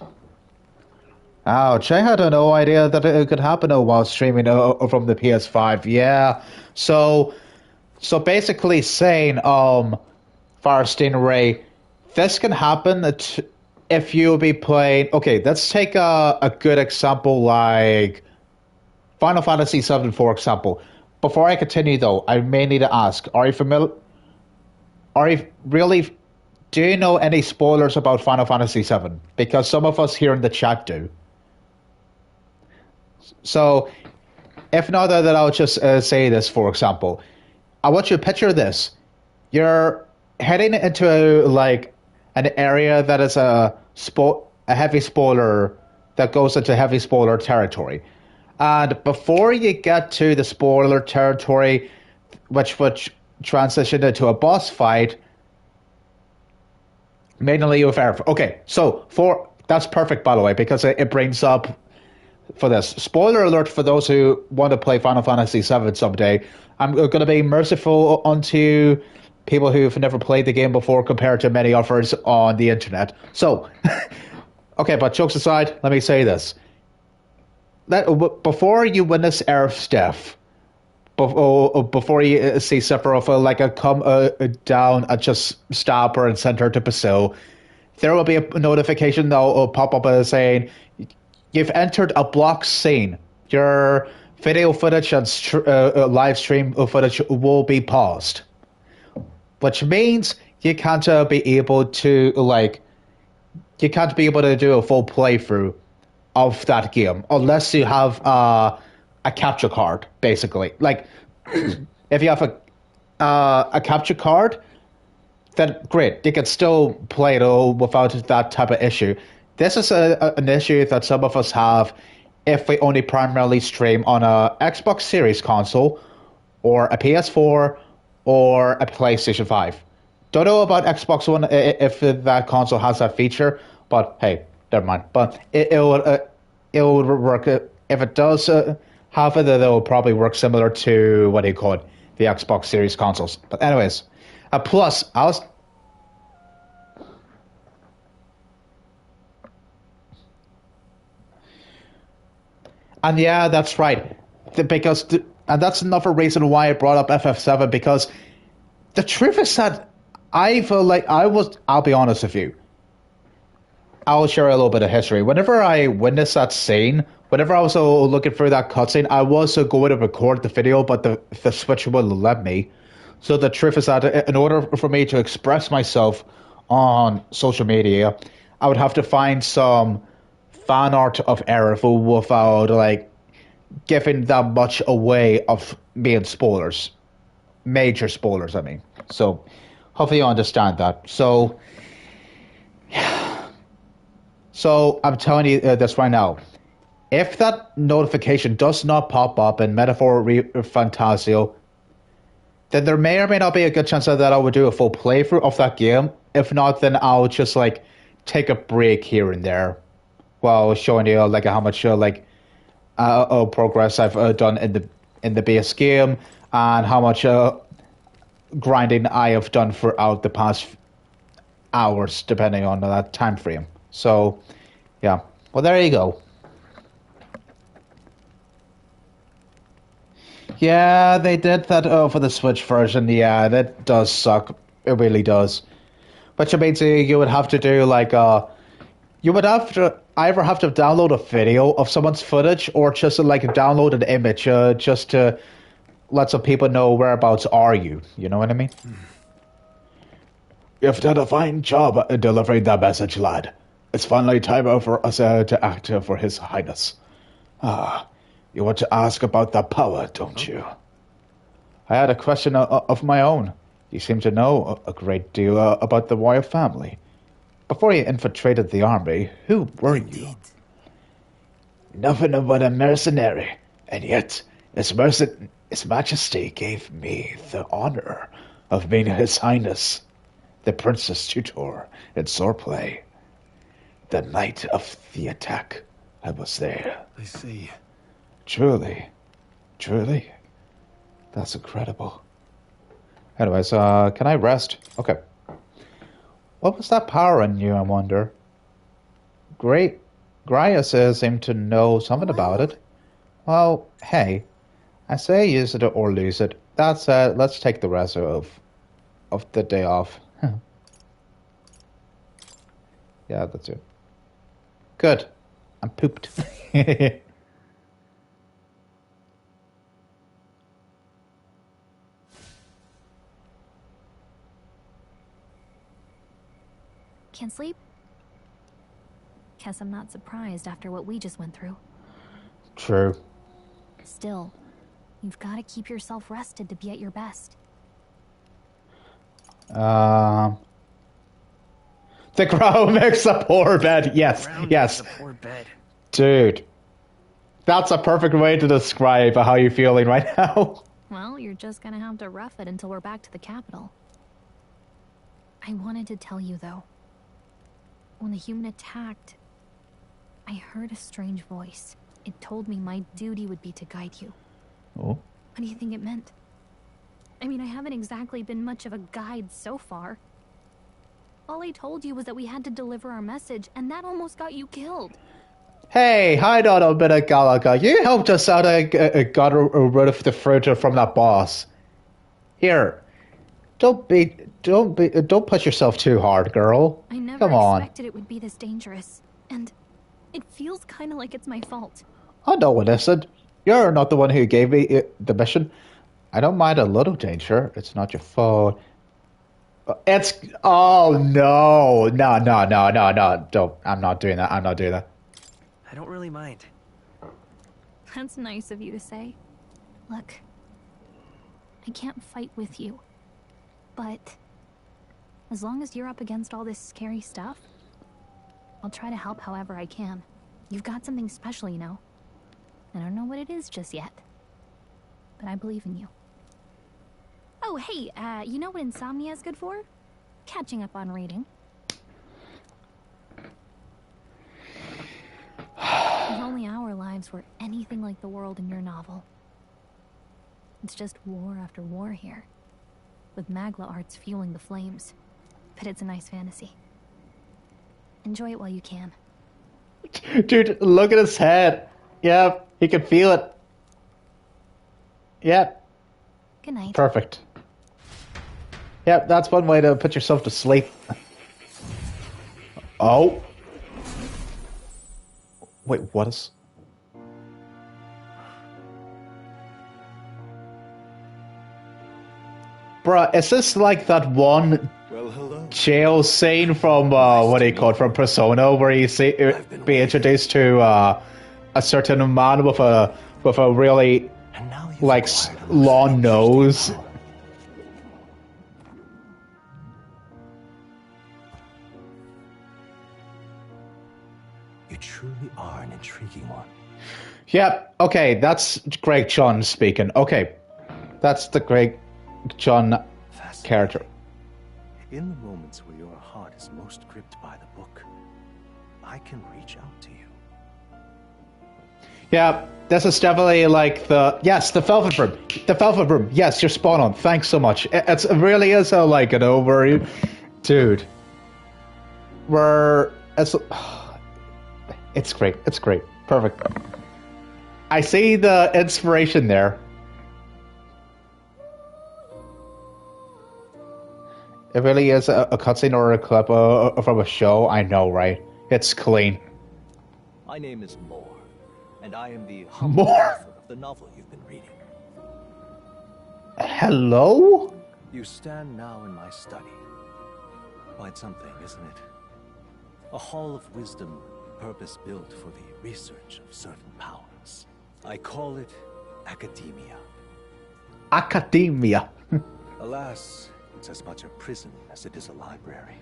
Ouch, I had no idea that it could happen while streaming from the PS5. Yeah. So basically saying, Fire Stingray, this can happen if you'll be playing... Okay, let's take a good example like Final Fantasy VII, for example. Before I continue, though, I may need to ask, do you know any spoilers about Final Fantasy VII? Because some of us here in the chat do. So, if not, then I'll just say this, for example. I want you to picture this. You're heading into like an area that is a heavy spoiler, that goes into heavy spoiler territory. And before you get to the spoiler territory, which would transition into a boss fight, mainly with air. Okay, so that's perfect, by the way, because it brings up for this. Spoiler alert for those who want to play Final Fantasy VII someday. I'm going to be merciful onto people who've never played the game before compared to many offers on the internet. So, okay, but jokes aside, let me say this. Before you witness Aerith's death, before you see Sephiroth come down and just stab her and send her to Basil, there will be a notification that will pop up saying, you've entered a blocked scene. Your video footage and live stream footage will be paused. Which means you can't be able to do a full playthrough of that game unless you have a capture card, basically. Like, if you have a capture card, then great, you can still play it all without that type of issue. This is an issue that some of us have if we only primarily stream on a Xbox Series console or a PS4 or a PlayStation 5. Don't know about Xbox One if that console has that feature, but hey, never mind. But it will work. If it does have it, then it will probably work similar to, the Xbox Series consoles. But anyways, plus, and yeah, that's right. And that's another reason why I brought up FF7, because the truth is that I feel like I'll be honest with you. I'll share a little bit of history. Whenever I witnessed that scene, whenever I was looking through that cutscene, I was going to record the video, but the Switch wouldn't let me. So the truth is that in order for me to express myself on social media, I would have to find some fan art of Aerith without giving that much away of being spoilers. Major spoilers, I mean. So hopefully you understand that. So I'm telling you this right now. If that notification does not pop up in Metaphor ReFantazio, then there may or may not be a good chance that I would do a full playthrough of that game. If not, then I'll just take a break here and there while showing you how much progress I've done in the base game and how much grinding I have done throughout the past hours, depending on that time frame. So, yeah. Well, there you go. Yeah, they did that for the Switch version. Yeah, that does suck. It really does. Which means you would have to do you would have to either have to download a video of someone's footage or just download an image just to let some people know whereabouts are you. You know what I mean? You've done a fine job delivering that message, lad. It's finally time for us to act for His Highness. You want to ask about that power, don't you? I had a question of my own. You seem to know a great deal about the royal family. Before you infiltrated the army, who were you? Nothing but a mercenary, and yet His Majesty gave me the honor of being His Highness, the Princess Tutor in swordplay. The night of the attack, I was there. I see. Truly. That's incredible. Anyways, can I rest? Okay. What was that power in you, I wonder? Graius seemed to know something about it. Well, hey, I say use it or lose it. That said, let's take the rest of the day off. Yeah, that's it. Good. I'm pooped. Can't sleep? Guess I'm not surprised after what we just went through. True. Still, you've got to keep yourself rested to be at your best. The crow makes a poor bed. Yes. Makes a poor bed. Dude. That's a perfect way to describe how you're feeling right now. Well, you're just gonna have to rough it until we're back to the capital. I wanted to tell you, though. When the human attacked, I heard a strange voice. It told me my duty would be to guide you. Oh. What do you think it meant? I mean, I haven't exactly been much of a guide so far. All I told you was that we had to deliver our message, and that almost got you killed. Hey, hide on a bit of Galaga. You helped us out and got rid of the fruit from that boss. Here, don't push yourself too hard, girl. I never Come on. expected it would be this dangerous, and it feels kind of like it's my fault. Oh, no, it isn't. You're not the one who gave me the mission. I don't mind a little danger. It's not your fault. It's... Oh, no. No. Don't. I'm not doing that. I don't really mind. That's nice of you to say. Look, I can't fight with you, but as long as you're up against all this scary stuff, I'll try to help however I can. You've got something special, you know. I don't know what it is just yet, but I believe in you. Oh, hey, you know what insomnia is good for? Catching up on reading. If only our lives were anything like the world in your novel. It's just war after war here, with Magla arts fueling the flames. But it's a nice fantasy. Enjoy it while you can. Dude, look at his head. Yep, he can feel it. Yep. Good night. Perfect. Yep, that's one way to put yourself to sleep. Oh. Wait, what is... Bruh, is this like that one jail scene from, what do you call it, from Persona, where you see be introduced to a certain man with a really, like, long nose? You truly are an intriguing one. Yep, okay, that's Greg John speaking. Okay, that's the Greg John character. In the moments where your heart is most gripped by the book, I can reach out to you. Yeah, this is definitely like the Velvet Room. The Velvet Room. Yes, you're spot on. Thanks so much. It really is a, like an over, dude. It's great. It's great. Perfect. I see the inspiration there. It really is a cutscene or a clip from a show. I know, right? It's clean. My name is Moore, and I am the humble author of the novel you've been reading. Hello? You stand now in my study. Quite something, isn't it? A hall of wisdom, purpose-built for the research of certain powers. I call it academia. Academia. Alas, it's as much a prison as it is a library.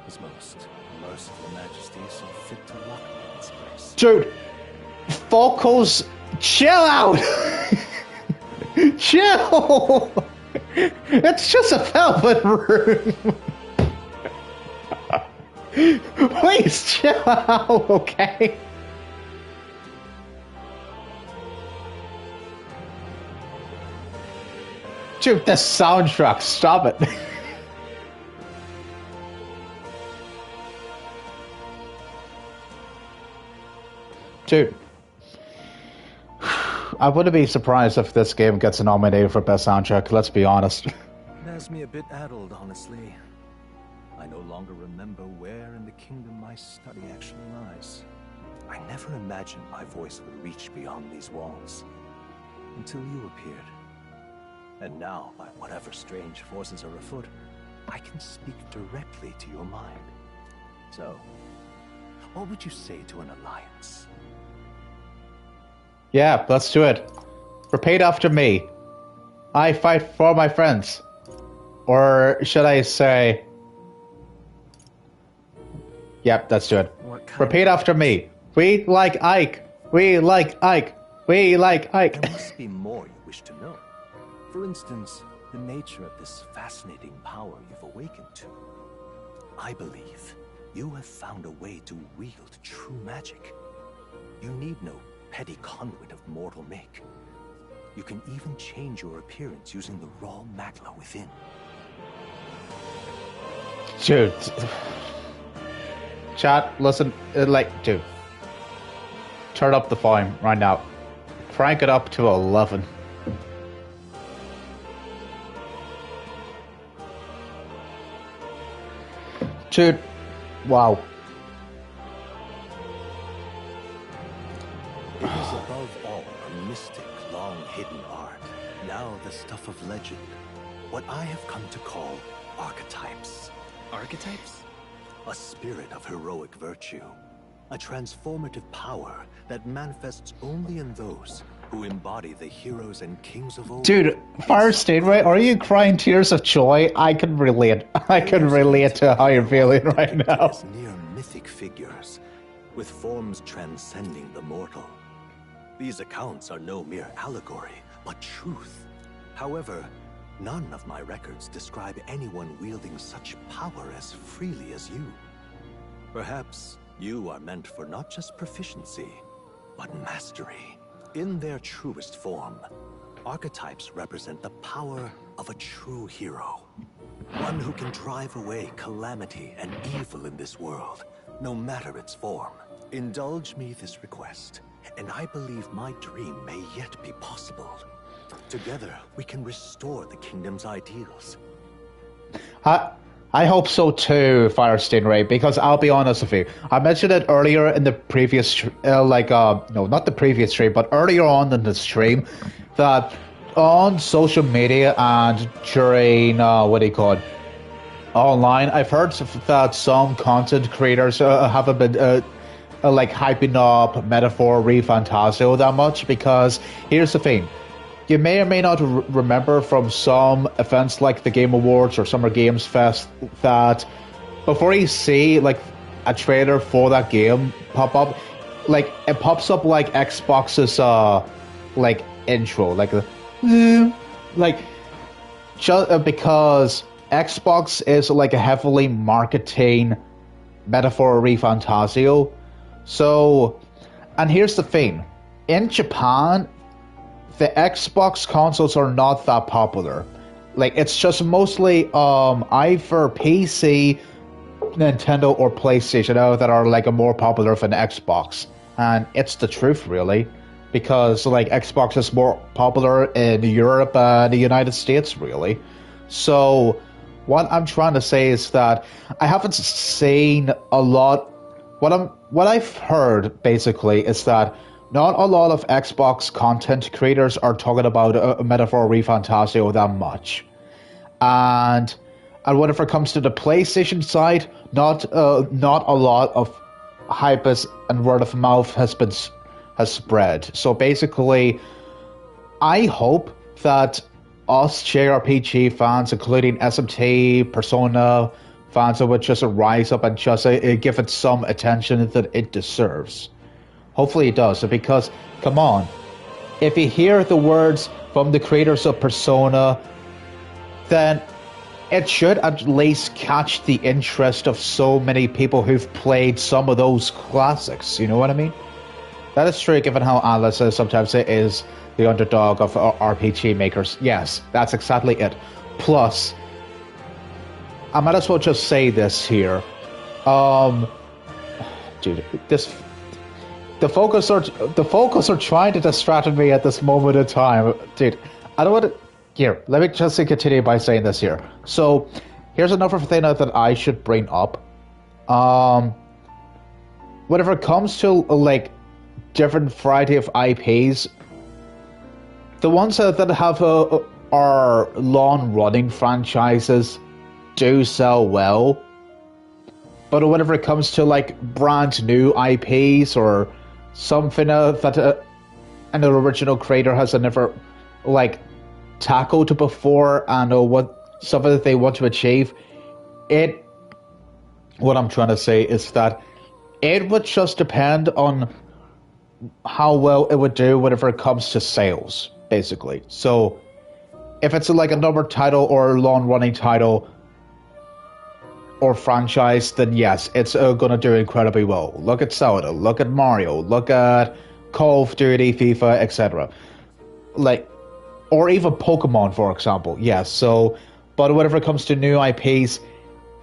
His most merciful majesty saw fit to lock me in its place. Dude, Falco's chill out. Chill. It's just a velvet room. Please chill out, okay? Dude, the soundtrack, stop it. Dude, I wouldn't be surprised if this game gets nominated for Best Soundtrack, let's be honest. It has me a bit addled, honestly. I no longer remember where in the kingdom my study actually lies. I never imagined my voice would reach beyond these walls, until you appeared. And now, by whatever strange forces are afoot, I can speak directly to your mind. So, what would you say to an alliance? Yeah, let's do it. Repeat after me. I fight for my friends. Or should I say... Yep, let's do it. Repeat after me. We like Ike. We like Ike. We like Ike. There must be more you wish to know. For instance, the nature of this fascinating power you've awakened to. I believe you have found a way to wield true magic. You need no petty conduit of mortal make. You can even change your appearance using the raw magma within. Dude. Chat, listen, dude. Turn up the volume right now. Crank it up to 11. Dude, wow. It is above all a mystic, long-hidden art, now the stuff of legend. What I have come to call archetypes. Archetypes? A spirit of heroic virtue. A transformative power that manifests only in those who embody the heroes and kings of old. Dude, Fire Steinway, are you crying tears of joy? I can relate. I can relate to how you're feeling right now. As near mythic figures, with forms transcending the mortal. These accounts are no mere allegory, but truth. However, none of my records describe anyone wielding such power as freely as you. Perhaps you are meant for not just proficiency, but mastery. In their truest form, archetypes represent the power of a true hero. One who can drive away calamity and evil in this world, no matter its form. Indulge me this request, and I believe my dream may yet be possible. Together, we can restore the kingdom's ideals. I hope so too, Fire Stingray, because I'll be honest with you. I mentioned it earlier in the previous, no, not the previous stream, but earlier on in the stream, that on social media and during, online, I've heard that some content creators haven't been, hyping up Metaphor ReFantazio that much, because here's the thing. You may or may not remember from some events like the Game Awards or Summer Games Fest that before you see a trailer for that game pop up, it pops up like Xbox's intro, just because Xbox is a heavily marketing Metaphor ReFantazio. So, and here's the thing, in Japan, the Xbox consoles are not that popular. It's just mostly either PC, Nintendo, or PlayStation that are more popular than Xbox. And it's the truth, really, because Xbox is more popular in Europe and the United States, really. So what I'm trying to say is that I haven't seen a lot. What I've heard basically is that not a lot of Xbox content creators are talking about Metaphor ReFantazio that much, and whenever it comes to the PlayStation side, not a lot of hype and word of mouth has spread. So basically, I hope that us JRPG fans, including SMT, Persona fans, would just rise up and just give it some attention that it deserves. Hopefully it does, because, come on, if you hear the words from the creators of Persona, then it should at least catch the interest of so many people who've played some of those classics, you know what I mean? That is true, given how Atlas sometimes it is the underdog of RPG makers. Yes, that's exactly it. Plus, I might as well just say this here. Dude, the focus are trying to distract me at this moment in time. Dude, I don't want to... Here, let me just continue by saying this here. So, here's another thing that I should bring up. Whenever it comes to, different variety of IPs, the ones that have are long-running franchises do sell well. But whenever it comes to, brand new IPs or something that an original creator has never tackled before and what something that they want to achieve, what I'm trying to say is that it would just depend on how well it would do whenever it comes to sales, basically. So if it's a number title or a long running title or franchise, then yes, it's gonna do incredibly well. Look at Zelda, look at Mario, look at Call of Duty, FIFA, etc. or even Pokemon, for example. Yes. So, but whenever it comes to new IPs,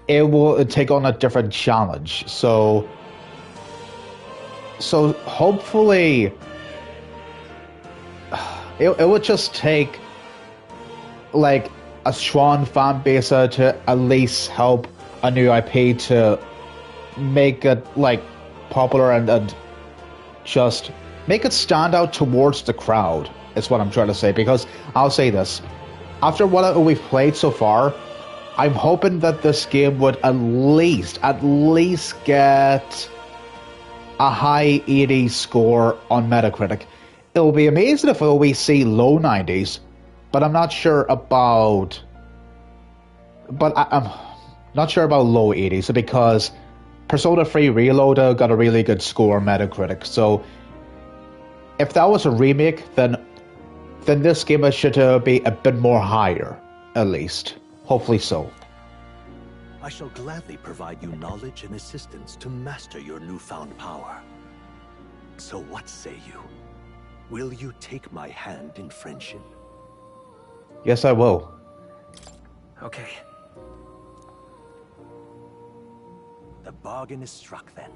it will take on a different challenge. So hopefully, it would just take like a strong fan base to at least help a new IP to make it like popular and just make it stand out towards the crowd is what I'm trying to say. Because I'll say this, after what we've played so far, I'm hoping that this game would at least get a high 80 score on Metacritic. It will be amazing if we see low 90s, but I'm not sure about. But I'm not sure about low 80s because Persona 3 Reloaded got a really good score on Metacritic. So if that was a remake, then this game should be a bit more higher, at least. Hopefully so. I shall gladly provide you knowledge and assistance to master your newfound power. So what say you? Will you take my hand in friendship? Yes, I will. Okay. The bargain is struck then.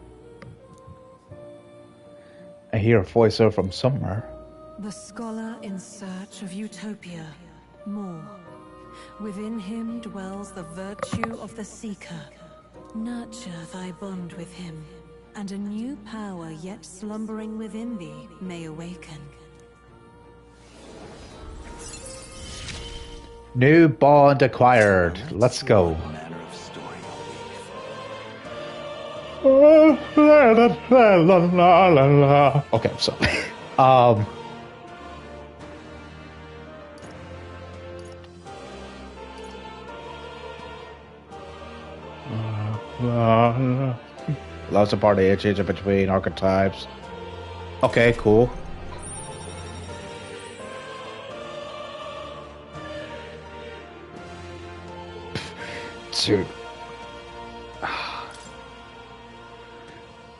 I hear a voiceover from somewhere. The scholar in search of utopia. More. Within him dwells the virtue of the seeker. Nurture thy bond with him, and a new power yet slumbering within thee may awaken. New bond acquired. Let's go. Okay, I'm sorry. Lots of party exchange between archetypes. Okay, cool. Dude.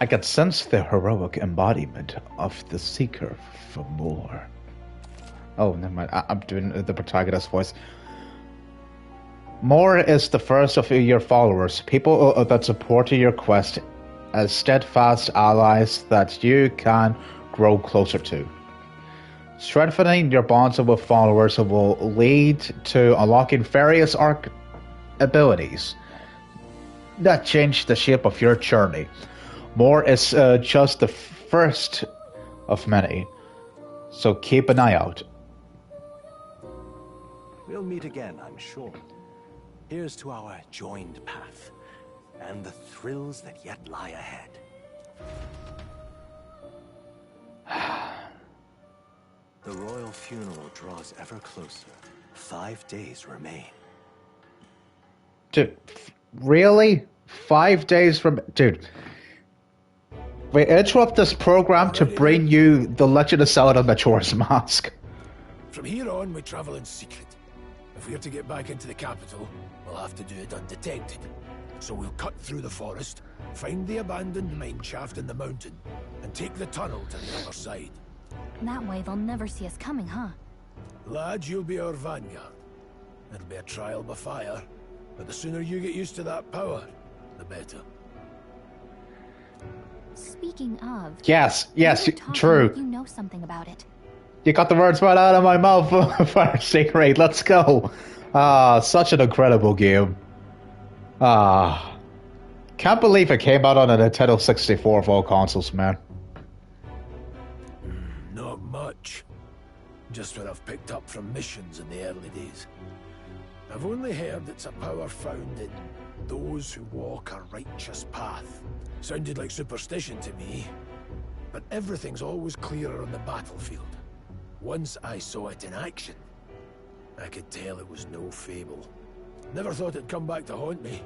I can sense the heroic embodiment of the seeker for more. Oh, never mind. I'm doing the protagonist voice. More is the first of your followers, people that support your quest as steadfast allies that you can grow closer to. Strengthening your bonds with followers will lead to unlocking various abilities that change the shape of your journey. More is just the first of many, so keep an eye out. We'll meet again, I'm sure. Here's to our joined path, and the thrills that yet lie ahead. The royal funeral draws ever closer. 5 days remain. Dude, really? 5 days from... Dude. We interrupt this program to bring you The Legend of Zelda Majora's Mask. From here on, we travel in secret. If we are to get back into the capital, we'll have to do it undetected. So we'll cut through the forest, find the abandoned mine shaft in the mountain, and take the tunnel to the other side. That way they'll never see us coming, huh? Lad, you'll be our vanguard. It'll be a trial by fire, but the sooner you get used to that power, the better. Speaking of... Yes, true. You know something about it. You got the words right out of my mouth. Fire Secret, let's go. Such an incredible game. Can't believe it came out on a Nintendo 64 of all consoles, man. Not much. Just what I've picked up from missions in the early days. I've only heard it's a power found in those who walk a righteous path. Sounded like superstition to me, but everything's always clearer on the battlefield. Once I saw it in action, I could tell it was no fable. Never thought it'd come back to haunt me.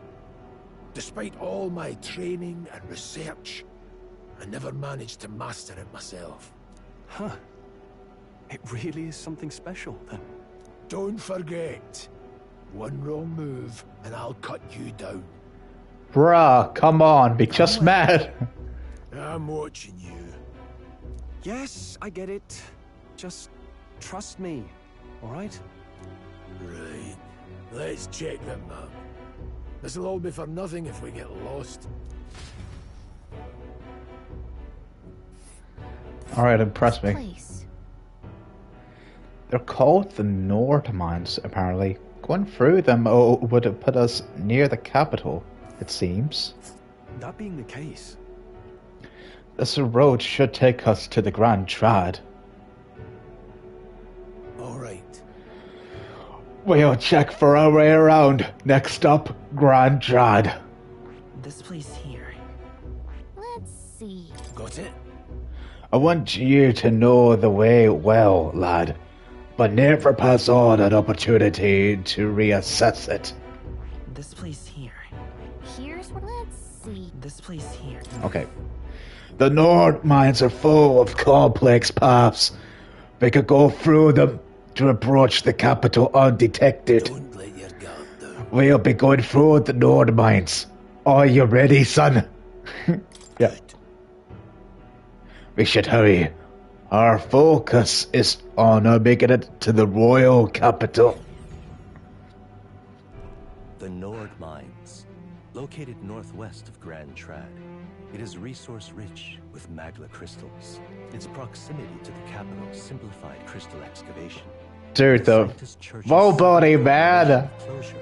Despite all my training and research, I never managed to master it myself. Huh. It really is something special, then. Don't forget, one wrong move and I'll cut you down. Bruh, come on, be just mad. I'm watching you. Yes, I get it. Just trust me. all right? Right. Let's check the map. This'll all be for nothing if we get lost. Alright, impress me. Place. They're called the Nord Mines, apparently. Going through them would have put us near the capital, it seems. That being the case, this road should take us to the Grand Trad. Alright. We'll check for our way around. Next up, Grand Trad. This place here. Let's see. Got it? I want you to know the way well, lad, but never pass on an opportunity to reassess it. This place here. Here's where. Let's see. This place here. Okay. The Nord mines are full of complex paths. We could go through them to approach the capital undetected. Don't let your guard down. We'll be going through the Nord mines. Are you ready, son? Yeah. We should hurry. Our focus is on making it to the royal capital. The Nord Mines, located northwest of Grand Trad. It is resource-rich with magla crystals. Its proximity to the capital simplified crystal excavation. Dude, the full body man. Closure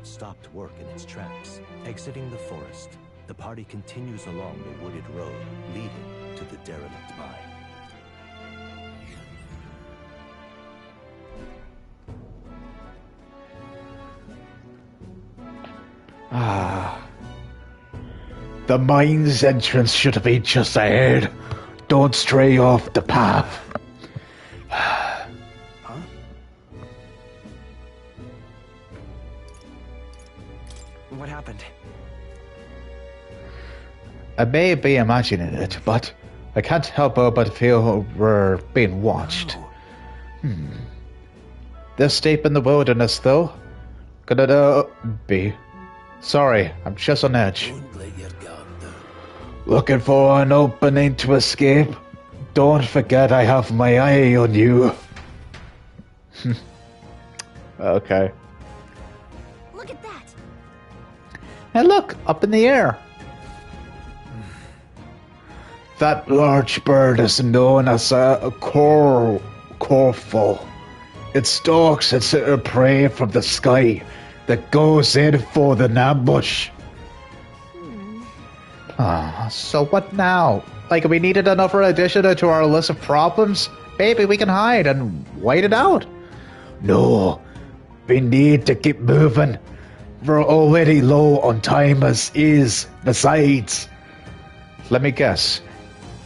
stopped work in its tracks. Exiting the forest, the party continues along the wooded road leading to the derelict mine. The mine's entrance should be just ahead. Don't stray off the path. What happened? I may be imagining it, but I can't help but feel we're being watched. This deep in the wilderness, though? Could it be? Sorry, I'm just on edge. Don't let your guard down. Looking for an opening to escape? Don't forget I have my eye on you. Okay. Look at that. And look, up in the air. That large bird is known as a corful. It stalks its prey from the sky that goes in for the ambush. So what now? Like, we needed another addition to our list of problems? Maybe we can hide and wait it out. No, we need to keep moving. We're already low on time as is. Besides, let me guess.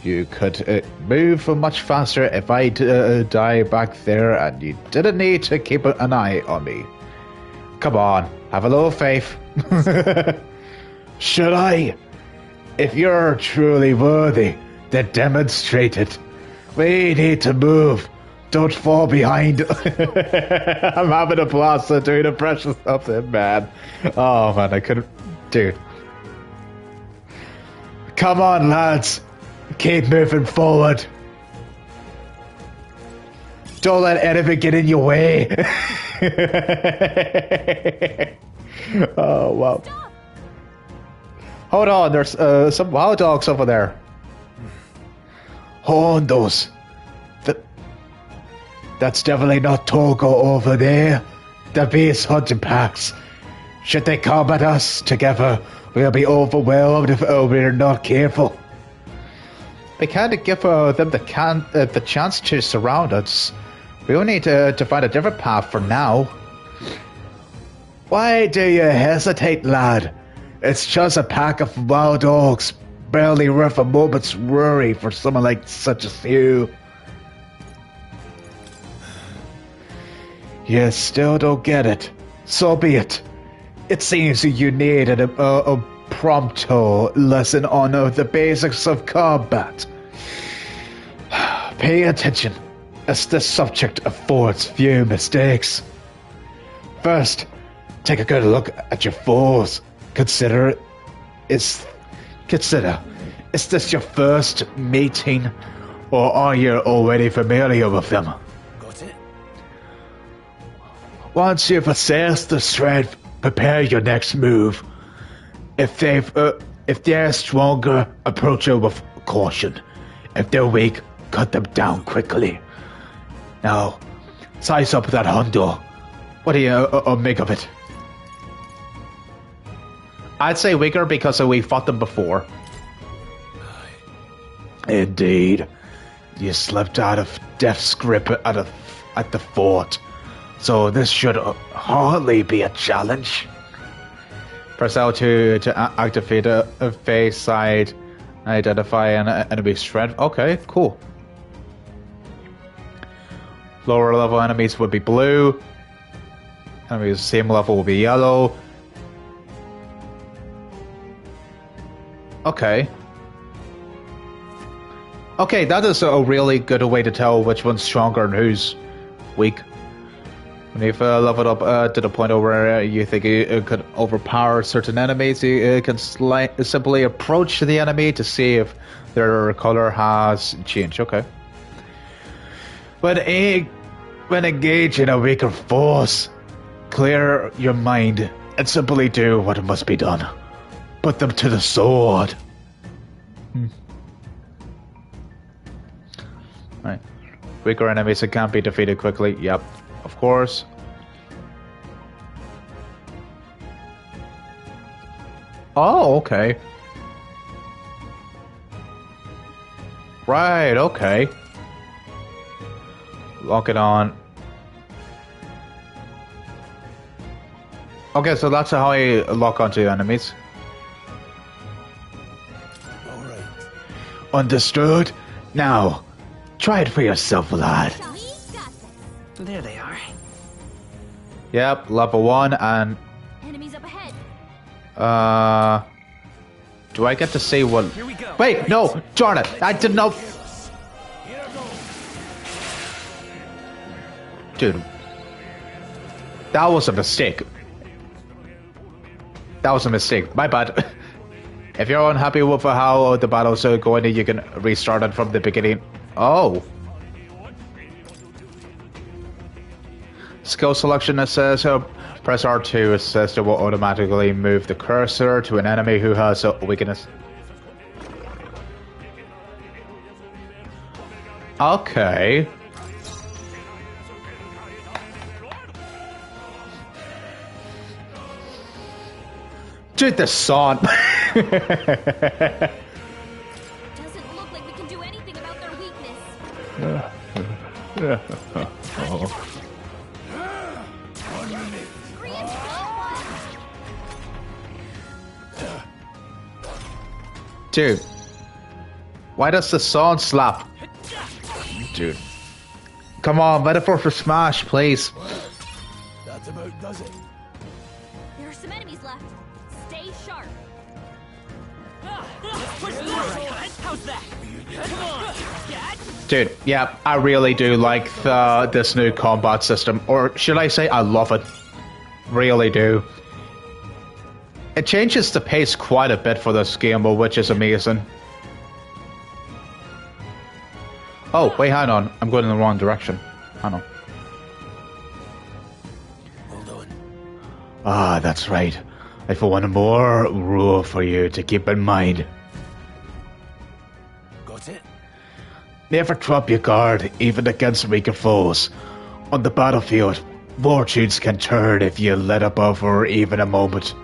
You could move much faster if I die back there and you didn't need to keep an eye on me. Come on, have a little faith. Should I? If you're truly worthy, then demonstrate it. We need to move. Don't fall behind. I'm having a blast doing the precious stuff there, man. Oh, man, I couldn't... Dude. Come on, lads. Keep moving forward. Don't let anything get in your way. Oh, wow. Stop. Hold on, there's some wild dogs over there. Horndos. That's definitely not Togo over there. The beast hunting packs. Should they come at us together, we'll be overwhelmed if we're not careful. We can't give them the chance to surround us. We'll need to find a different path for now. Why do you hesitate, lad? It's just a pack of wild dogs, barely worth a moment's worry for someone like such as you. You still don't get it. So be it. It seems you need a prompto lesson on the basics of combat. Pay attention, as this subject affords few mistakes. First, take a good look at your foes. Consider, is this your first meeting, or are you already familiar with them? Got it? Once you've assessed the strength, prepare your next move. If they're stronger, approach them with caution. If they're weak, cut them down quickly. Now, size up that hundo. What do you make of it? I'd say weaker because we fought them before. Indeed. You slipped out of death's grip at the fort. So this should hardly be a challenge. Press L2 to activate a face side. Identify an enemy strength. Okay, cool. Lower level enemies would be blue. Enemies same level will be yellow. Okay. Okay, that is a really good way to tell which one's stronger and who's weak. When you've leveled up to the point where you think you could overpower certain enemies, you can simply approach the enemy to see if their color has changed. Okay. When engaged in a weaker force, clear your mind and simply do what must be done. Put them to the sword. Right. Weaker enemies that can't be defeated quickly. Yep, of course. Oh, okay. Right, okay. Lock it on. Okay, so that's how I lock onto enemies. Understood? Now, try it for yourself, lad. There they are. Yep, level 1 and... Enemies up ahead. Do I get to see what... Wait, no! Darn it! I didn't know... Dude. That was a mistake. That was a mistake. My bad. If you're unhappy with how the battle's going, you can restart it from the beginning. Oh. Skill selection, it says, press R2, it says it will automatically move the cursor to an enemy who has a weakness. Okay. Dude, the song. Doesn't look like we can do anything about their weakness. Dude. Why does the song slap? Dude. Come on, metaphor for Smash, please. That about does it. There are some enemies left. Stay sharp. How's that? Dude, yeah, I really do like this new combat system. Or should I say I love it. Really do. It changes the pace quite a bit for this game, which is amazing. Oh, wait, hang on. I'm going in the wrong direction. Hang on. Ah, that's right. I have one more rule for you to keep in mind. Got it? Never drop your guard, even against weaker foes. On the battlefield, fortunes can turn if you let up for even a moment.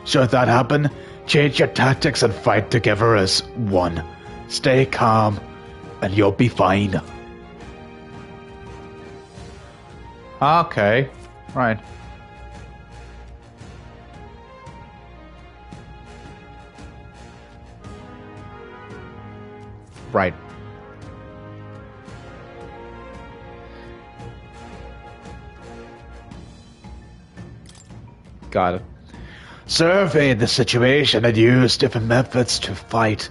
Should that happen, change your tactics and fight together as one. Stay calm, and you'll be fine. Okay. Right. Right. Got it. Survey the situation and use different methods to fight.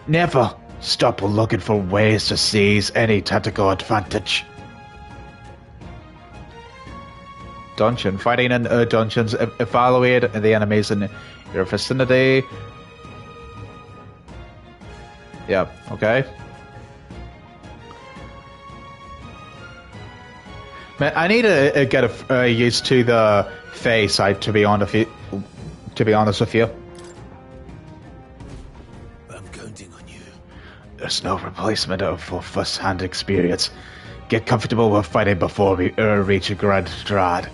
Never stop looking for ways to seize any tactical advantage. Dungeon. Fighting in dungeons. Evaluate the enemies in your vicinity. Yep, okay. Man, I need to get used to the Fae side. To be honest with you. I'm counting on you. There's no replacement for first-hand experience. Get comfortable with fighting before we reach a Grand Strahd.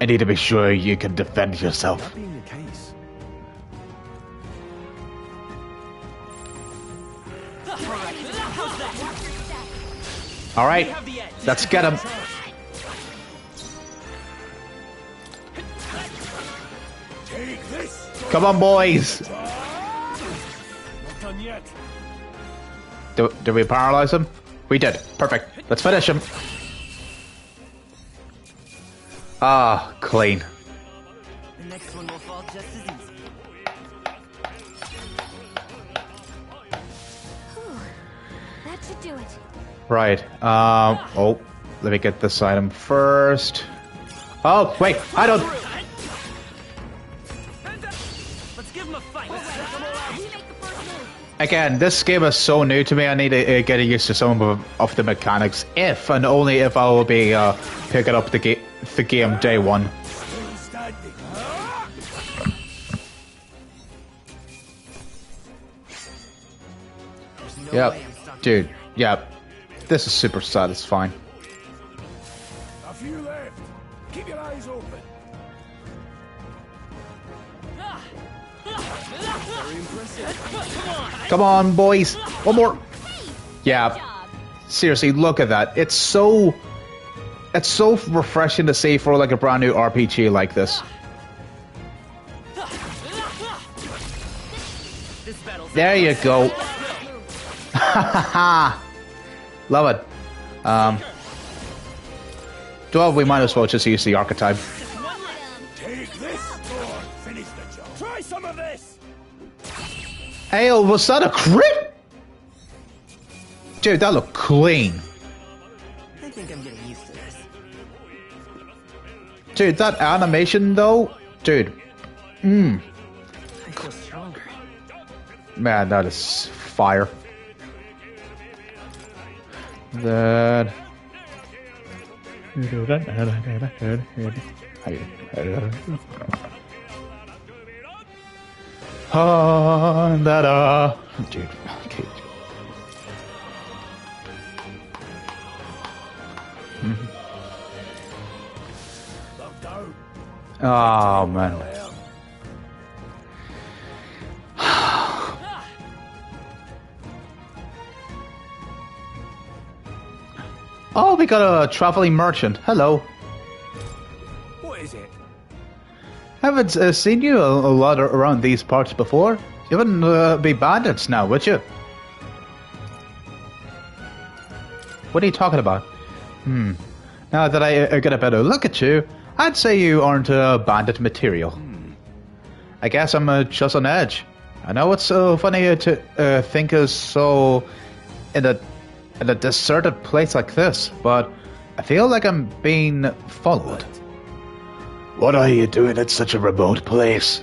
I need to be sure you can defend yourself. That being the case. All right, let's get him. Come on, boys. Not done yet. Did we paralyze him? We did. Perfect. Let's finish him. Ah, clean. The next one will fall just as easy. That should do it. Right. Oh, let me get this item first. Oh, wait. I don't. Let's give him a fight. Again, this game is so new to me. I need to get used to some of the mechanics. If and only if I will be picking up the game day one. Yep, dude. Yep, this is super satisfying. A few left. Keep your eyes open. Very impressive. Come on, boys. One more. Yeah. Seriously, look at that. It's so refreshing to see for like a brand new RPG like this. There you go. Love it. Well, we might as well just use the archetype. Take this or finish the job. Try some of this. Hey, was that a crit? Dude, that looked clean. I think I'm getting used to this. Dude, that animation though, dude. I feel stronger. Man, that is fire. That. Dude, okay. Oh man. Oh, we got a traveling merchant. Hello. What is it? Haven't seen you a lot around these parts before. You wouldn't be bandits now, would you? What are you talking about? Now that I get a better look at you, I'd say you aren't bandit material. I guess I'm just on edge. I know it's so funny to think is so in a deserted place like this, but I feel like I'm being followed. What are you doing in such a remote place?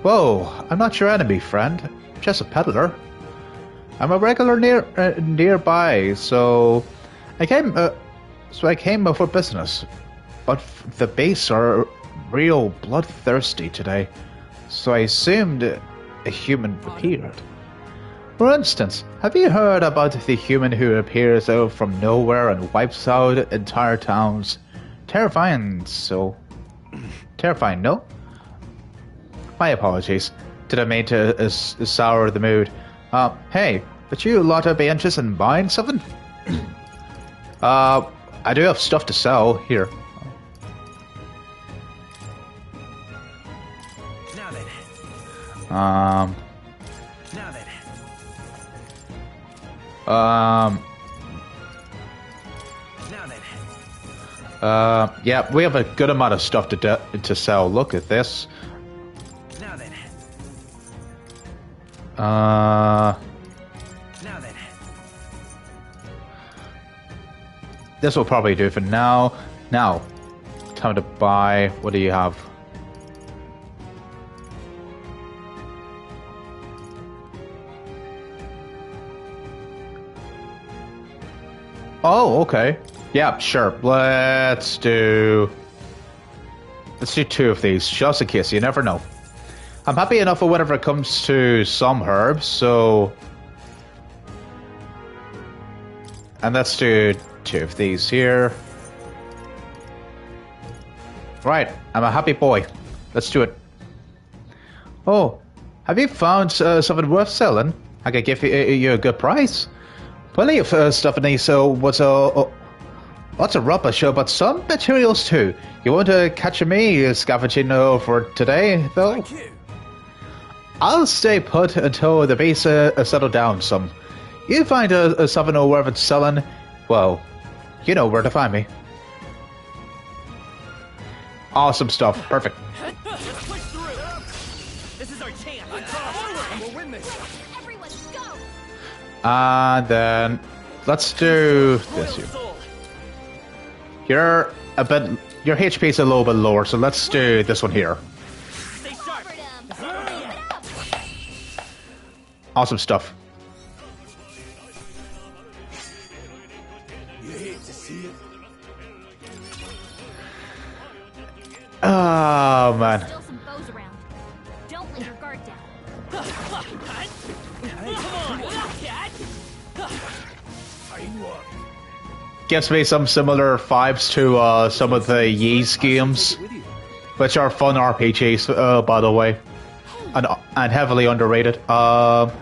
Whoa, I'm not your enemy, friend. Just a peddler. I'm a regular nearby, so I came for business. But the base are real bloodthirsty today, so I assumed a human appeared. For instance, have you heard about the human who appears out from nowhere and wipes out entire towns? Terrifying, no? My apologies. Did I mean to sour the mood? Hey, would you lot be interested in buying something? I do have stuff to sell here. Now then. Um, Now then. yeah, we have a good amount of stuff to sell. Look at this. Now then. Now then. This will probably do for now. Now, time to buy. What do you have? Oh, okay. Yeah, sure. Let's do 2 of these, just in case. You never know. I'm happy enough with whenever it comes to some herbs, so... And let's do 2 of these here. Right, I'm a happy boy. Let's do it. Oh, have you found something worth selling? I could give you a good price. Plenty of stuff in these, so what's a rubbish, but some materials too. You want to catch me scavenging for today, though? Thank you. I'll stay put until the base settle down some. You find something worth selling, well, you know where to find me. Awesome stuff. Perfect. Let's push through. This is our chance. We'll win this. Everyone, go! And then let's do this here. Your HP is a little bit lower, so let's do this one here. Stay sharp. Awesome stuff. You hate to see it. Oh man. Still some foes around. Don't let your guard down. Fine work. Gives me some similar vibes to some of the Ys games, which are fun RPGs, by the way, and heavily underrated. Also,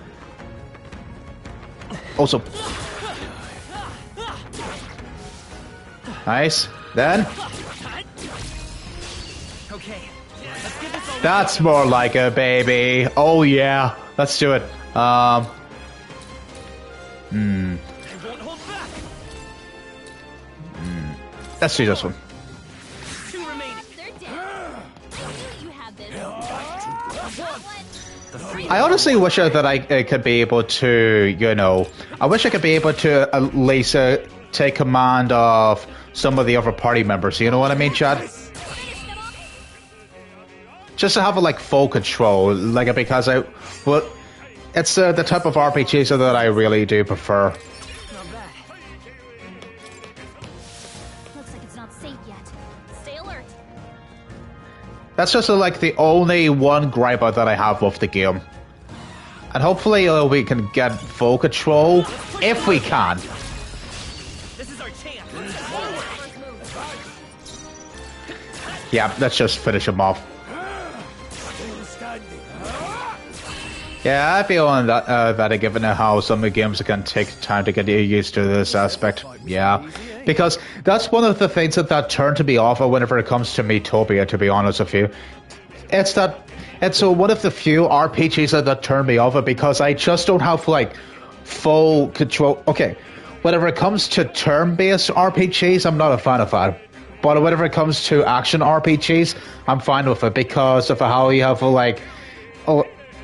nice. Then that's more like a baby. Oh yeah, let's do it. Let's do this one. I honestly wish that I could be able to, you know, I wish I could be able to at least take command of some of the other party members. You know what I mean, Chad? Just to have like full control, like because it's the type of RPG that I really do prefer. Looks like it's not safe yet. Stay alert. That's just like the only one gripe that I have with the game, and hopefully we can get full control if we can. This is our chance. Yeah, let's just finish him off. Yeah, I feel on that given how some games can take time to get used to this aspect. Yeah, because that's one of the things that turned me off whenever it comes to Metopia, to be honest with you. It's one of the few RPGs that turned me off because I just don't have like full control. Okay, whenever it comes to turn-based RPGs, I'm not a fan of that. But whenever it comes to action RPGs, I'm fine with it because of how you have like...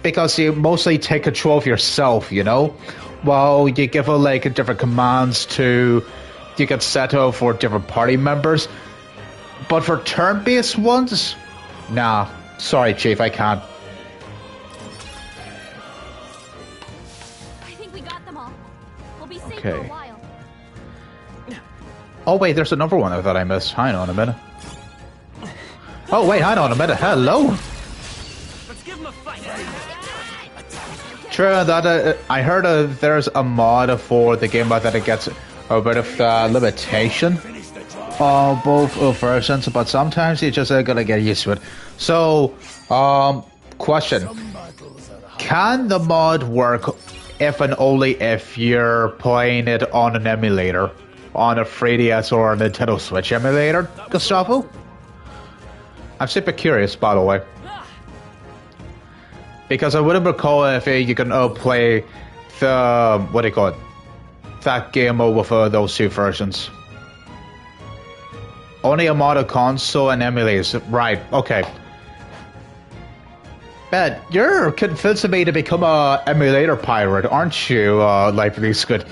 because you mostly take control of yourself, you know? While you give like different commands to... You get set up for different party members. But for turn-based ones... Nah. Sorry, Chief, I can't. I think we got them all. We'll be safe Okay. for a while. Oh wait, there's another one that I missed. Hang on a minute. Oh wait, hang on a minute. Hello? True, that I heard there's a mod for the game that it gets a bit of limitation on both versions, but sometimes you just gotta get used to it. So, question: can the mod work if and only if you're playing it on an emulator, on a 3DS or a Nintendo Switch emulator, Gustavo? I'm super curious, by the way. Because I wouldn't recall if you can play the, what do you call it, that game with those two versions. Only a modded console and emulators. Right, okay. Ben, you're convincing me to become a emulator pirate, aren't you, Life Least Good?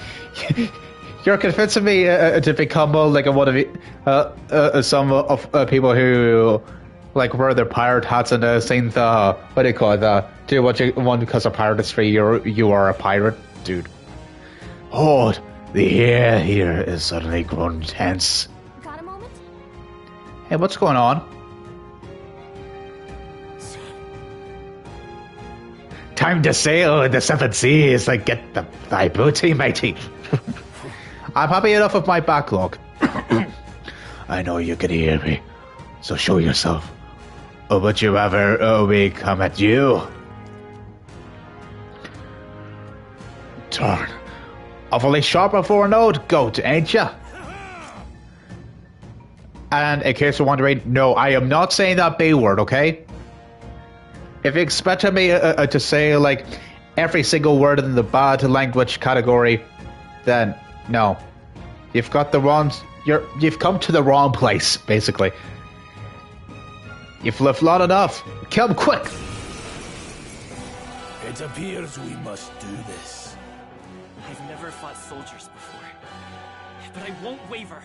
You're convincing me to become like one of some of people who like wear their pirate hats and sing the, what do you call it, do what you want because of pirate's free, you are a pirate, dude. Oh, The air here is suddenly grown tense. Got a moment? Hey, what's going on? Time to sail in the seven seas, like get thy booty, matey. I'm happy enough with my backlog. I know you can hear me, so show yourself. Or would you rather we come at you? Turn. Awfully sharp before an old goat, ain't ya? And in case you're wondering, no, I am not saying that B word, okay? If you expected me to say, like, every single word in the bad language category, then no. You've got the wrong... You've come to the wrong place, basically. You've lived long enough. Come quick! It appears we must do this. I've never fought soldiers before, but I won't waver.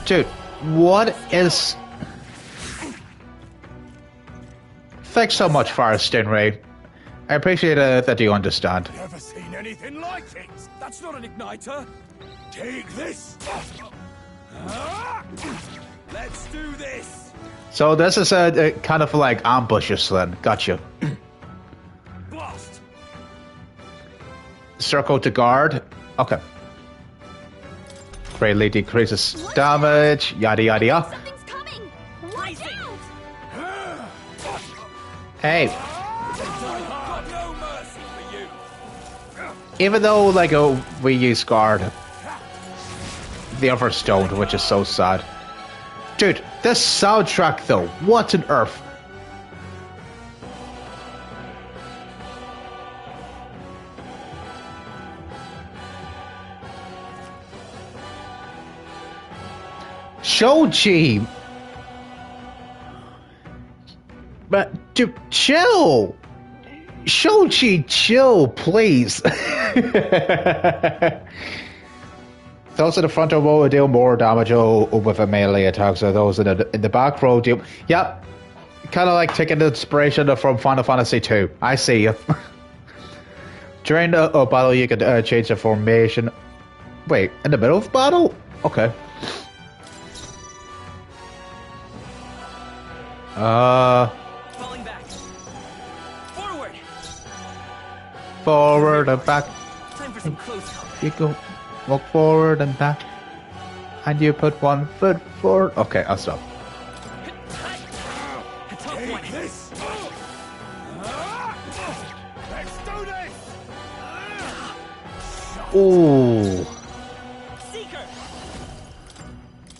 Dude, what is... Thanks so much, Fire Stingray. I appreciate that you understand. Never seen anything like it. That's not an igniter. Take this. Let's do this. So this is a kind of like ambushes then. Gotcha. Blast. Circle to guard. Okay. Greatly decreases damage. Yada yada yada. Hey. Even though like we use guard, the others don't, which is so sad. Dude, this soundtrack though, what on earth? Shoji! But, dude, chill! Shoji, chill, please! Those in the front row will deal more damage with a melee attack, so those in the back row deal... Yep, kind of like taking inspiration from Final Fantasy II. I see you. During a battle, you can change the formation. Wait, in the middle of battle? Okay. Falling back. Forward. Forward and back. Time for some close combat. You go walk forward and back, and you put one foot forward. Okay, I'll stop. Take this. Let's do this. Ooh. Seeker.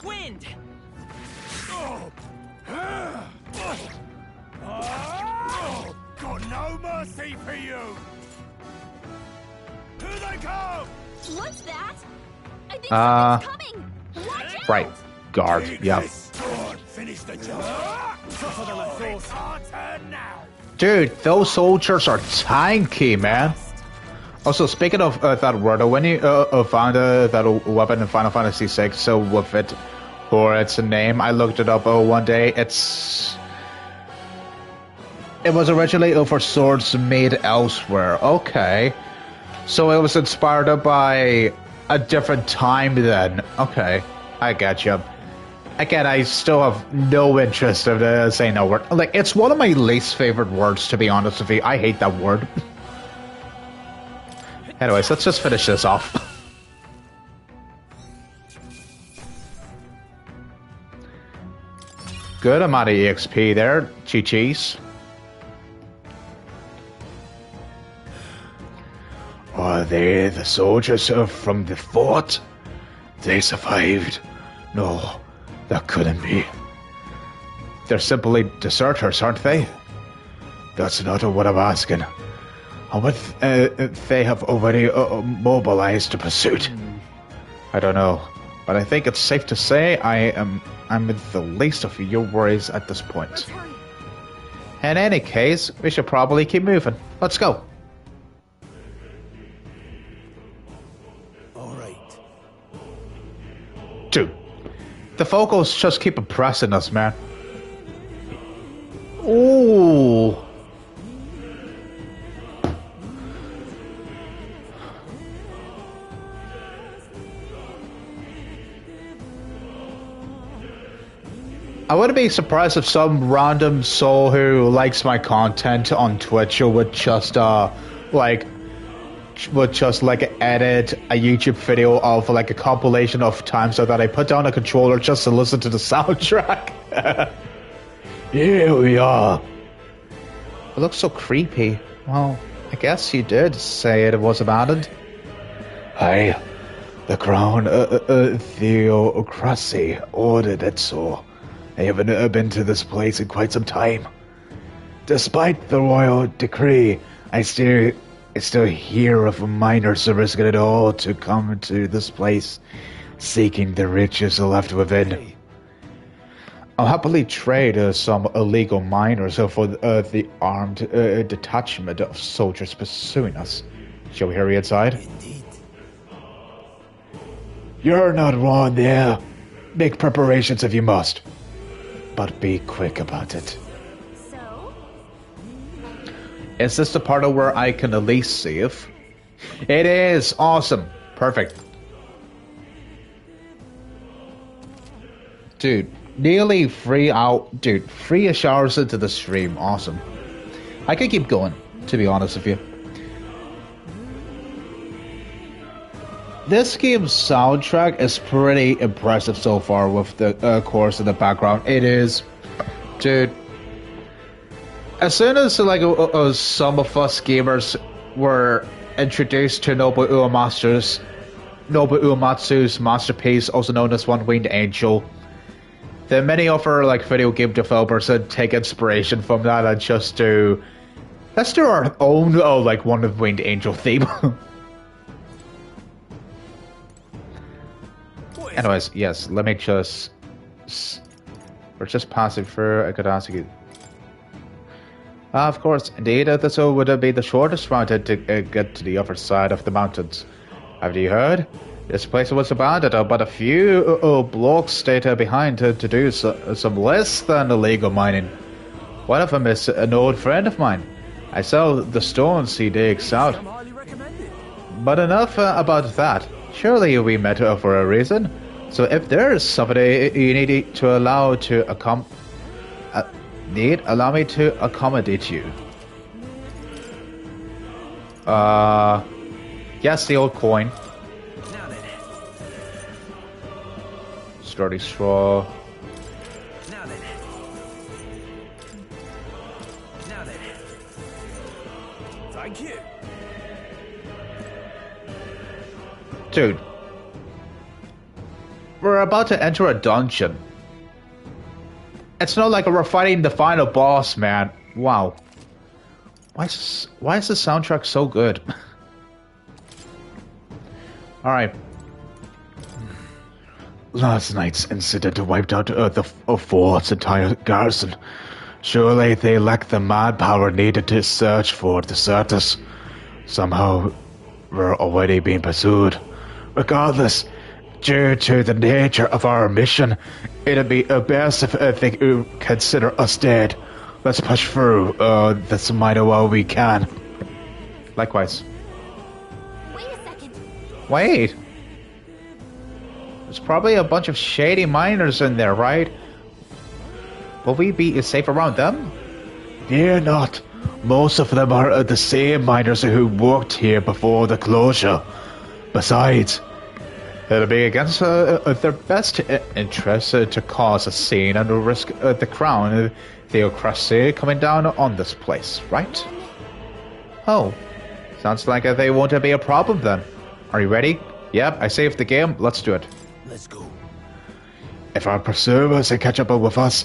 Wind. Got no mercy for you. Here they come. What's that? I think something's coming. Watch out. Right. Guard. Yep. Finish the job. Tougher than I thought. It's our turn now. Dude, those soldiers are tanky, man. Also, speaking of that word, when you found that weapon in Final Fantasy VI, so with it, or its a name, I looked it up one day. It was originally for swords made elsewhere. Okay. So it was inspired by a different time then. Okay. I get you. Again, I still have no interest in saying that word. Like, it's one of my least favorite words, to be honest with you. I hate that word. Anyways, let's just finish this off. Good amount of EXP there. Chi-Chis. Are they the soldiers from the fort? They survived. No, that couldn't be. They're simply deserters, aren't they? That's not what I'm asking. How much they have already mobilized the pursuit? I don't know, but I think it's safe to say I'm with the least of your worries at this point. In any case, we should probably keep moving. Let's go. Dude, the vocals just keep impressing us, man. Ooh. I wouldn't be surprised if some random soul who likes my content on Twitch would just like edit a YouTube video of like a compilation of times so that I put down a controller just to listen to the soundtrack. Here we are. It looks so creepy. Well, I guess you did say it was abandoned. Aye, the crown theocracy ordered it so. I haven't been to this place in quite some time. Despite the royal decree, I still hear of miners risking it all to come to this place, seeking the riches left within. I'll happily trade some illegal miners for the armed detachment of soldiers pursuing us. Shall we hurry inside? Indeed. You're not wrong there. Make preparations if you must. But be quick about it. So? Is this the part of where I can at least save? It is! Awesome. Perfect. Dude, nearly 3 hours into the stream. Awesome. I could keep going, to be honest with you. This game's soundtrack is pretty impressive so far with the chorus in the background. It is, dude. As soon as like some of us gamers were introduced to Nobuo Uematsu's masterpiece, also known as One Winged Angel, then many other like video game developers would take inspiration from that and just let's do our own like One Winged Angel theme. Anyways, yes, let me just... We're just passing through. I could ask you... of course, indeed, this would be the shortest route to get to the other side of the mountains. Have you heard? This place was abandoned, but a few blocks stayed behind to do some less than illegal mining. One of them is an old friend of mine. I sell the stones he digs out. But enough about that. Surely we met for a reason. So if there is somebody you need to allow me to accommodate you. Yes, the old coin. Sturdy straw. Thank you. Dude. We're about to enter a dungeon. It's not like we're fighting the final boss, man. Wow. Why is the soundtrack so good? Alright. Last night's incident wiped out the fort's entire garrison. Surely they lack the manpower needed to search for deserters. Somehow, we're already being pursued. Regardless, due to the nature of our mission, it'd be best if they consider us dead. Let's push through this miner while we can. Likewise. Wait a second. Wait. There's probably a bunch of shady miners in there, right? Will we be safe around them? Fear not. Most of them are the same miners who worked here before the closure. Besides, it'll be against their best interest to cause a scene and risk the crown theocracy coming down on this place, right? Oh, sounds like they won't be a problem then. Are you ready? Yep, I saved the game. Let's do it. Let's go. If our pursuers catch up with us,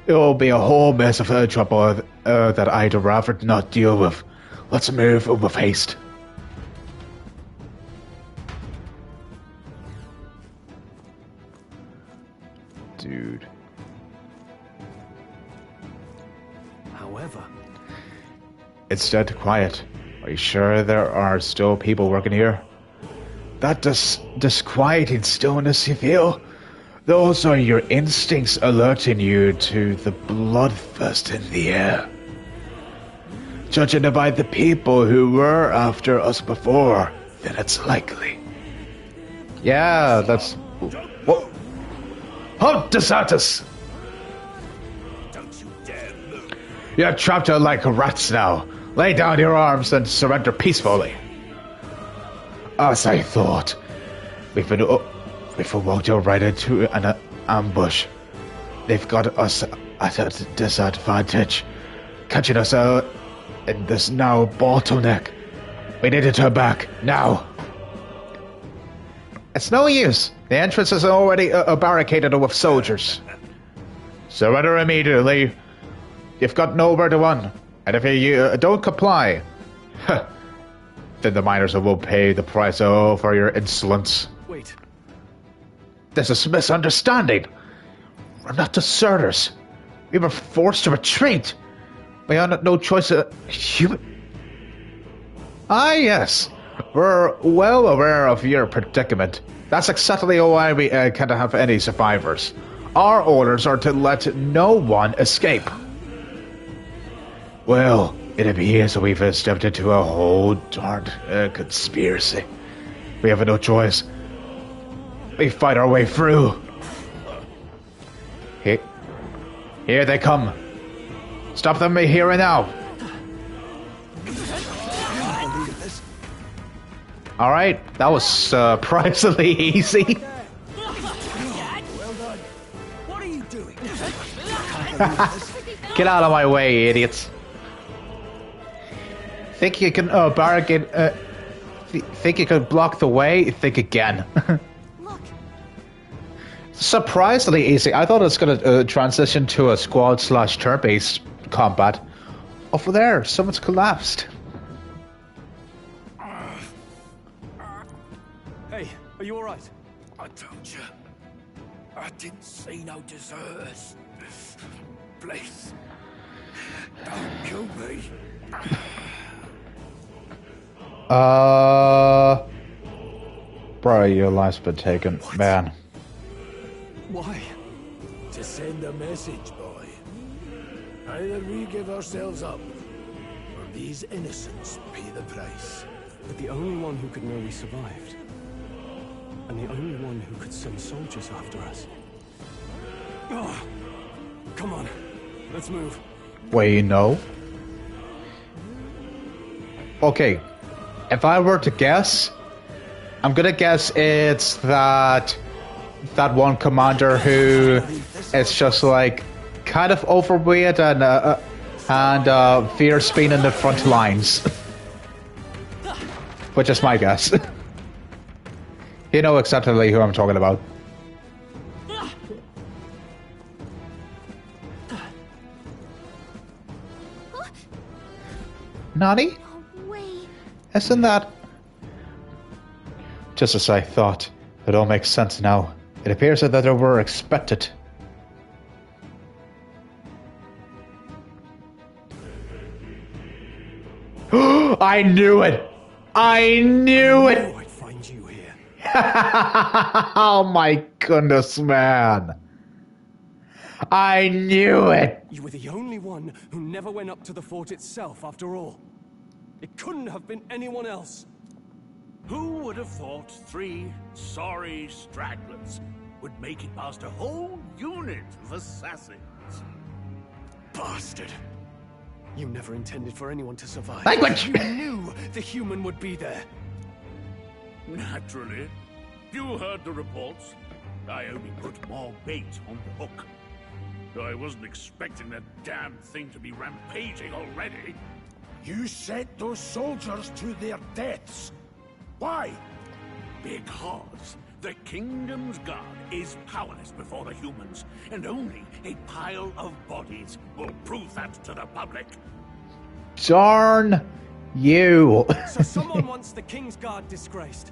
it'll be a whole mess of trouble that I'd rather not deal with. Let's move with haste. Dude. However, it's dead quiet. Are you sure there are still people working here? That disquieting stillness you feel? Those are your instincts alerting you to the bloodthirst in the air. Judging by the people who were after us before, then it's likely. Yeah, that's... What? Halt, deserters! You're trapped out like rats now. Lay down your arms and surrender peacefully. As I thought, we've walked right into an ambush. They've got us at a disadvantage, catching us out in this narrow bottleneck. We need to turn back, now. It's no use. The entrance is already barricaded with soldiers. Surrender immediately. You've got nowhere to run. And if you don't comply, then the miners will pay the price for your insolence. Wait. This is a misunderstanding. We're not deserters. We were forced to retreat. We had no choice of human... Ah, yes. We're well aware of your predicament. That's exactly why we can't have any survivors. Our orders are to let no one escape. Well, it appears that we've stepped into a whole darn conspiracy. We have no choice. We fight our way through. Here they come. Stop them here and now. Alright, that was surprisingly easy. Well done. What are you doing? Get out of my way, idiots. Think you can barricade... think you can block the way? Think again. Surprisingly easy. I thought it was going to transition to a squad/turn-based combat. Over there, someone's collapsed. Hey, are you alright? I told you. I didn't see no deserters. Please. Don't kill me. Bro, your life's been taken. What? Man. Why? To send a message, boy. Either we give ourselves up, or these innocents pay the price. But the only one who could know we survived, and the only one who could send soldiers after us. Oh, come on, let's move. Wait, no. Okay, if I were to guess, I'm gonna guess it's that one commander who is just like kind of overweight and fierce being in the front lines. Which is my guess. You know exactly who I'm talking about. Nani? Isn't that... Just as I thought. It all makes sense now. It appears that they were expected. I knew it! I knew it! I'd find you here. Oh my goodness, man. I knew it! You were the only one who never went up to the fort itself, after all. It couldn't have been anyone else. Who would have thought 3 sorry stragglers would make it past a whole unit of assassins? Bastard. You never intended for anyone to survive. Language! You knew the human would be there. Naturally. You heard the reports. I only put more bait on the hook. I wasn't expecting that damn thing to be rampaging already. You sent those soldiers to their deaths. Why? Because the kingdom's guard is powerless before the humans, and only a pile of bodies will prove that to the public. Darn you. So someone wants the king's guard disgraced,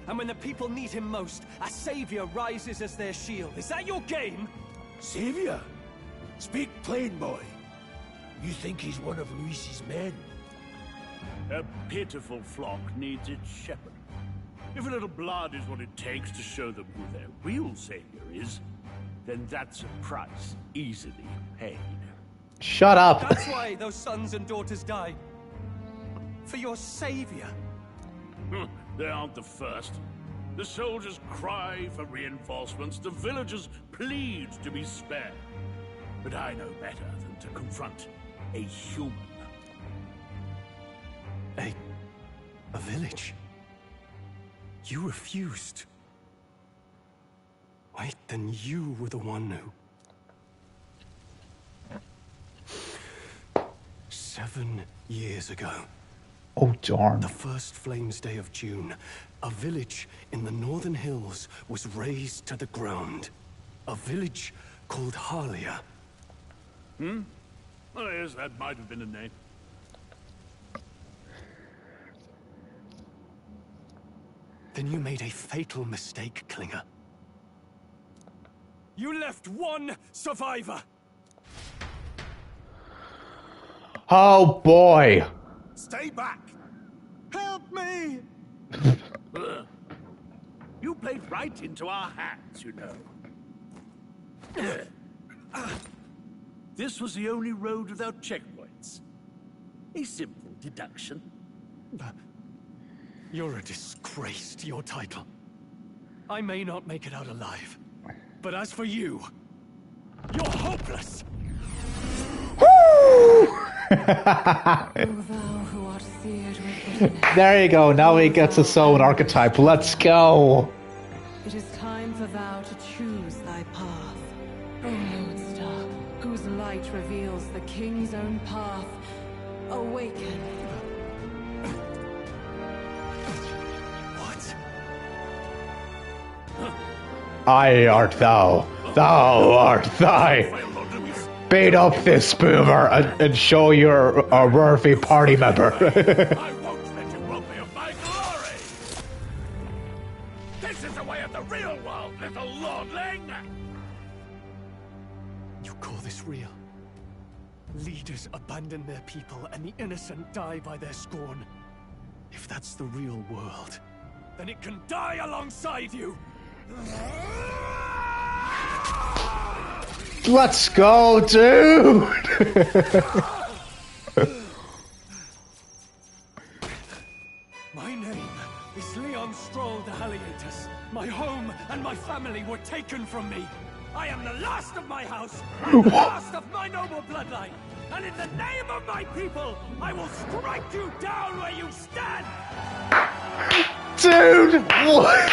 and when the people need him most, a savior rises as their shield. Is that your game? Savior? Speak plain, boy. You think he's one of Luis's men? A pitiful flock needs its shepherd. If a little blood is what it takes to show them who their real savior is, then that's a price easily paid. Shut up. That's why those sons and daughters died. For your savior. They aren't the first. The soldiers cry for reinforcements. The villagers plead to be spared. But I know better than to confront a human. A village? You refused. Wait, then you were the one who... 7 years ago. Oh, darn. The first Flames Day of June, a village in the northern hills was razed to the ground. A village called Harlia. Oh, yes, that might have been a name. Then you made a fatal mistake, Klinger. You left one survivor! Oh, boy. Stay back! Help me! You played right into our hands, you know. This was the only road without checkpoints. A simple deduction. You're a disgrace to your title. I may not make it out alive, but as for you, you're hopeless! There you go, now he gets his own archetype. Let's go! It is time for thou to choose thy path. O Lord Star, whose light reveals the king's own path, awaken. I art thou, thou art thy. Beat up this boomer and show you're a worthy party member. I won't let you rob me of my glory! This is the way of the real world, little lordling! You call this real? Leaders abandon their people and the innocent die by their scorn. If that's the real world, then it can die alongside you! Let's go, dude! My name is Leon Stroll de Halliatus. My home and my family were taken from me. I am the last of my house, and the last of my noble bloodline. And in the name of my people, I will strike you down where you stand! Dude! What?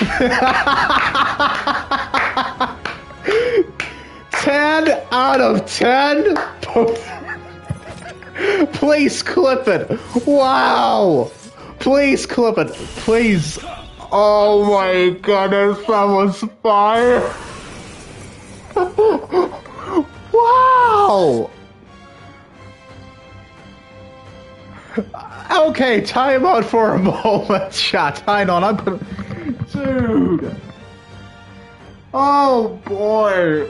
10 out of 10? Please clip it. Wow. Please clip it. Please. Oh my goodness, that was fire. Wow. Okay, time out for a moment, chat. Hang on, I'm gonna... Dude. Oh boy.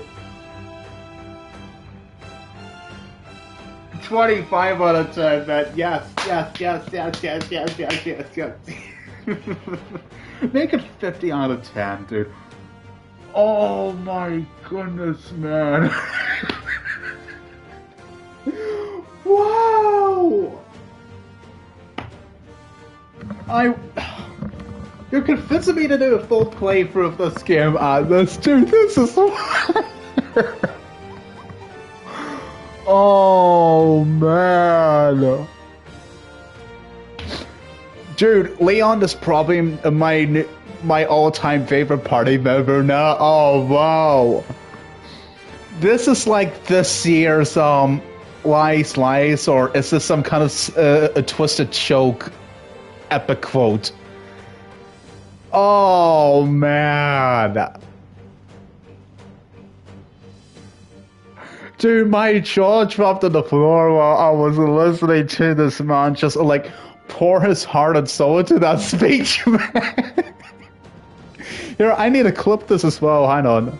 25 out of 10, man. Yes. Make it 50 out of 10, dude. Oh my goodness, man. Wow. You're convincing me to do a full playthrough of this game, dude, this is oh man, dude, Leon is probably my all-time favorite party member now. Oh wow, this is like this year's Lies, or is this some kind of a twisted joke epic quote? Oh man, dude, my jaw dropped on the floor while I was listening to this man just like pour his heart and soul into that speech, man. Here, I need to clip this as well. Hang on.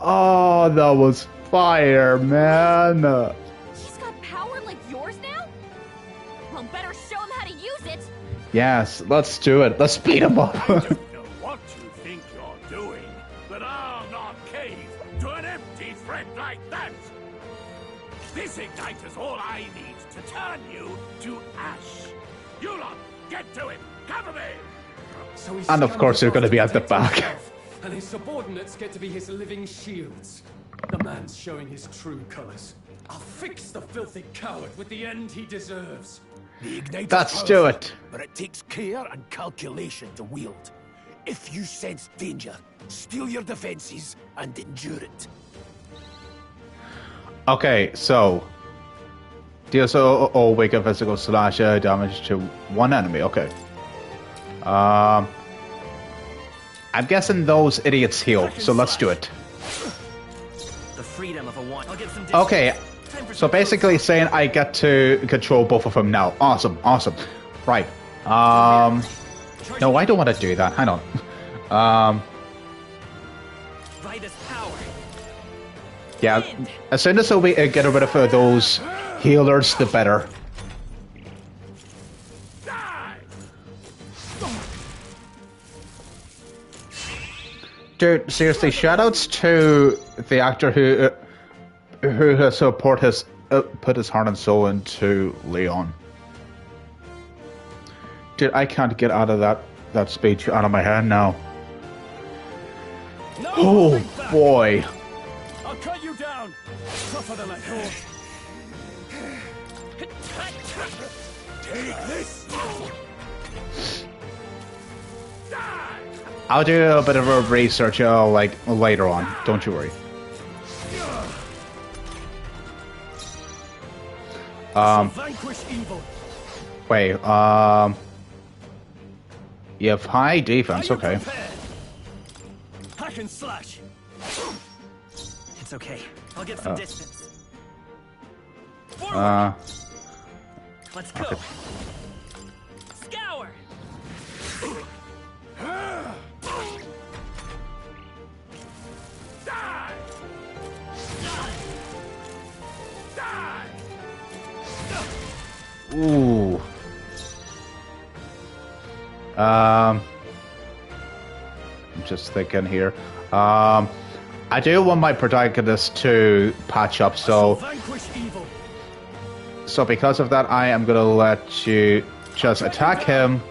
Oh, that was fire, man. He's got power like yours now? Well, better show him how to use it. Yes, let's do it. Let's beat him up. I don't know what you think you're doing, but I'll not cave to an empty threat like that. This igniter's all I need to turn you to ash. You lot, get to it. Cover me. And of course, you're going to be at the back. And his subordinates get to be his living shields. The man's showing his true colors. I'll fix the filthy coward with the end he deserves. The igniter's Let's do it. but it takes care and calculation to wield. If you sense danger, steel your defenses and endure it. Okay, so deals all weaken physical slash damage to one enemy. Okay. I'm guessing those idiots heal, so let's do it. The freedom of a one. I'll get some Okay, so basically saying I get to control both of them now. Awesome, awesome. Right. No, I don't want to do that. Hang on. Yeah, as soon as we get rid of those healers, the better. Dude, seriously, shoutouts to the actor who has put his heart and soul into Leon. Dude, I can't get out of that speech out of my head now. No, oh boy. I'll cut you down. Tougher than I thought. Take this. I'll do a bit of a research like later on. Don't you worry. Vanquish evil. Wait, you have high defense, okay. Hack and slash. It's okay. I'll get some distance. Let's go. Okay. Scour. Ooh. I'm just thinking here. I do want my protagonist to patch up, so because of that, I am gonna let you just attack him,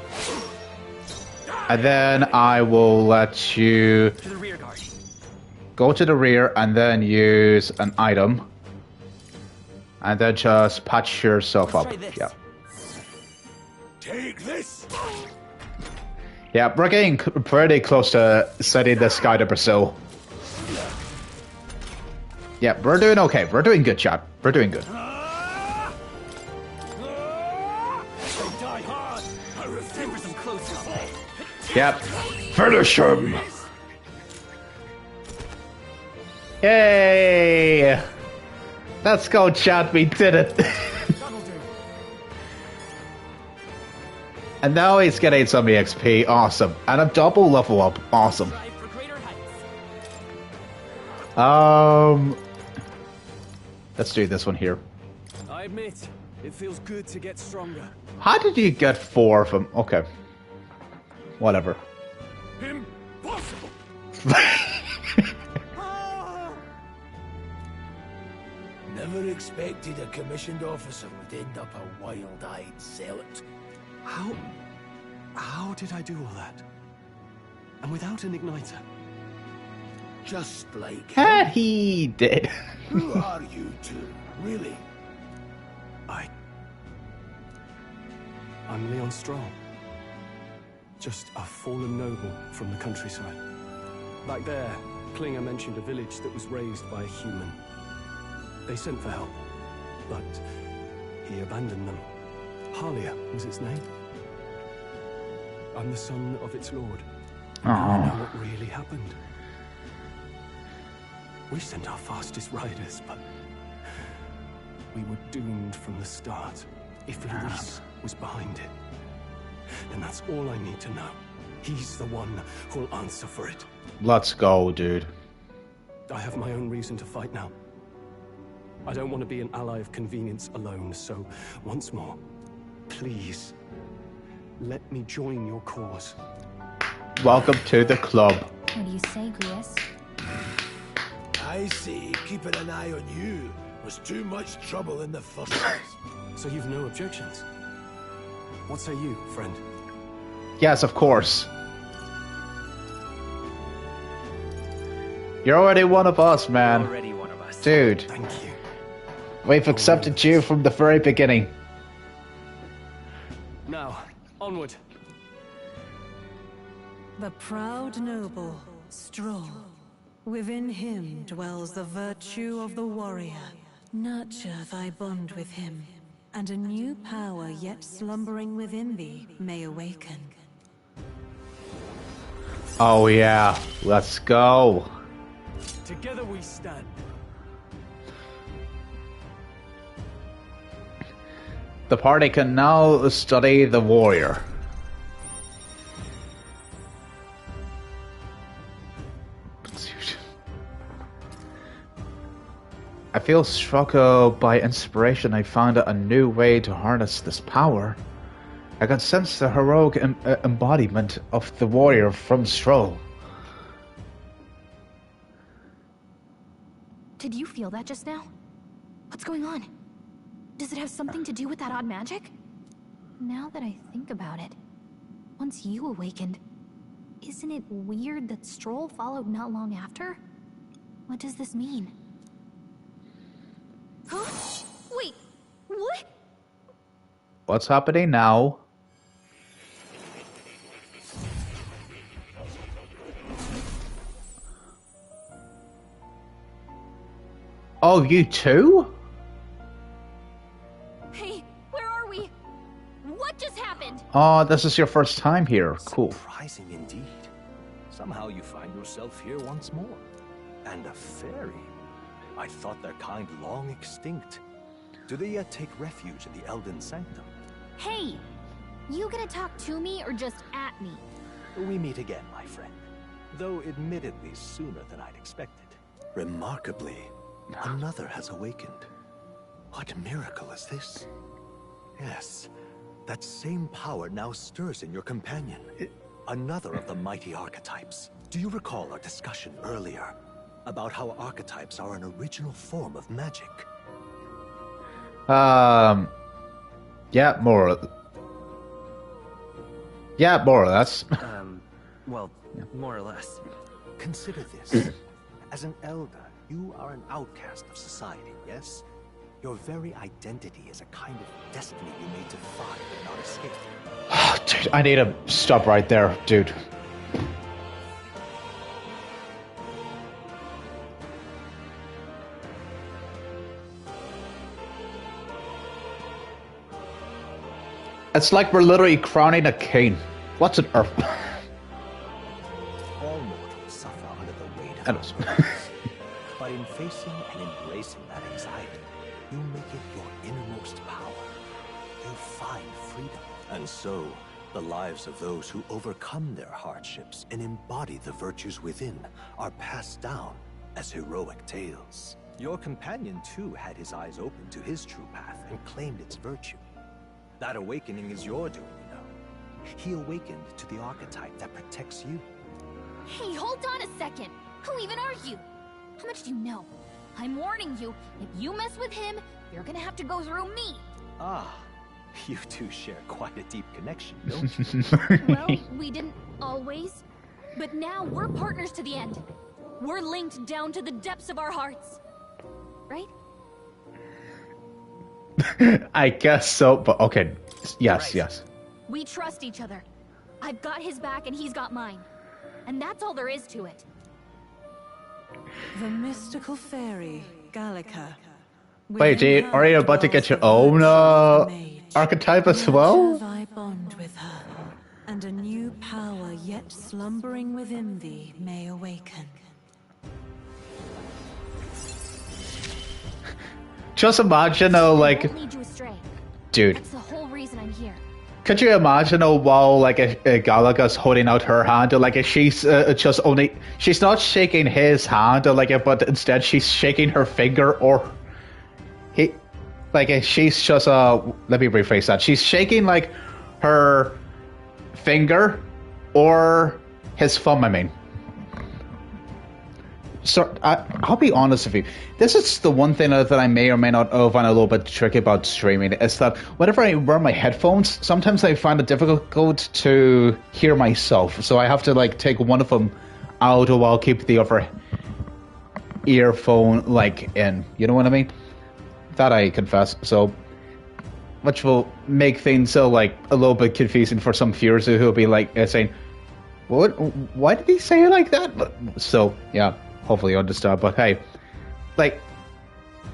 and then I will let you go to the rear and then use an item. And then just patch yourself up. Yeah. Take this. Yeah, we're getting pretty close to setting this guy to Brazil. Yeah, we're doing okay. We're doing good, chat. We're doing good. Yep. Finish him. Yay! Let's go, chat. We did it. And now he's getting some EXP. Awesome. And a double level up. Awesome. Let's do this one here. I admit, it feels good to get stronger. How did you get 4 of them? Okay. Whatever. Impossible. Never expected a commissioned officer would end up a wild-eyed zealot. How did I do all that? And without an igniter? Just like he did. Who are you two, really? I'm Leon Strong. Just a fallen noble from the countryside. Back there, Klinger mentioned a village that was raised by a human. They sent for help, but he abandoned them. Halia was its name. I'm the son of its lord. I know what really happened. We sent our fastest riders, but we were doomed from the start. If Luis was behind it, then that's all I need to know. He's the one who'll answer for it. Let's go, dude. I have my own reason to fight now. I don't want to be an ally of convenience alone, so once more, please, let me join your cause. Welcome to the club. What do you say, Grius? I say keeping an eye on you was too much trouble in the first place. So you've no objections? What say you, friend? Yes, of course. You're already one of us, man. Already one. Dude. Thank you. We've accepted you from the very beginning. Now, onward. The proud noble, Stroll. Within him dwells the virtue of the warrior. Nurture thy bond with him, and a new power yet slumbering within thee may awaken. Oh yeah, let's go. Together we stand. The party can now study the warrior. I feel struck by inspiration. I found a new way to harness this power. I can sense the heroic embodiment of the warrior from Stroll. Did you feel that just now? What's going on? Does it have something to do with that odd magic? Now that I think about it, once you awakened, isn't it weird that Stroll followed not long after? What does this mean? Huh? Wait, what? What's happening now? Oh, you too? Hey, where are we? What just happened? Oh, this is your first time here. Cool. Surprising indeed. Somehow you find yourself here once more. And a fairy. I thought their kind long extinct. Do they yet take refuge in the Elden Sanctum? Hey, you gonna talk to me or just at me? We meet again, my friend. Though admittedly sooner than I'd expected. Remarkably, another has awakened. What miracle is this? Yes, that same power now stirs in your companion. Another of the mighty archetypes. Do you recall our discussion earlier about how archetypes are an original form of magic? Yeah, more or less. Well, more or less. Consider this. As an elder, you are an outcast of society, yes? Your very identity is a kind of destiny you may defy but not escape. Dude, I need to stop right there, dude. It's like we're literally crowning a king. What's an earth? All mortals suffer under the weight of our burdens. But in facing and embracing that anxiety, you make it your innermost power. You find freedom. And so, the lives of those who overcome their hardships and embody the virtues within are passed down as heroic tales. Your companion, too, had his eyes open to his true path and claimed its virtue. That awakening is your doing, you know. He awakened to the archetype that protects you. Hey, hold on a second. Who even are you? How much do you know? I'm warning you, if you mess with him, you're gonna have to go through me. Ah, you two share quite a deep connection, don't you? Well, we didn't always. But now we're partners to the end. We're linked down to the depths of our hearts. Right? I guess so, but okay. Yes, yes. We trust each other. I've got his back and he's got mine. And that's all there is to it. The mystical fairy, Gallica. Wait, dude, are you about to get your own archetype as well? Thy bond with her, and a new power yet slumbering within thee may awaken. Just imagine, like, Won't lead you astray. dude. That's the whole reason I'm here. Could you imagine, while like a Galaga's holding out her hand, or like she's just only, she's not shaking his hand, or like, but instead she's shaking her finger, or he, like, she's just let me rephrase that. She's shaking like her finger or his thumb. I mean. So I'll be honest with you. This is the one thing that I may or may not find a little bit tricky about streaming, is that whenever I wear my headphones, sometimes I find it difficult to hear myself. So I have to like take one of them out while keep the other earphone like in. You know what I mean? That I confess. So, which will make things so like a little bit confusing for some viewers who'll be like saying, "What? Why did he say it like that?" But, so yeah, hopefully you understand. But hey, like,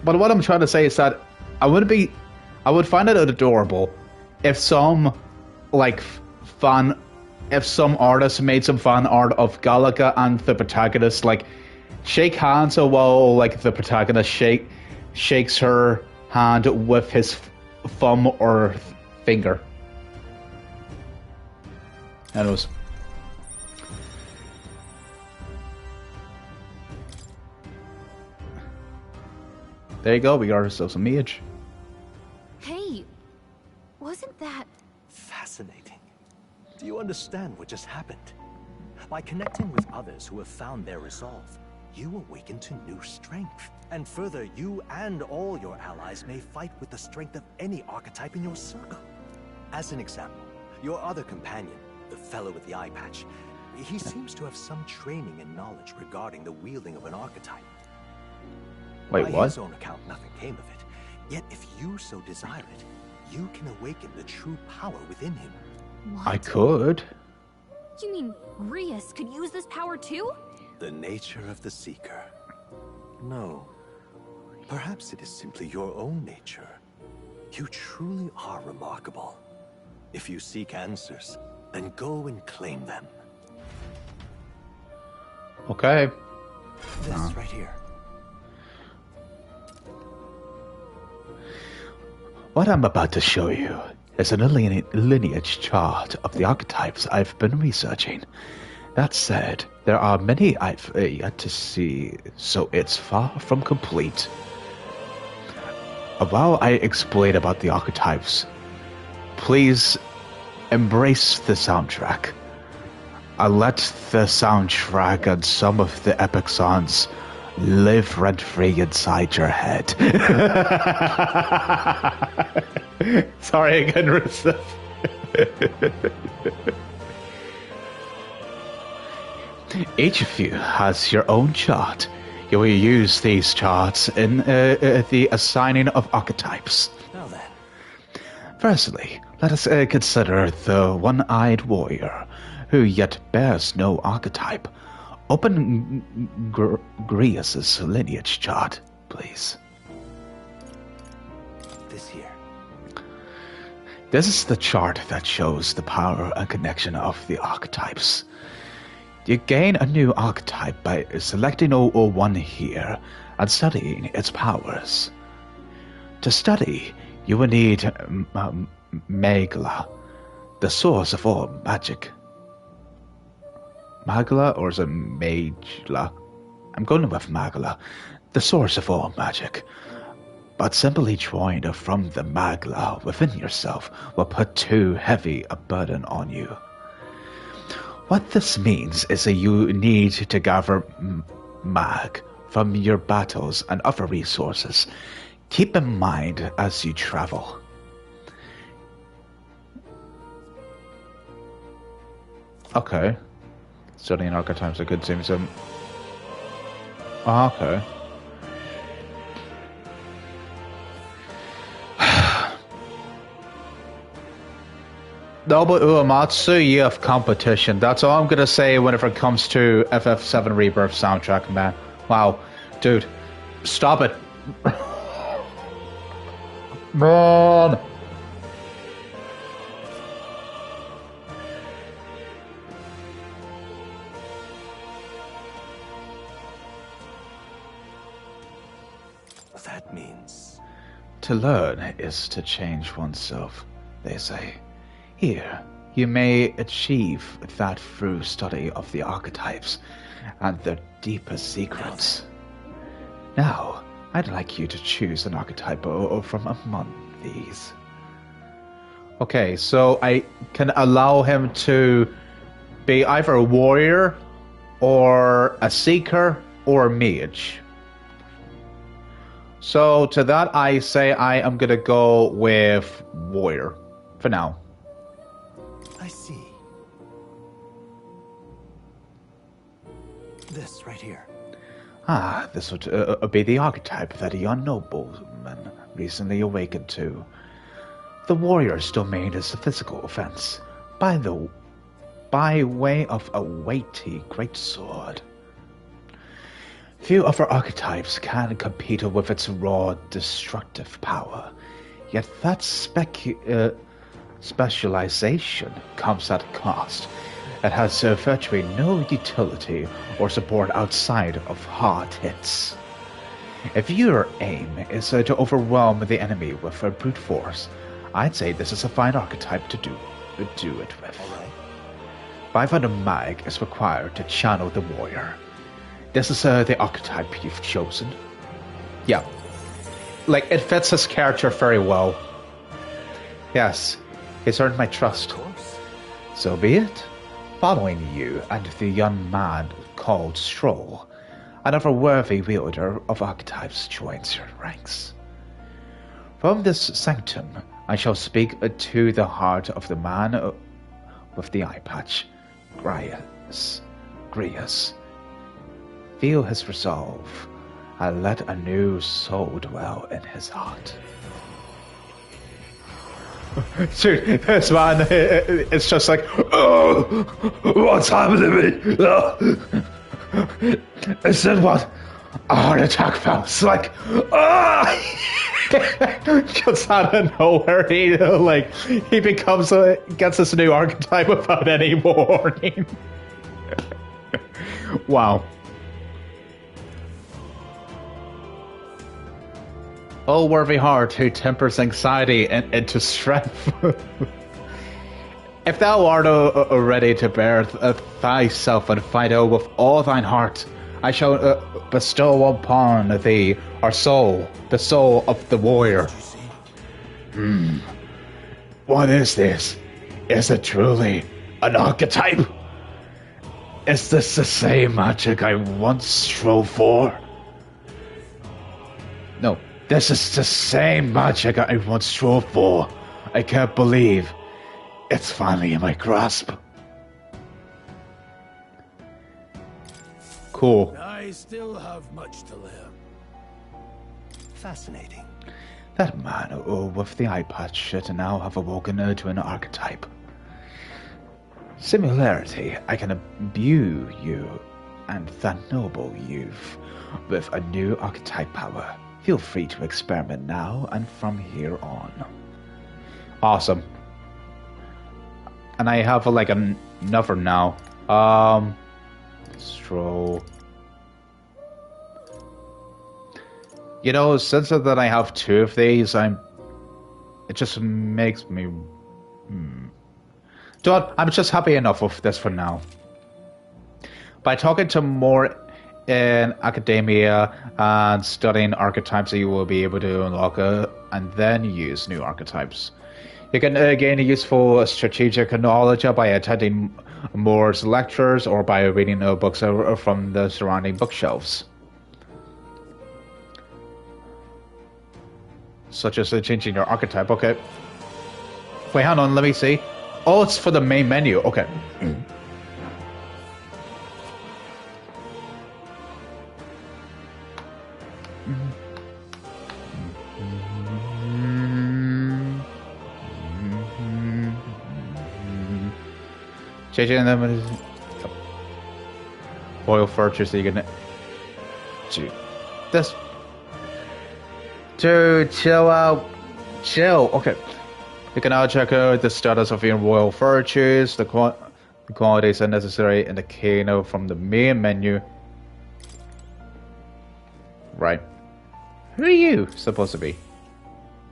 but what I'm trying to say is that I would find it adorable if some like if some artist made some fan art of Galaga and the protagonist like shake hands while like the protagonist shakes her hand with his thumb or finger. Anyways. There you go, we got ourselves a mage. Hey, wasn't that... Fascinating. Do you understand what just happened? By connecting with others who have found their resolve, you awaken to new strength. And further, you and all your allies may fight with the strength of any archetype in your circle. As an example, your other companion, the fellow with the eye patch, he seems to have some training and knowledge regarding the wielding of an archetype. Wait, By what? his own account, nothing came of it. Yet if you so desire it, you can awaken the true power within him. What? I could. You mean Rias could use this power too? The nature of the Seeker. No. Perhaps it is simply your own nature. You truly are remarkable. If you seek answers, then go and claim them. Okay. This right here. What I'm about to show you is a lineage chart of the archetypes I've been researching. That said, there are many I've yet to see, so it's far from complete. While I explain about the archetypes, please embrace the soundtrack. I let the soundtrack and some of the epic songs live rent-free inside your head. Sorry, I couldn't resist. Each of you has your own chart. You will use these charts in the assigning of archetypes. Now then. Firstly, let us consider the one-eyed warrior, who yet bears no archetype. Open Grius's lineage chart, please. This here. This is the chart that shows the power and connection of the archetypes. You gain a new archetype by selecting one here and studying its powers. To study, you will need Magla, the source of all magic. Magla, or is it Magla? I'm going with Magla, the source of all magic. But simply drawing from the Magla within yourself will put too heavy a burden on you. What this means is that you need to gather mag from your battles and other resources. Keep in mind as you travel. Okay. Studying archetypes are good seems to... Oh, okay. Noble Uematsu, you have competition. That's all I'm gonna say whenever it comes to FF7 Rebirth soundtrack, man. Wow. Dude, stop it. Man. That means... To learn is to change oneself, they say. Here, you may achieve that through study of the archetypes and their deeper secrets. Now, I'd like you to choose an archetype from among these. Okay, so I can allow him to be either a warrior or a seeker or a mage. So to that I say I am gonna go with warrior for now. I see. This right here. This would be the archetype that a young nobleman recently awakened to. The warrior's domain is a physical offense, by way of a weighty greatsword. Few other archetypes can compete with its raw, destructive power, yet that specialization comes at a cost. It has virtually no utility or support outside of hard hits. If your aim is to overwhelm the enemy with brute force, I'd say this is a fine archetype to do it with. 500 mag is required to channel the warrior. This is the archetype you've chosen. Yeah. Like, it fits his character very well. Yes, he's earned my trust. So be it. Following you and the young man called Stroll, another worthy wielder of archetypes joins your ranks. From this sanctum, I shall speak to the heart of the man with the eye patch, Grius. Feel his resolve, and let a new soul dwell in his heart. Dude, this man, it's just like, oh, what's happening to me? Is it what? A heart attack felt. It's like, just out of nowhere, he gets this new archetype without any warning. Wow. O worthy heart who tempers anxiety into strength. If thou art ready to bear thyself and fight with all thine heart, I shall bestow upon thee our soul, the soul of the warrior. What is this? Is it truly an archetype? Is this the same magic I once strove for? No. This is the same magic I once strove for. I can't believe it's finally in my grasp. Cool. I still have much to learn. Fascinating. That man with the eye patch should now have awoken to an archetype. Similarity, I can imbue you and that noble youth with a new archetype power. Feel free to experiment now and from here on. Awesome. And I have another now. Stroll. You know, since that I have two of these, it just makes me. Dude, I'm just happy enough with this for now. By talking to more in academia and studying archetypes, you will be able to unlock and then use new archetypes. You can gain useful strategic knowledge by attending more lectures or by reading books from the surrounding bookshelves. Such as changing your archetype. Okay. Wait, hang on, let me see. Oh, it's for the main menu. Okay. Changing them is oil furniture, so you can this. Dude, chill out. Chill. Okay. You can now check out the status of your royal furnitures, the quantities necessary in the keynote from the main menu. Right. Who are you supposed to be?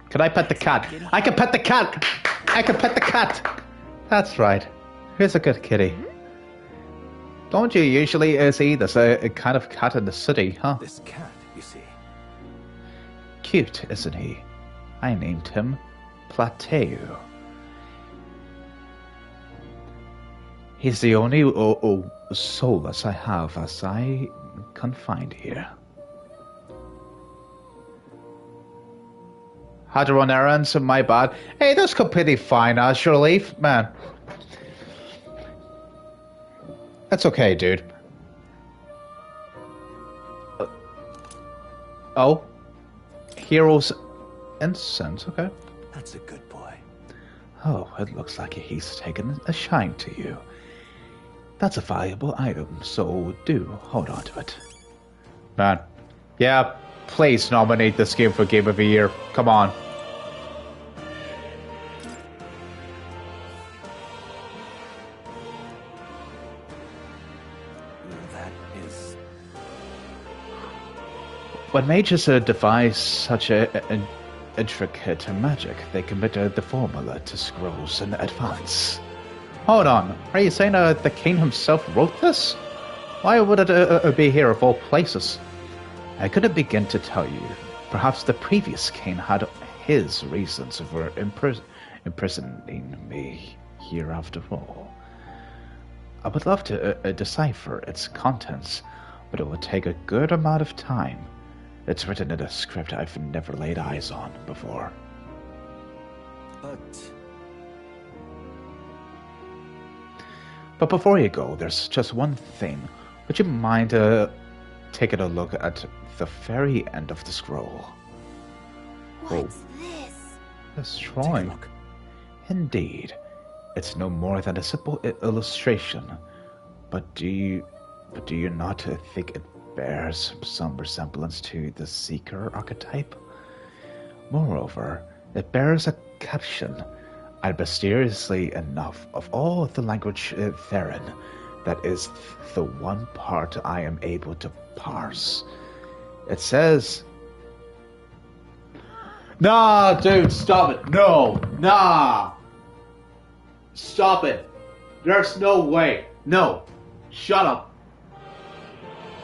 Can I pet the cat? I can pet the cat! I can pet the cat! That's right. Here's a good kitty. Don't you usually see this kind of cat in the city, huh? This cat, you see. Cute, isn't he? I named him Plateu. He's the only solace I have as I confined here. Had to run errands, my bad. Hey, that's completely fine, actually, man. That's okay, dude. Oh. Heroes incense, okay. That's a good boy. Oh, it looks like he's taken a shine to you. That's a valuable item, so do hold on to it. Man. Yeah, please nominate this game for Game of the Year. Come on. That is... When mages devise such an intricate magic, they committed the formula to scrolls in advance. Hold on. Are you saying the king himself wrote this? Why would it be here of all places? I couldn't begin to tell you. Perhaps the previous king had his reasons for imprisoning me here after all. I would love to decipher its contents, but it will take a good amount of time. It's written in a script I've never laid eyes on before. But before you go, there's just one thing. Would you mind taking a look at the very end of the scroll? What's this? This drawing. Indeed. It's no more than a simple illustration. But do you not think it bears some resemblance to the Seeker archetype? Moreover, it bears a caption, and mysteriously enough, of all the language therein, that is the one part I am able to parse. It says... Nah, dude, stop it. No, nah. Stop it. There's no way. No. Shut up.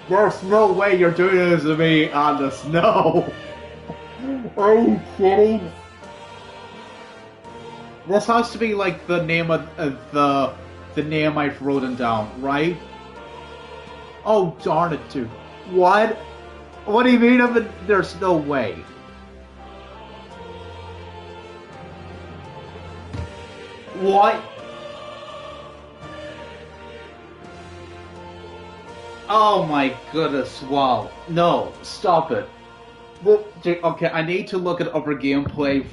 There's no way you're doing this to me, Anders. No. Are you kidding? This has to be like the name of the name I've written down, right? Oh, darn it, dude. What? What do you mean of it? There's no way. What? Oh my goodness, wow. No, stop it. Okay, I need to look at other gameplay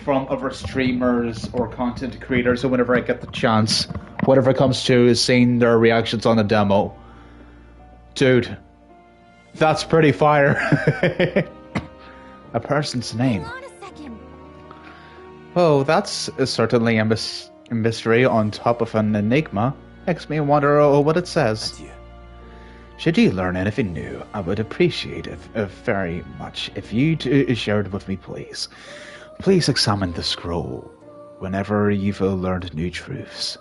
from other streamers or content creators, so whenever I get the chance, whatever it comes to is seeing their reactions on the demo. Dude, that's pretty fire. A person's name. Oh, that's certainly a mystery on top of an enigma. Makes me wonder what it says. Should you learn anything new, I would appreciate it very much if you'd share it with me, please. Please examine the scroll whenever you've learned new truths.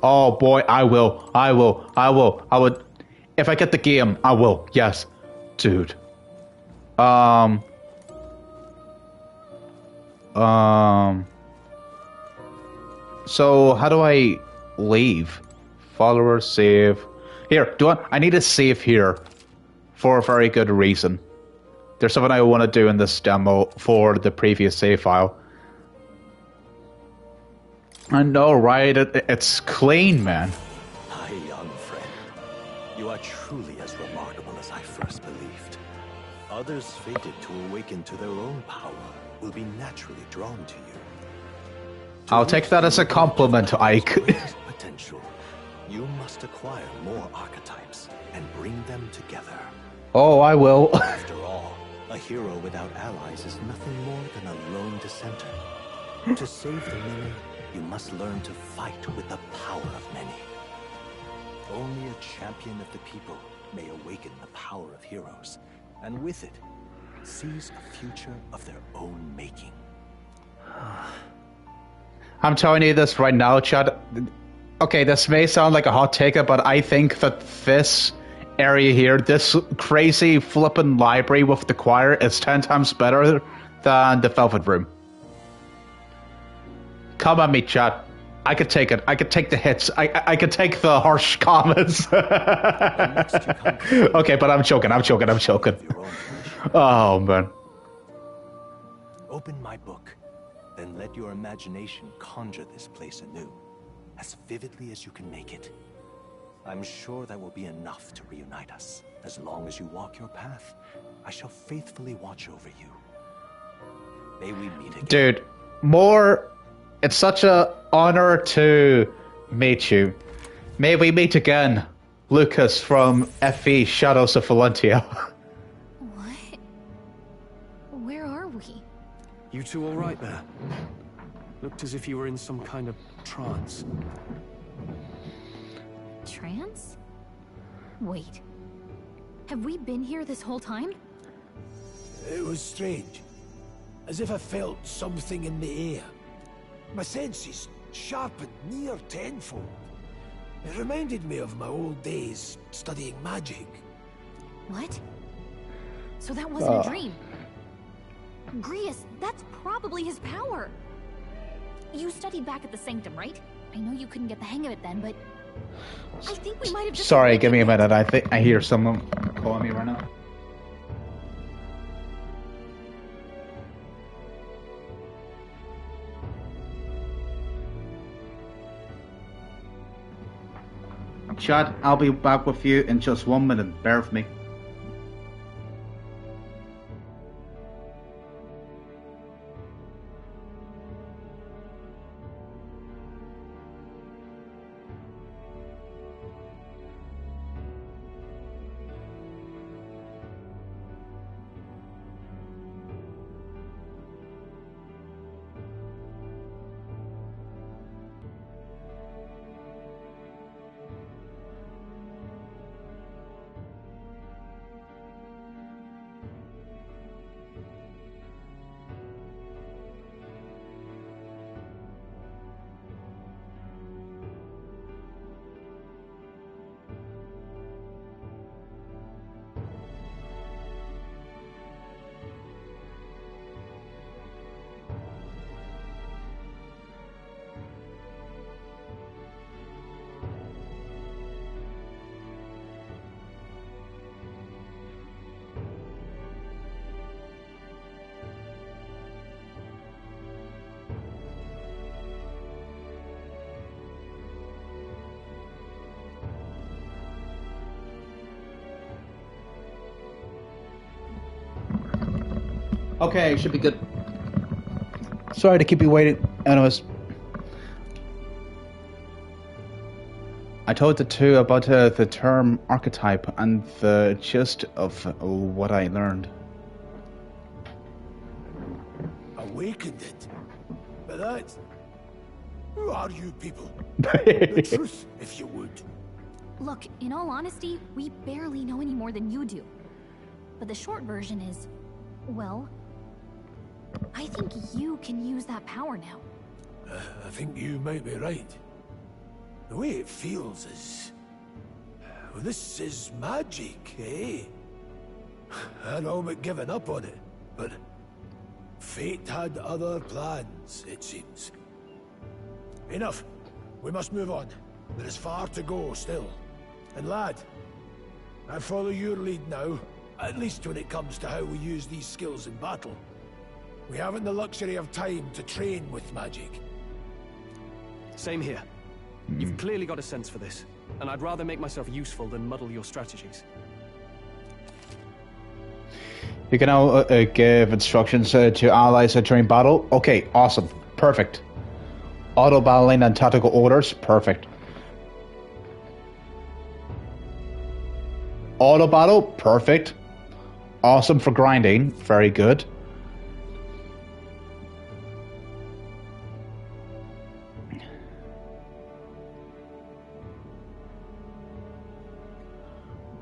Oh boy, I will. I would. If I get the game, I will. Yes. Dude. So how do I leave? Follower save. Here, I need a save here for a very good reason. There's something I want to do in this demo for the previous save file. I know, right? It's clean, man. My young friend, you are truly as remarkable as I first believed. Others fated to awaken to their own power will be naturally drawn to you. I'll take that as a compliment, Ike. Potential. You must acquire more archetypes and bring them together. Oh, I will. After all, a hero without allies is nothing more than a lone dissenter. To save the many, you must learn to fight with the power of many. Only a champion of the people may awaken the power of heroes, and with it, seize a future of their own making. I'm telling you this right now, Chad. Okay, this may sound like a hot take, but I think that this area here, this crazy flippin' library with the choir, is 10 times better than the Velvet Room. Come on me, Chad. I could take it. I could take the hits. I could take the harsh comments. Okay, but I'm joking. Oh, man. Open my book, then let your imagination conjure this place anew, as vividly as you can make it. I'm sure that will be enough to reunite us, as long as you walk your path I shall faithfully watch over you. May we meet again. Dude, it's such an honor to meet you. May we meet again, Lucas from FE Shadows of Valentia. What? Where are we? You two all right there? Looked as if you were in some kind of trance. Trance? Wait. Have we been here this whole time? It was strange. As if I felt something in the air. My senses sharpened near tenfold. It reminded me of my old days studying magic. What? So that wasn't a dream. Grius, that's probably his power. You studied back at the Sanctum, right? I know you couldn't get the hang of it then, but I think we might have just... Sorry, give me a minute. I think I hear someone calling me right now. Chad, I'll be back with you in just 1 minute. Bear with me. Okay, should be good. Sorry to keep you waiting. Anyways, I told the two about the term archetype and the gist of what I learned. Awakened it? But that... Who are you people? The truth, if you would. Look, in all honesty, we barely know any more than you do. But the short version is, well, I think you can use that power now. I think you might be right. The way it feels is... Well, this is magic, eh? I'd all but given up on it, but... Fate had other plans, it seems. Enough. We must move on. There is far to go still. And lad, I follow your lead now, at least when it comes to how we use these skills in battle. We haven't the luxury of time to train with magic. Same here. You've clearly got a sense for this, and I'd rather make myself useful than muddle your strategies. You can now give instructions to allies during battle. Okay, awesome. Perfect. Auto battling and tactical orders. Perfect. Auto battle. Perfect. Awesome for grinding. Very good.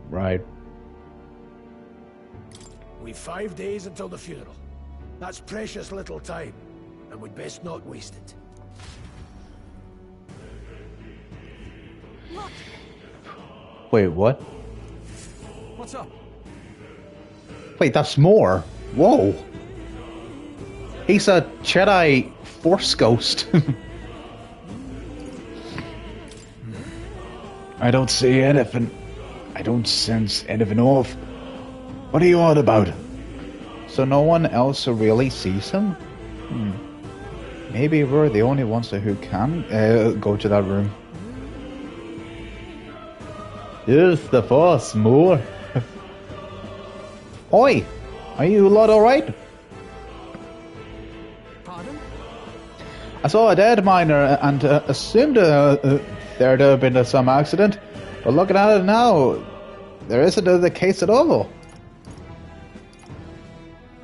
Right. We've 5 days until the funeral. That's precious little time, and we'd best not waste it. Look. Wait, what? What's up? Wait, that's more. Whoa. He's a Jedi Force ghost. I don't see anything. I don't sense anything off. What are you on about? So no one else really sees him? Maybe we're the only ones who can go to that room. Use the Force more. Oi! Are you lot alright? Pardon? I saw a dead miner and assumed there'd have been some accident, but looking at it now, there isn't the case at all.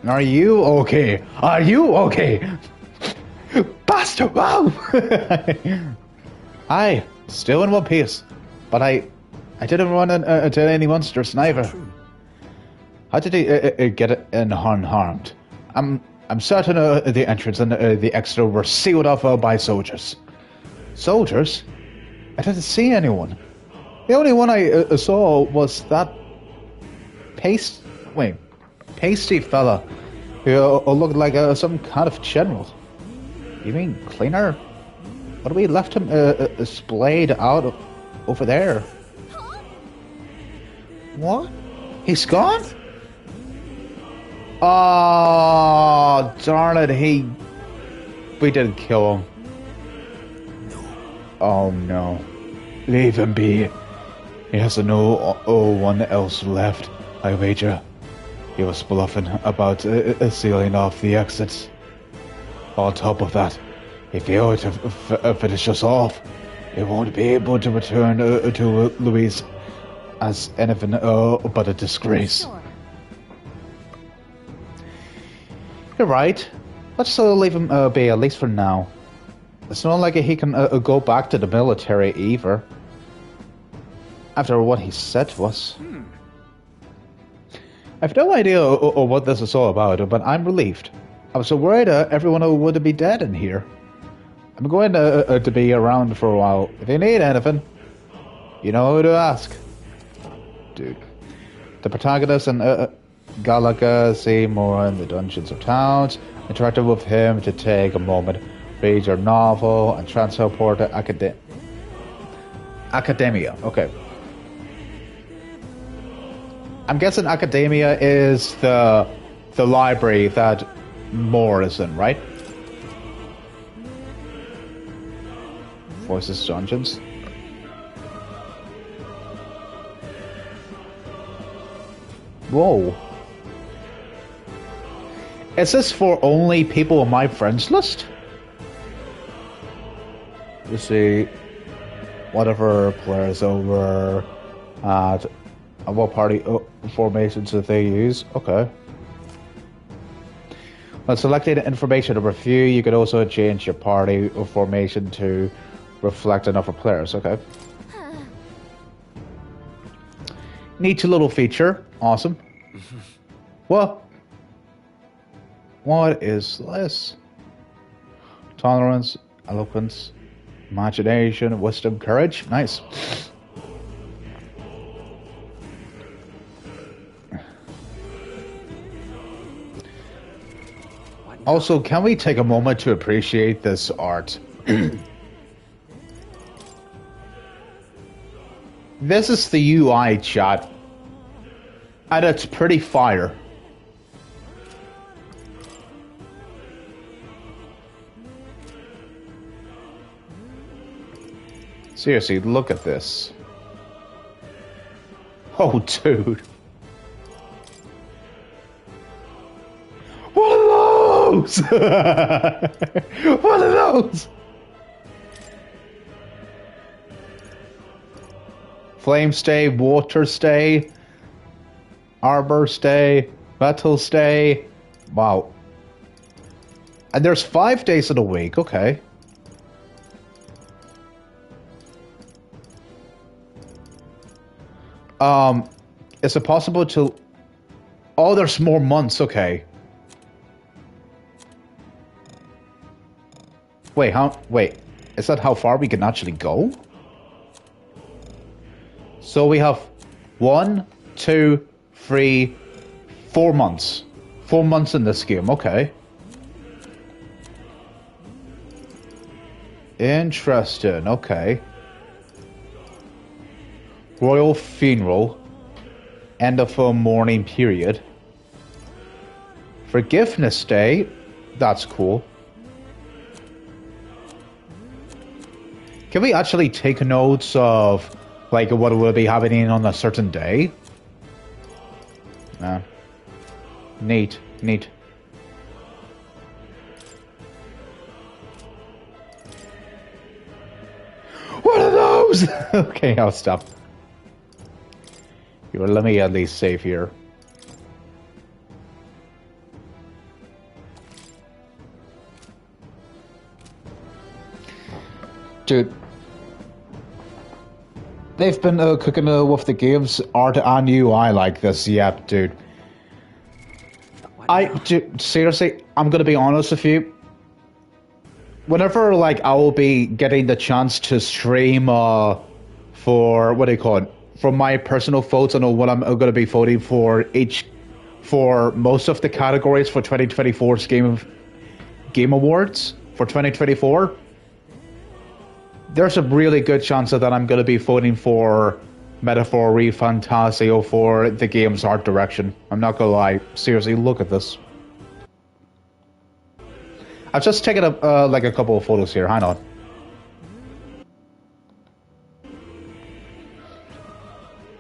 Are you okay? Are you okay? Bastard! Wow! Aye, still in one piece, but I didn't run into any monsters neither. How did he get it in unharmed? I'm certain the entrance and the exit were sealed off by soldiers. Soldiers? I didn't see anyone. The only one I saw was that pasty fella who looked like some kind of general. You mean cleaner? What we left him splayed out over there? What? He's gone? Oh, darn it, we didn't kill him. Oh no. Leave him be. He has no one else left, I wager. He was bluffing about sealing off the exits. On top of that, he failed to finish us off. He won't be able to return to Louise as anything but a disgrace. You're right. Let's leave him be, at least for now. It's not like he can go back to the military either. After what he said to us. I have no idea what this is all about, but I'm relieved. I was so worried everyone would be dead in here. I'm going to be around for a while. If you need anything, you know who to ask. Dude. The protagonist and Galaga see more in the Dungeons of Towns. Interacted with him to take a moment. Read your novel and transport to Academia. Okay. I'm guessing Academia is the library that Moore is in, right? Voices Dungeons. Whoa. Is this for only people on my friends list? Let's see. Whatever players over at what party formations that they use. Okay. When selecting information to review, you can also change your party formation to reflect enough players. Okay. Neat little feature. Awesome. What is this? Tolerance, eloquence, imagination, wisdom, courage. Nice. Also, can we take a moment to appreciate this art? This is the UI, chat. And it's pretty fire. Seriously, look at this. Oh, dude. What are those? What are those? Flame stay, water stay, arbor stay, metal stay. Wow. And there's 5 days in a week, okay. Is it possible to... Oh, there's more months, okay. Wait, is that how far we can actually go? So we have 1, 2, 3, 4 months. 4 months in this game, okay. Interesting, okay. Royal Funeral. End of a mourning period. Forgiveness Day. That's cool. Can we actually take notes of, like, what will be happening on a certain day? Nah. Neat, neat. What are those? Okay, I'll stop. You let me at least save here. Dude. They've been cooking with the game's art and UI like this, yep, dude. Dude, seriously, I'm gonna be honest with you. Whenever, like, I will be getting the chance to stream, for, what do you call it? For my personal votes, I know what I'm gonna be voting for for most of the categories for 2024's Game Awards for 2024. There's a really good chance that I'm gonna be voting for Metaphor ReFantazio for the game's art direction. I'm not gonna lie. Seriously, look at this. I've just taken like a couple of photos here. Hang on.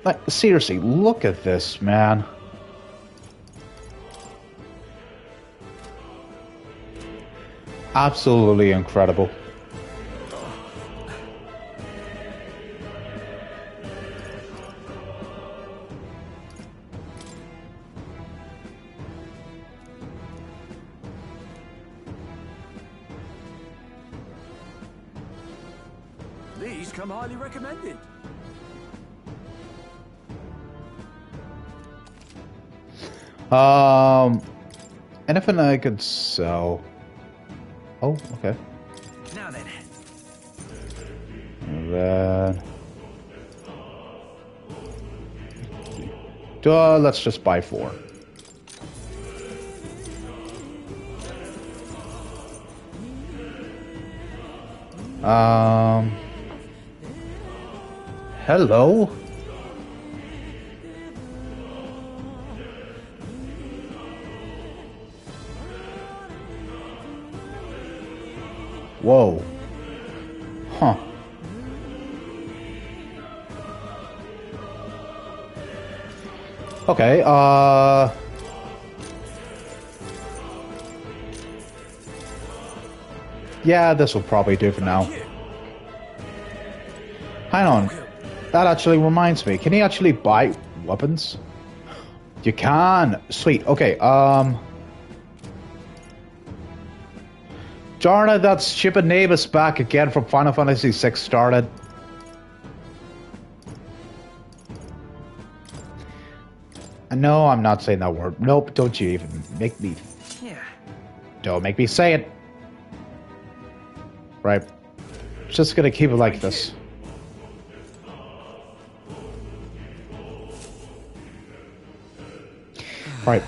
Like, seriously, look at this, man. Absolutely incredible. These come highly recommended. Anything I could sell? Oh, okay. Now then. And then... let's just buy 4. Hello? Whoa. Huh. Okay, yeah, this will probably do for now. Hang on. That actually reminds me. Can you actually buy weapons? You can. Sweet. Okay, darn it, that stupid name is back again from Final Fantasy VI started. No, I'm not saying that word. Nope, don't you even make me... Yeah. Don't make me say it. Right. Just gonna keep it like this. Right.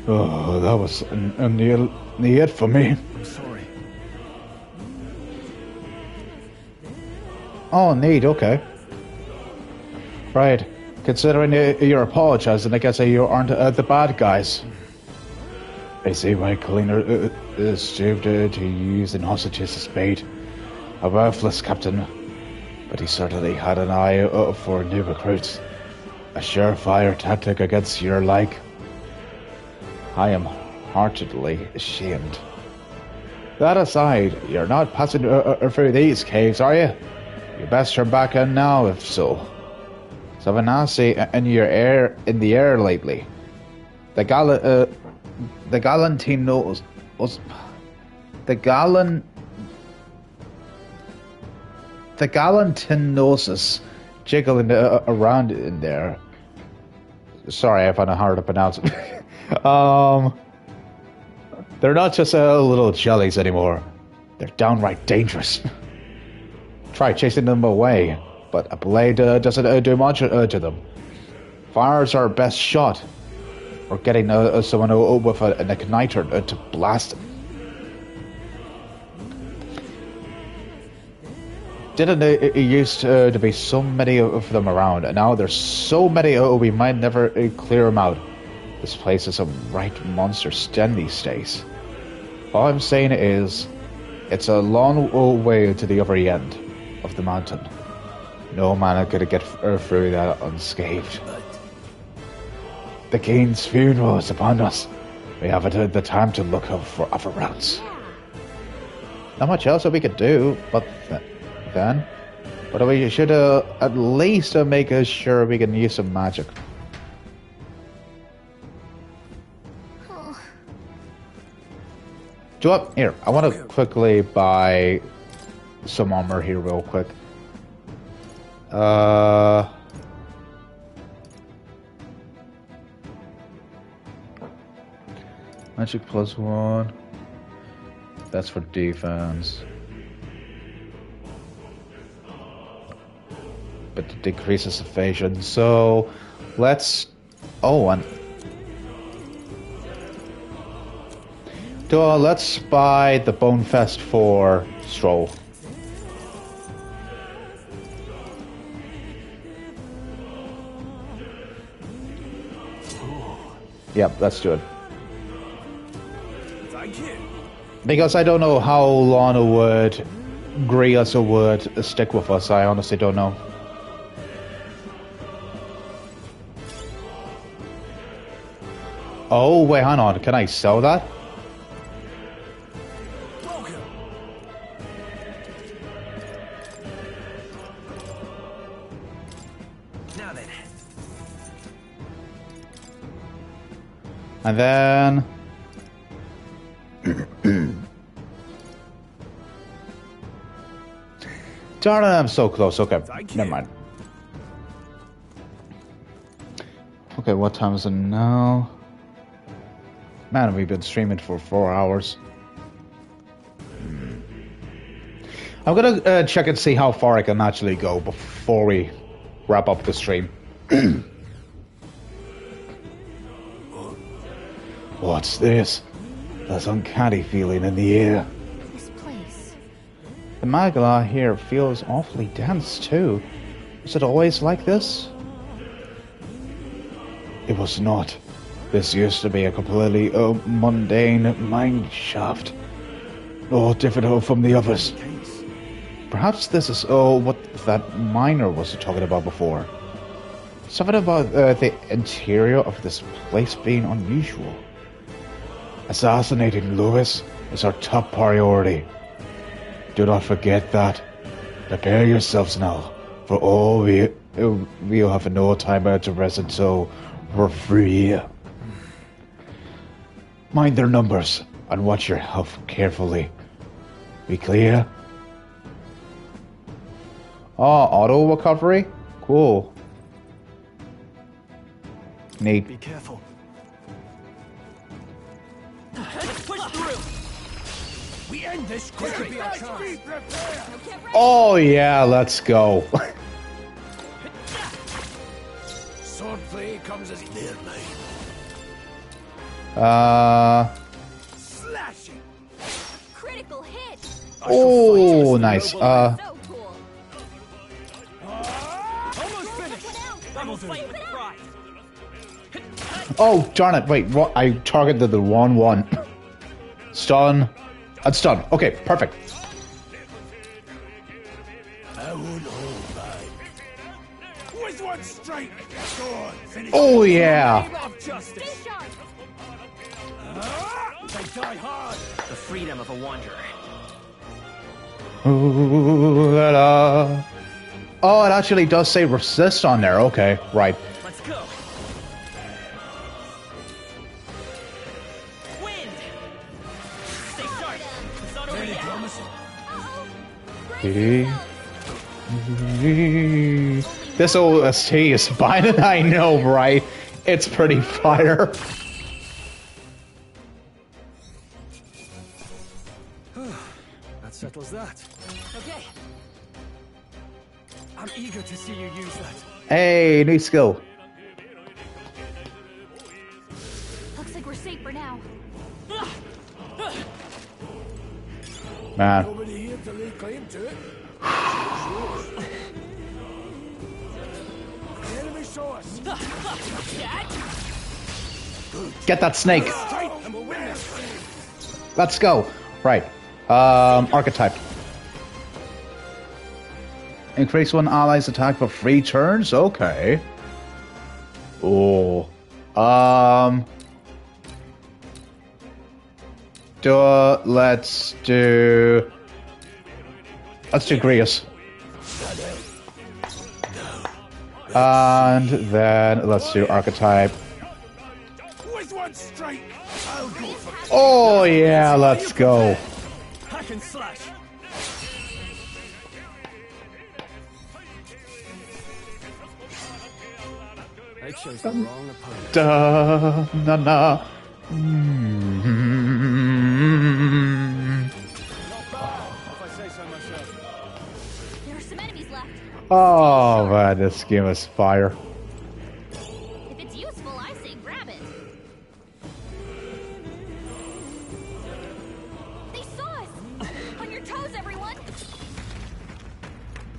Oh, that was the it for me. I'm sorry. Oh, neat, okay. Right. Considering you're apologizing, I guess you aren't the bad guys. I see my cleaner is duped to using hostages as bait. A worthless captain. But he certainly had an eye for new recruits. A surefire tactic against your like. I am heartedly ashamed. That aside, you're not passing through these caves, are you? You best turn back in now, if so. Something nasty in the air lately. The Galantino's the Galantinosis jiggling around in there. Sorry, I found it hard to pronounce. They're not just little jellies anymore. They're downright dangerous. Try chasing them away, but a blade doesn't do much to them. Fire's our best shot. Or getting someone with an igniter to blast them. Didn't it used to be so many of them around, and now there's so many we might never clear them out. This place is a right monster den these days. All I'm saying is, it's a long way to the other end of the mountain. No man could get through that unscathed. The king's funeral is upon us. We haven't had the time to look out for other routes. Not much else that we could do, but then. But we should at least make sure we can use some magic. Do you want, here, I want to quickly buy some armor here real quick. Magic +1. That's for defense. But it decreases evasion. So let's. Oh, and. So let's buy the Bone Fest for Stroll. Yep, let's do it. Because I don't know how long it would agree us or would stick with us. I honestly don't know. Oh, wait, hang on. Can I sell that? Now then. And then... Darn it, I'm so close. Okay, never mind. Okay, what time is it now? Man, we've been streaming for 4 hours. I'm gonna check and see how far I can actually go before we wrap up the stream. What's this? There's uncanny feeling in the air. This place. The magla here feels awfully dense too. Was it always like this? It was not. This used to be a completely mundane mine shaft. No different from the others. Perhaps this is what that miner was talking about before. Something about the interior of this place being unusual. Assassinating Lewis is our top priority. Do not forget that. Prepare yourselves now, for all we'll have no time to rest until we're free. Mind their numbers and watch your health carefully. We clear? Oh, auto recovery? Cool. Neat. Be careful. Let's push through. We end this quickly. Oh yeah, let's go. Swordplay comes as near me. Slashing. Critical hit. Oh, nice. So cool. Almost finished. That'll do. Oh, darn it. Wait, what? I targeted the wrong one. Stun. And stun. Okay, perfect. I won't hold back. With one strike, sword finish. Oh, yeah. They die hard. The freedom of a wanderer. Ooh, la, la. Oh, it actually does say resist on there. Okay, right. Let's go. Wind. Stay sharp. It's not over yet. This OST is fine, I know, right? It's pretty fire. That settles that. Okay. I'm eager to see you use that. Hey, new skill. Looks like we're safe for now. Man. Nobody here to lay claim to it. The enemy saw us. Get that snake. Let's go. Right. Archetype. Increase one ally's attack for 3 turns? Okay. Oh. Let's do Greece. And then let's do archetype. With one strike, I'll go for Oh yeah, let's go. hack and slash. I chose the wrong opponent. Da na na. If I say so myself. There are some enemies left. Oh man, this game is fire. If it's useful, I say grab it. They saw us! On your toes, everyone!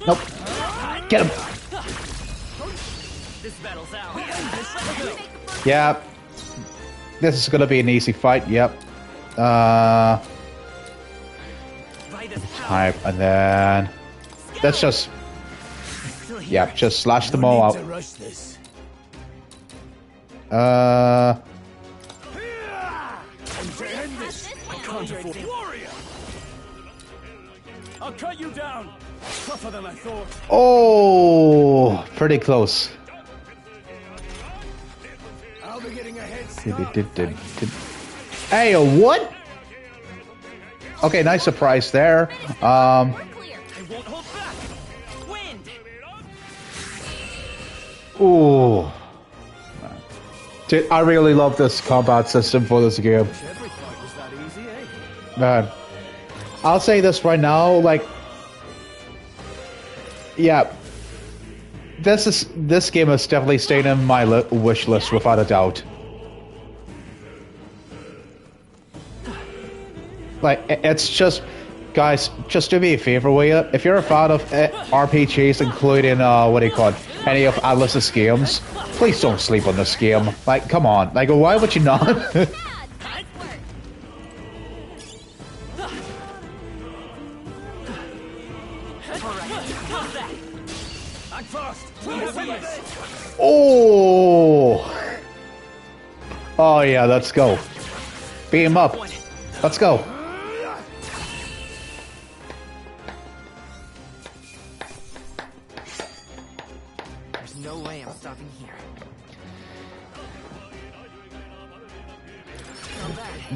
Nope. Get him. This battle's out. Yep. This is gonna be an easy fight. Yep. Type and then let's just. Yep, just slash them all out. Warrior! I'll cut you down. Tougher than I thought. Oh, pretty close. I'll be getting a head Hey, what? Okay, nice surprise there. Ooh. Dude, I really love this combat system for this game. Man, I'll say this right now, like, yeah, this game is definitely staying in my wish list without a doubt. Like, it's just, guys, just do me a favor, will you? If you're a fan of RPGs, including, what do you call it, any of Atlus's games, please don't sleep on this game. Like, come on. Like, why would you not? Oh! Oh, yeah, let's go. Beat him up. Let's go. There's no way I'm stopping here.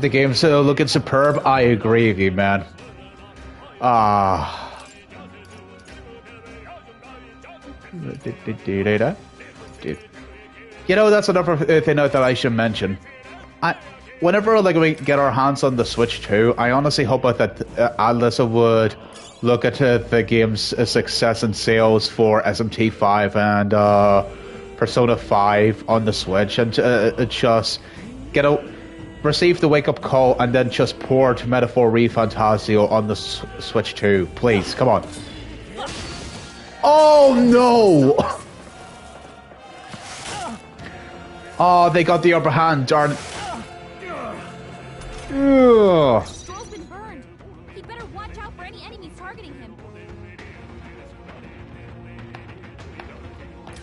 The game's looking superb. I agree with you, man. You know, that's another thing that I should mention. Whenever like we get our hands on the Switch 2, I honestly hope that Atlus would look at the game's success and sales for SMT5 and Persona 5 on the Switch and just receive the wake-up call and then just port Metaphor ReFantazio on the Switch 2. Please, come on. Oh no! Oh, they got the upper hand, darn it. Ugh. Stroll's been burned. He'd better watch out for any enemies targeting him.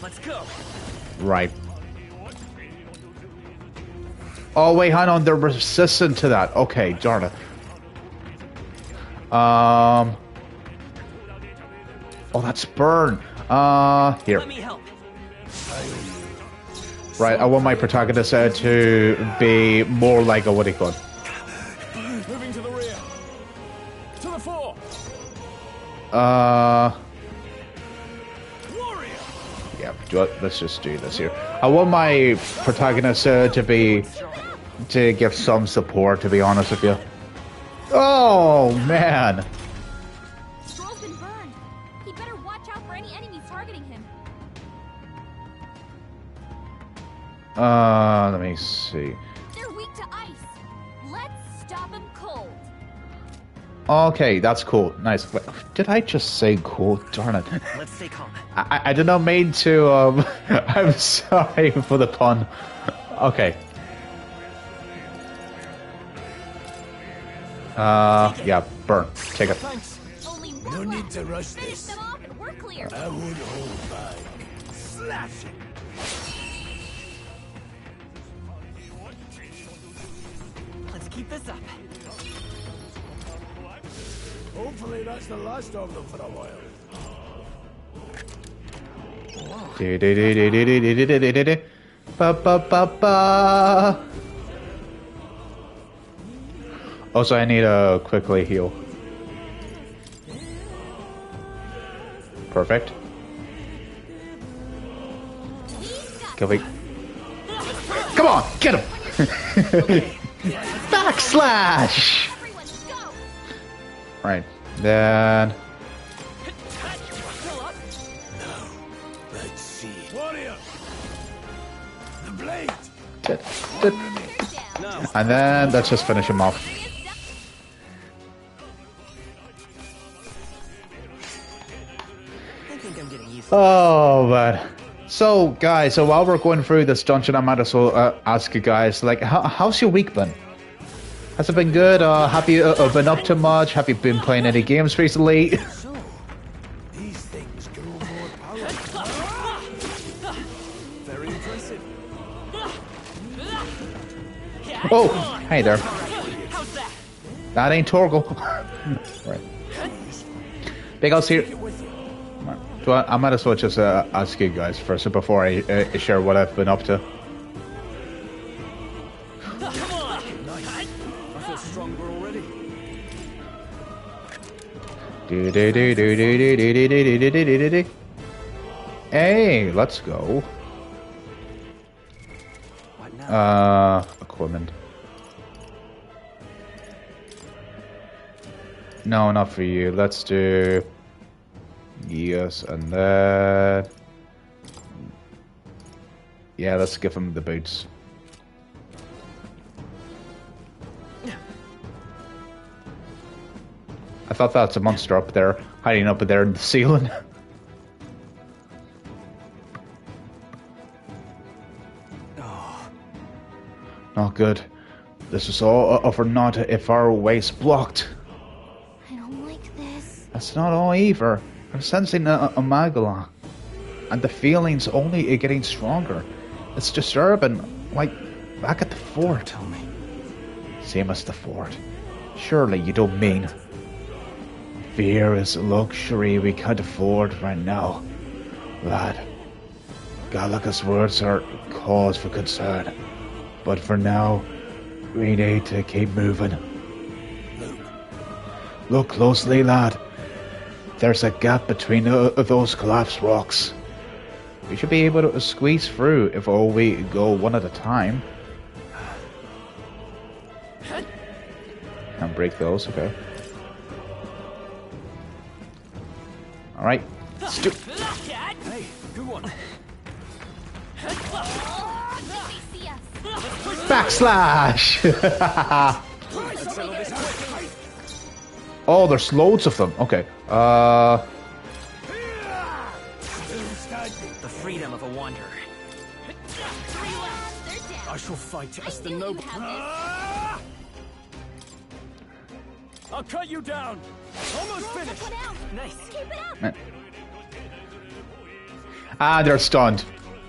Let's go. Right. Oh wait, hang on, they're resistant to that. Okay, darn it. Oh, that's burn. Here. Let me help. Right, I want my protagonist to be more like a, what do you call it? Moving to the rear. To the fore. Yeah, let's just do this here. I want my protagonist to give some support, to be honest with you. Oh, man. Stroll's been burned. He'd better watch out for any enemies targeting him. Let me see. They're weak to ice. Let's stop him cold. Okay, that's cool. Nice. Wait, did I just say cool? Darn it. Let's stay calm. I did not mean to, I'm sorry for the pun. Okay. Yeah, burn. Take it. No need to rush Finish this. them off and we're clear. I would hold back. Slash it. think that's the last of them for a while. Ba ba ba ba. Also, I need to quickly heal. Perfect. Can we? Come on, get him! Backslash! Right, then. Let's see. Warrior! The blade! And then let's just finish him off. Oh, man. So, guys, so while we're going through this dungeon, I might as well ask you guys, like, how's your week been? Has it been good? Have you been up to much? Have you been playing any games recently? These things grow more powerful. Very impressive. Oh, hey there. That ain't Torgal. Right. Big House here. So I might as well just ask you guys first before I share what I've been up to. Come on! Nice. I feel stronger already. Hey, let's go. Equipment. No, not for you. Let's do. Yes, and then... Yeah, let's give him the boots. I thought that's a monster up there, hiding up there in the ceiling. Not good. This is all over naught if our way's blocked. I don't like this. That's not all either. I'm sensing a Magala, and the feeling's only getting stronger. It's disturbing, like back at the fort. Tell me. Same as the fort. Surely you don't mean. Fear is a luxury we can't afford right now, lad. Galaga's words are cause for concern, but for now, we need to keep moving. Look closely, lad. There's a gap between those collapsed rocks. We should be able to squeeze through if all we go one at a time. Can't break those, okay. Alright. Hey, good one. Backslash! Oh, there's loads of them. Okay. The freedom of a wanderer. I shall fight as the noble. I'll cut you down. Almost finished. Nice. Keep it up. Ah, they're stunned.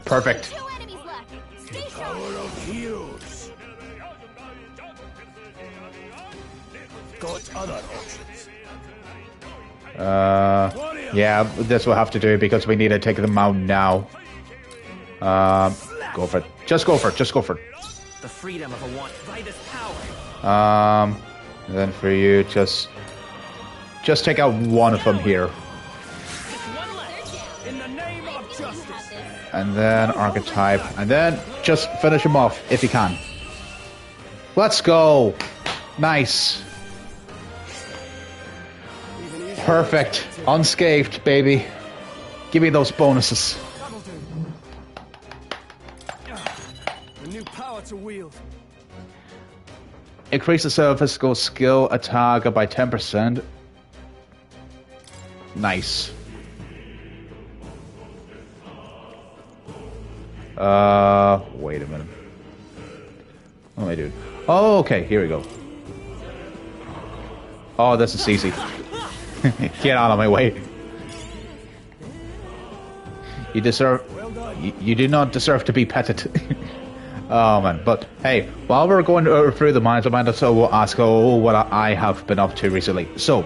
Perfect. Two enemies left. Stay Power of heroes. Got other options. Yeah, this will have to do because we need to take them out now. Go for it. Just go for it. Just go for it. The freedom of a wanderer. By this power. And then for you, just take out one of them here. In the name of justice. And then archetype. And then just finish him off if you can. Let's go. Nice. Perfect. Unscathed, baby. Give me those bonuses. A new power to wield. Increases physical skill attack by 10%. Nice. Wait a minute. What am I doing? Oh, okay, here we go. Oh, this is easy. Get out of my way. You deserve... You do not deserve to be petted. Oh, man. But, hey, while we're going through the mines, I might as well ask what I have been up to recently. So,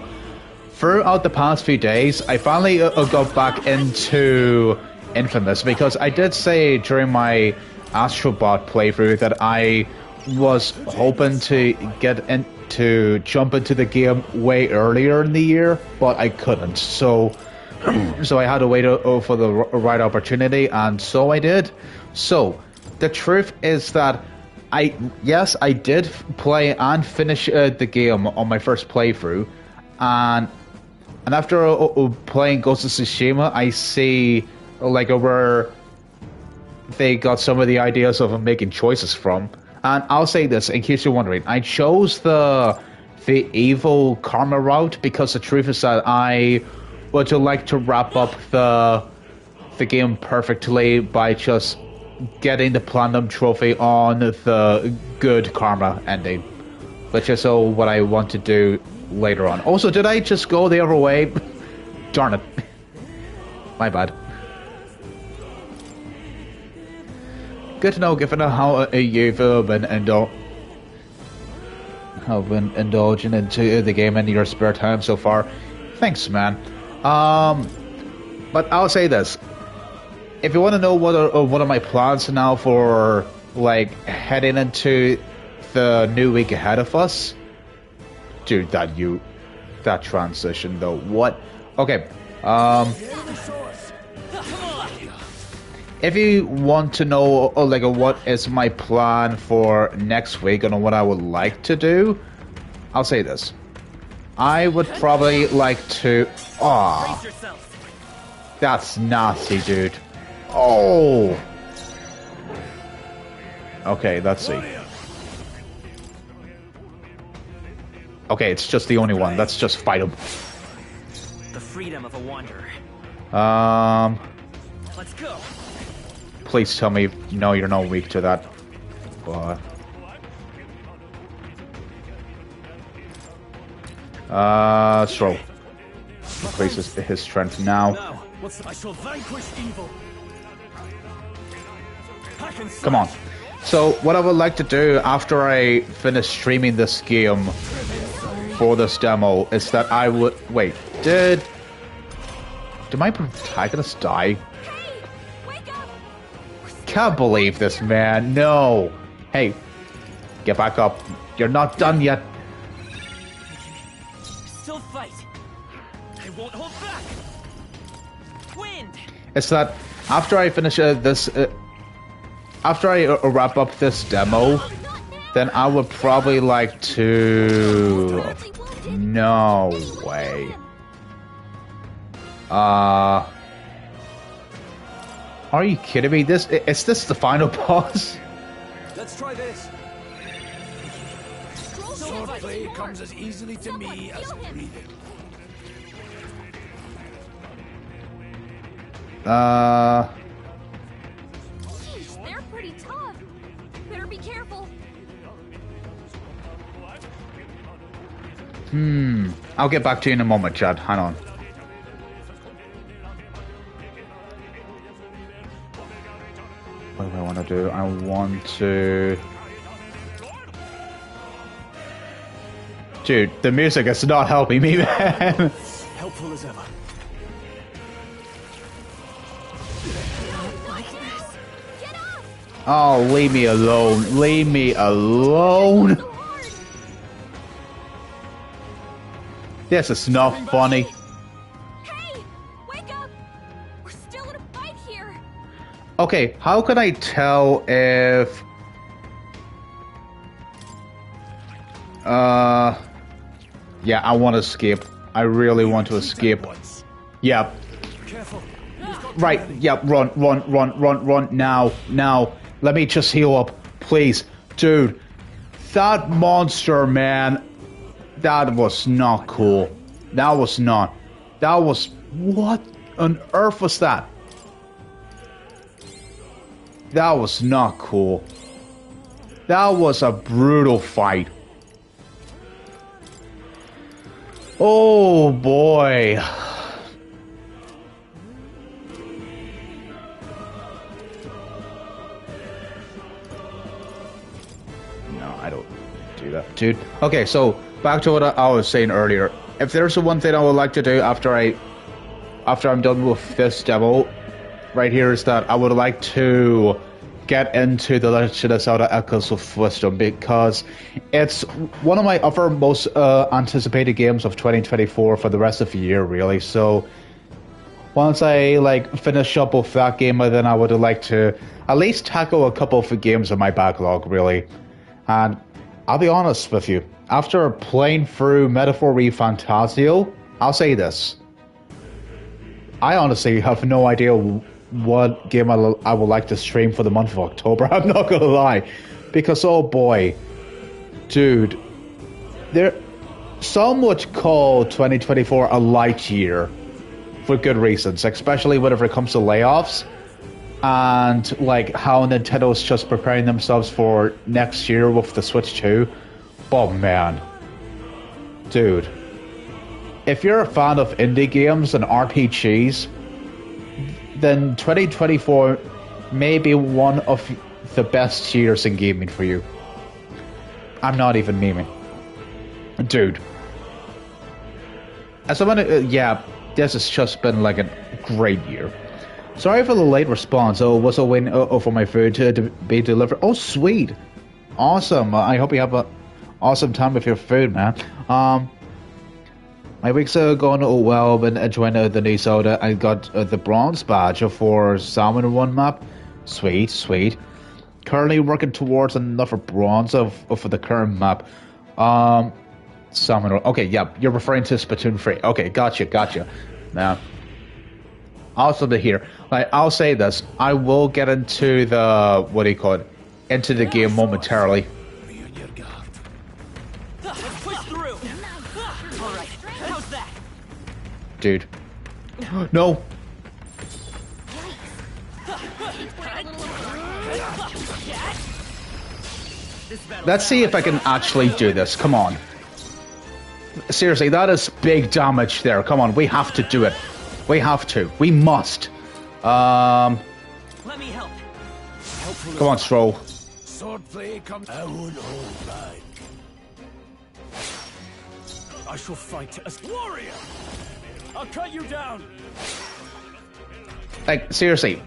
throughout the past few days, I finally got back into Infamous, because I did say during my Astrobot playthrough that I was hoping to jump into the game way earlier in the year, but I couldn't. So I had to wait for the right opportunity, and so I did. So the truth is that I did play and finish the game on my first playthrough, and after playing Ghost of Tsushima, I see like where they got some of the ideas of making choices from. And I'll say this in case you're wondering, I chose the evil karma route because the truth is that I would like to wrap up the game perfectly by just getting the platinum trophy on the good karma ending, which is what I want to do later on. Also, did I just go the other way? Darn it. My bad. Good to know, given how you've been indulging into the game in your spare time so far. Thanks, man. But I'll say this: if you want to know what are my plans now for like heading into the new week ahead of us, dude, that transition though. What? Okay. If you want to know like what is my plan for next week and what I would like to do, I'll say this. I would probably like to... Aw. That's nasty, dude. Oh. Okay, let's see. Okay, it's just the only one. Let's just fight him. The freedom of a wanderer. Let's go. Please tell me, no, you're not weak to that. Throw. Increases his strength now. I shall vanquish evil. Come on. So, what I would like to do after I finish streaming this game for this demo is that I would... Wait, did my protagonist die? Can't believe this, man. No. Hey, get back up. You're not done yet. Still fight. I won't hold back. Wind. It's that after I finish this, after I wrap up this demo, then I would probably like to. No way. Are you kidding me? Is this the final boss? Let's try this. Swordplay comes as easily to me as breathing. Jeez, they're pretty tough. Better be careful. I'll get back to you in a moment, Chad. Hang on. What do I want to do? I want to... Dude, the music is not helping me, man. Helpful as ever. Oh, leave me alone. Leave me alone. This is not funny. Hey, wake up! We're still in a fight here. Okay, how can I tell if... Yeah, I want to escape. I really want to escape. Yep. Right, yep, run, now. Let me just heal up, please. Dude, that monster, man, that was not cool. That was not. That was... What on earth was that? That was not cool. That was a brutal fight. Oh boy. No, I don't do that, dude. Okay, so back to what I was saying earlier. if there's the one thing I would like to do after I'm done with this demo, right here, is that I would like to get into the Legend of Zelda Echoes of Wisdom, because it's one of my other most anticipated games of 2024 for the rest of the year, really. So once I finish up with that game, then I would like to at least tackle a couple of the games in my backlog, really. And I'll be honest with you, after playing through Metaphor ReFantazio, I'll say this: I honestly have no idea what game I would like to stream for the month of October. I'm not gonna lie, because oh boy, dude, some would call 2024 a light year for good reasons, especially whenever it comes to layoffs and how Nintendo's just preparing themselves for next year with the Switch 2. Oh man, dude, if you're a fan of indie games and RPGs, then 2024 may be one of the best years in gaming for you. I'm not even memeing. Dude. As someone, this has just been a great year. Sorry for the late response. Oh, was waiting for my food to be delivered. Oh, sweet. Awesome. I hope you have an awesome time with your food, man. My weeks are going well. I've been enjoying the new Zelda. I got the bronze badge for Salmon 1 map. Sweet, sweet. Currently working towards another bronze for the current map. Salmon. Okay, yeah, you're referring to Splatoon 3. Okay, gotcha. Now, awesome to hear. I'll say this: I will get into the into the game momentarily. Dude. No. Let's see if I can actually do this. Come on. Seriously, that is big damage there. Come on, we have to do it. We have to. We must. Let me help. Come on, Stroll. Swordplay comes. I won't hold back. I shall fight as warrior. I'll cut you down. Seriously,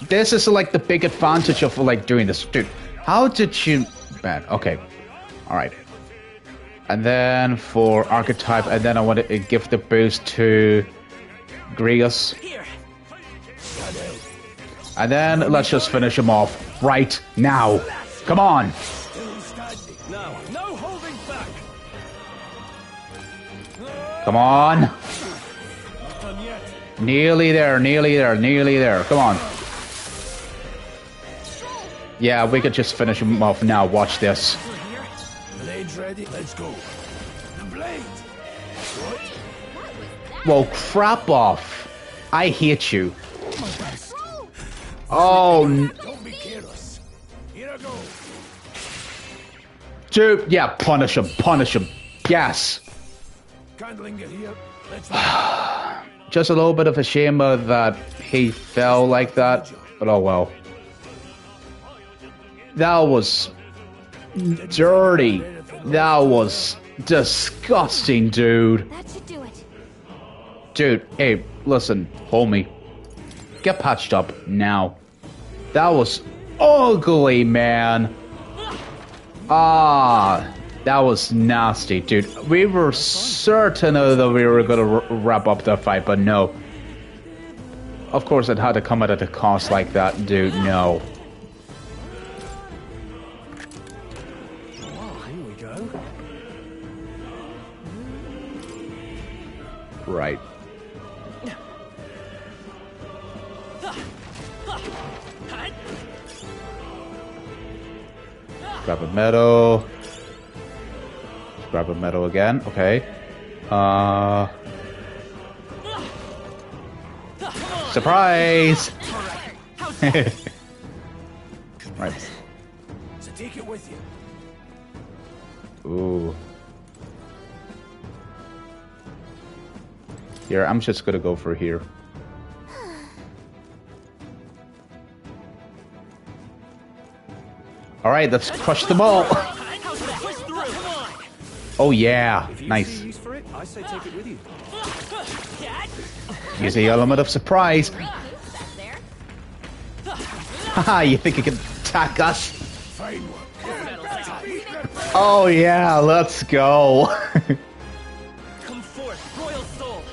this is the big advantage of doing this. Dude, how did you... Bad. Okay. Alright. And then for Archetype, and then I want to give the boost to Grigas. And then let's just finish him off right now. Come on. No holding back. Come on. Nearly there. Come on. Yeah, we could just finish him off now. Watch this. Blade's ready. Let's go. The blade. Well, crap off. I hate you. Oh. Don't be careless. Here I go. Dude, yeah, punish him. Yes. Candling it here. Let's Just a little bit of a shame that he fell like that, but oh well. That was dirty. That was disgusting, dude. That should do it. Dude, hey, listen, homie. Get patched up now. That was ugly, man. That was nasty, dude. We were certain that we were gonna wrap up the fight, but no. Of course, it had to come at a cost like that, dude. No. Here we go. Right. Grab a medal. Grab a medal again. Okay. Surprise! Right. So take it with you. Ooh. Here, I'm just gonna go for here. Alright, let's crush them all! Oh yeah, nice. I say take it with you. Use the element of surprise. Haha, you think you can attack us? Oh yeah, let's go. Come forth, royal soul.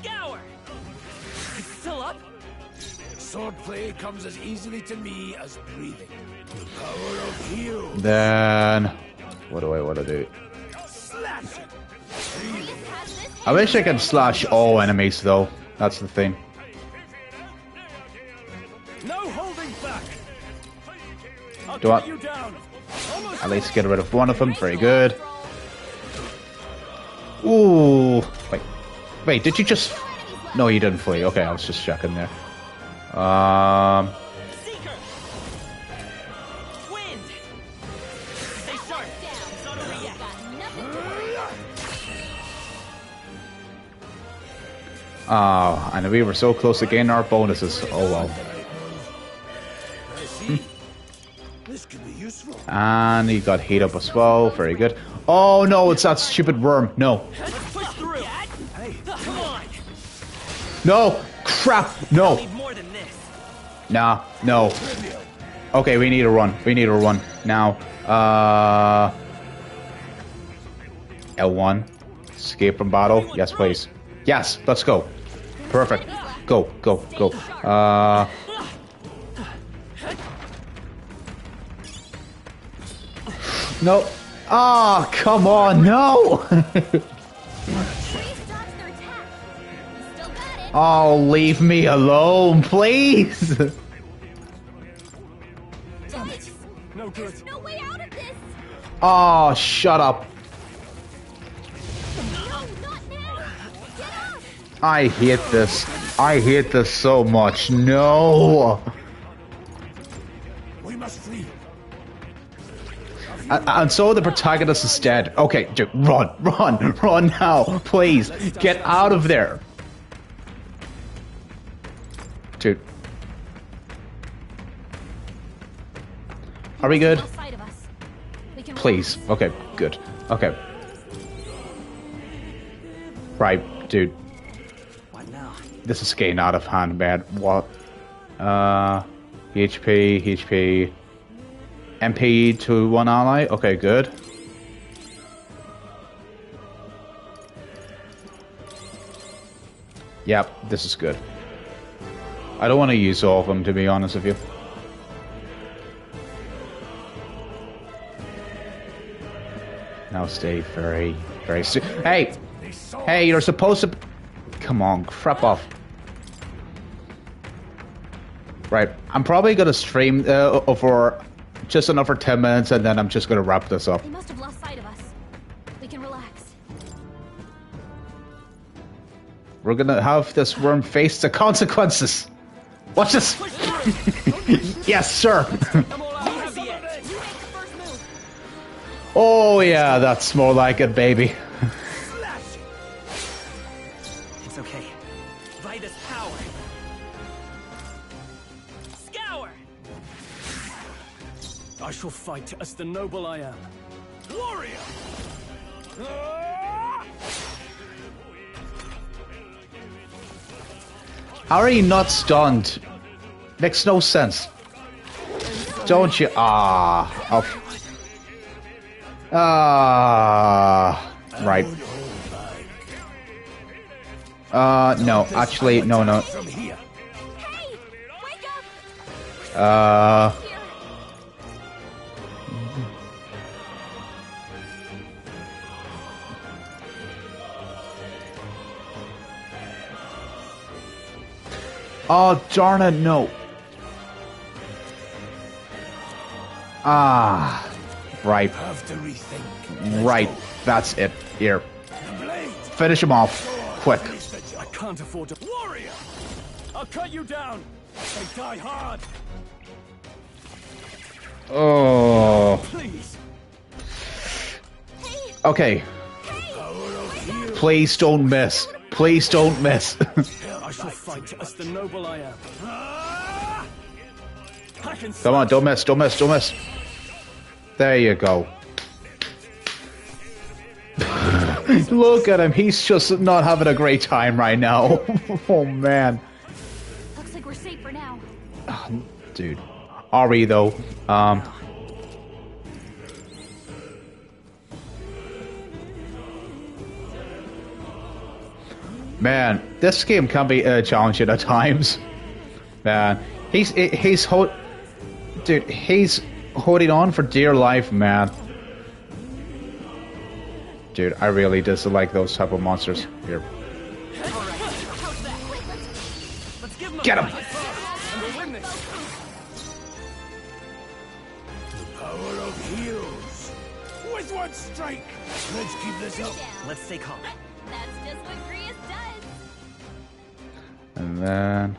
Scour. It's still up. Swordplay comes as easily to me as breathing. The power of heal. Then what do I want to do? I wish I could slash all enemies though. That's the thing. No holding back. I'll Do I cut you down. at least get rid of one of them? Very good. Ooh, wait, did you just? No, you didn't flee. Okay, I was just checking there. Seeker. Wind. Stay sharp. It's not over yet. Oh, and we were so close to getting our bonuses. Oh well. This could be useful. And he got heat up as well. Very good. Oh no, it's that stupid worm. No. Let's push through. Hey, come on. No. Crap. No. Need more than this. Nah. No. Okay, we need a run. We need a run now. L1. Escape from battle. Yes, please. Yes. Let's go. Perfect. Go. Go. Go. No. Ah, oh, come on, no! Oh, leave me alone, please! No good. No way out of this. Oh, shut up. No, not now. Get up. I hate this. I hate this so much. No! We must flee. And so the protagonist is dead. Okay, dude, run now, please. Get out of there. Dude. Are we good? Please. Okay, good. Okay. Right, dude. What now? This is getting out of hand, man. What? HP. MP to one ally. Okay, good. Yep, this is good. I don't want to use all of them, to be honest with you. Now stay very still. Hey! Hey, you're supposed to... Come on, crap off. Right, I'm probably going to stream over... Just another 10 minutes, and then I'm just gonna wrap this up. They must have lost sight of us. We can relax. We're gonna have this worm face the consequences. Watch this. Yes, sir. Oh yeah, that's more like it, baby. It's okay. Vitus power. Scour. I shall fight as the noble I am. Warrior! How are you not stunned? Makes no sense. Don't you? Right. No, actually, no. Oh, darn it, no. Right. Right, that's it. Here. Finish him off. Quick. I can't afford to... Warrior! I'll cut you down. They die hard. Oh. Please. Okay. Please don't miss. Please don't miss. I I shall fight as the noble I am. Come on, don't miss, don't miss, don't miss. There you go. Look at him, he's just not having a great time right now. Oh man. Looks like we're safe for now. Dude. RE though. Man, this game can be challenging at times. Man, he's holding on for dear life, man. Dude, I really dislike those type of monsters. Here. Get him! The power of heroes. With one strike. Let's keep this up. Let's stay calm. That's just what Grius does. And then...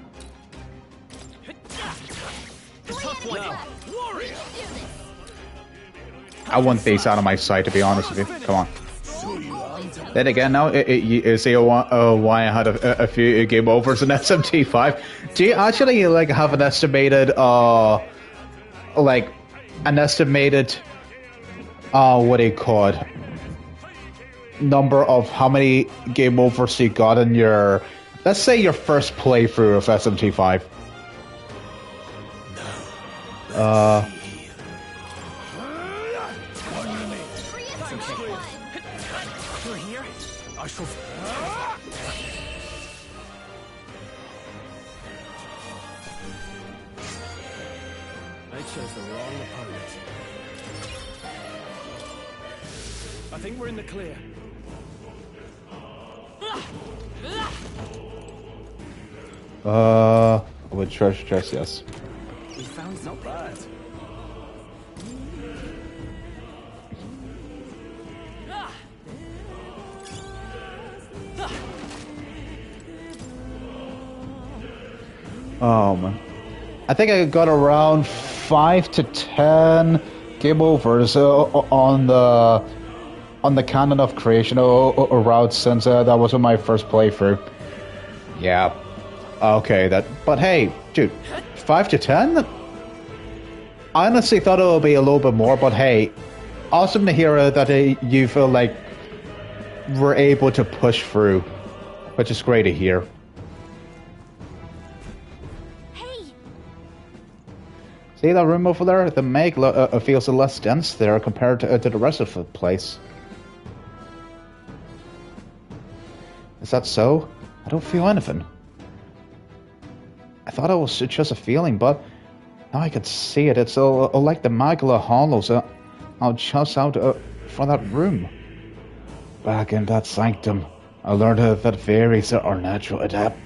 I want these out of my sight, to be honest with you. Come on. Then again, now you see why I had a few game overs in SMT5. Do you actually like have an estimated what do you call it? Number of how many game overs you got in your, let's say, your first playthrough of SMT5? I chose the wrong opponent. I think we're in the clear. With treasure chest, yes. We found not bad. Oh man, I think I got around 5 to 10 game overs on the canon of creation route since that was my first playthrough. Yeah. Okay, but hey, dude, 5 to 10? I honestly thought it would be a little bit more, but hey, awesome to hear that you feel like we're able to push through, which is great to hear. See that room over there? The mag feels less dense there compared to the rest of the place. Is that so? I don't feel anything. I thought it was just a feeling, but now I can see it. It's like the Magla hollows out just out from that room. Back in that sanctum, I learned that fairies are natural adapts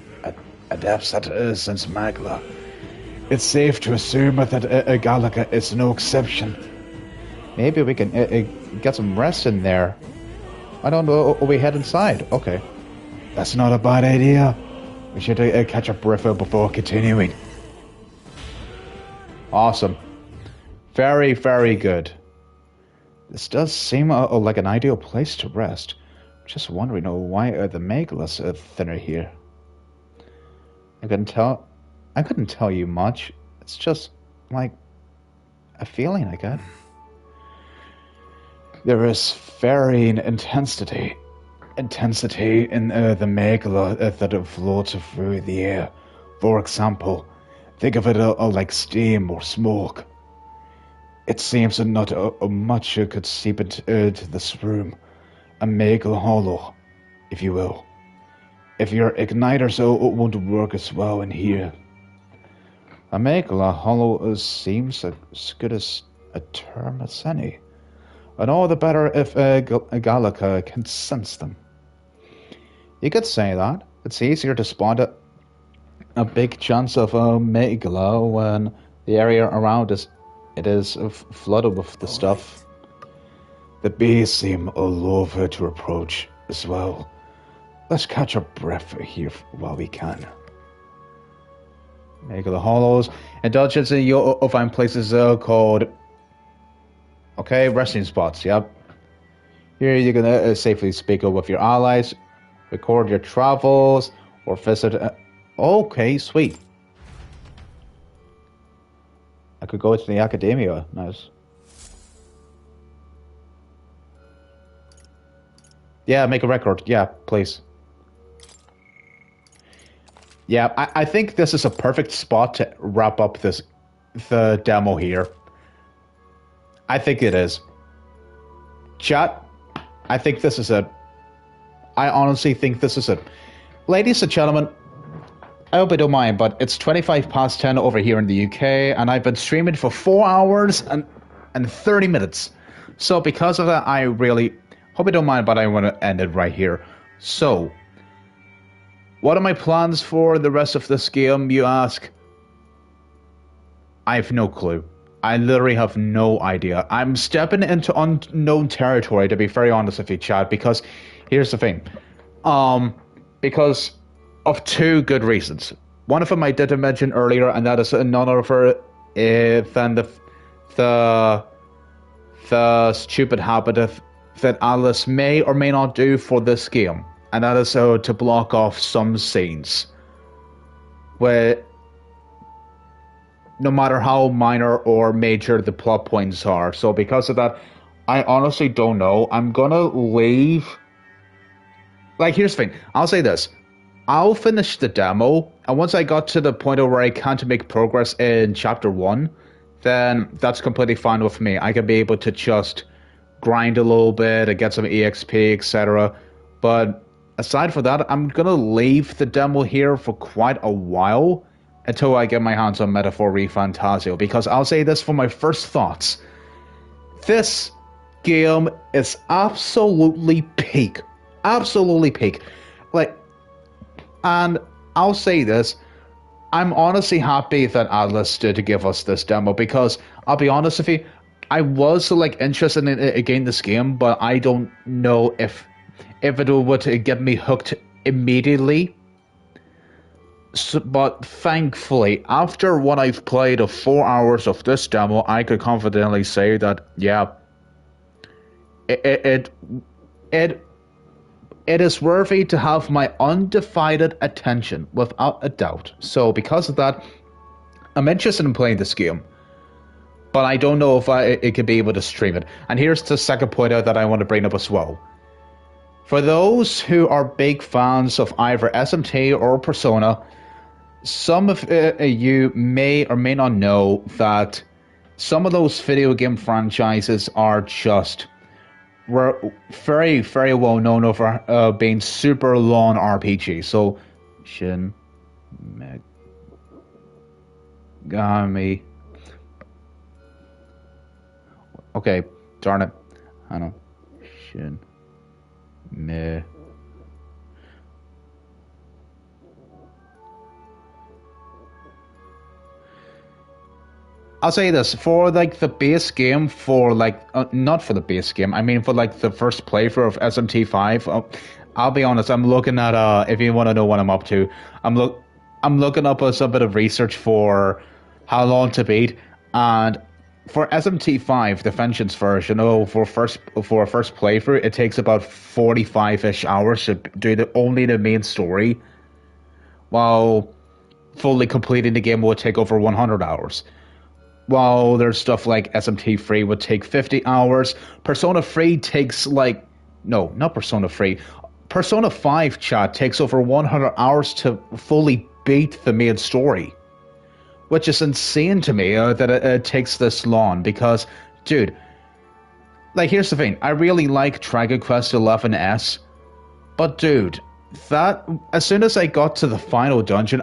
that since Magla. It's safe to assume that Gallica is no exception. Maybe we can get some rest in there. I don't know, we head inside. Okay. That's not a bad idea. We should catch a breath before continuing. Awesome. Very, very good. This does seem like an ideal place to rest. I'm just wondering why the Meglas are thinner here. I couldn't tell you much. It's just like a feeling I get. There is varying intensity in the megala that floats through the air. For example, think of it like steam or smoke. It seems not much could seep into this room. A megala hollow, if you will. If your igniters won't work as well in here. A megala hollow seems as good as a term as any. And all the better if Gallica can sense them. You could say that. It's easier to spawn a big chance of a megala when the area around it is flooded with the stuff. The bees seem all over to approach as well. Let's catch our breath here while we can. Megala hollows and dungeons, you'll find places called resting spots. Yep. Here you can safely speak with your allies, record your travels, or visit Okay, sweet. I could go to the academia. Nice. Yeah, make a record. Yeah, please. Yeah, I think this is a perfect spot to wrap up the demo here. I think it is. Chat, I think this is it. I honestly think this is it. Ladies and gentlemen, I hope you don't mind, but it's 10 over here in the UK, and I've been streaming for 4 hours and 30 minutes. So because of that, I really hope you don't mind, but I want to end it right here. So, what are my plans for the rest of this game, you ask? I have no clue. I literally have no idea. I'm stepping into unknown territory, to be very honest with you, chat, because here's the thing. Because of two good reasons. One of them I did mention earlier, and that is none other than the stupid habit that Alice may or may not do for this game, and that is to block off some scenes where, no matter how minor or major the plot points are. So because of that, I honestly don't know. I'm gonna leave. Like, here's the thing. I'll say this. I'll finish the demo, and once I got to the point where I can't make progress in Chapter 1, then that's completely fine with me. I can be able to just grind a little bit and get some EXP, etc. But aside from that, I'm gonna leave the demo here for quite a while until I get my hands on Metaphor ReFantazio, because I'll say this for my first thoughts. This game is absolutely peak. Absolutely peak. Like, and I'll say this, I'm honestly happy that Atlas did give us this demo, because I'll be honest with you, I was like interested in again this game, but I don't know if it would get me hooked immediately. So, but thankfully, after what I've played of 4 hours of this demo, I could confidently say that, yeah, it is worthy to have my undivided attention, without a doubt. So because of that, I'm interested in playing this game, but I don't know if it could be able to stream it. And here's the second point out that I want to bring up as well. For those who are big fans of either SMT or Persona, some of you may or may not know that some of those video game franchises are just very, very well known over being super long RPGs. So, Shin Megami. Okay, darn it. I know. Shin Me. I'll say this, for like the base game, for like, not for the base game, I mean for like the first playthrough of SMT5, I'll be honest, I'm looking at, if you want to know what I'm up to, I'm looking up some bit of research for how long to beat, and for SMT5, the Vengeance version, for a first playthrough, it takes about 45-ish hours to do only the main story, while fully completing the game would take over 100 hours. While there's stuff like SMT3 would take 50 hours, Persona 3 takes like, no, not Persona 3, Persona 5 chat takes over 100 hours to fully beat the main story. Which is insane to me that it takes this long, because, dude, like, here's the thing, I really like Dragon Quest XI's, but dude, that, as soon as I got to the final dungeon,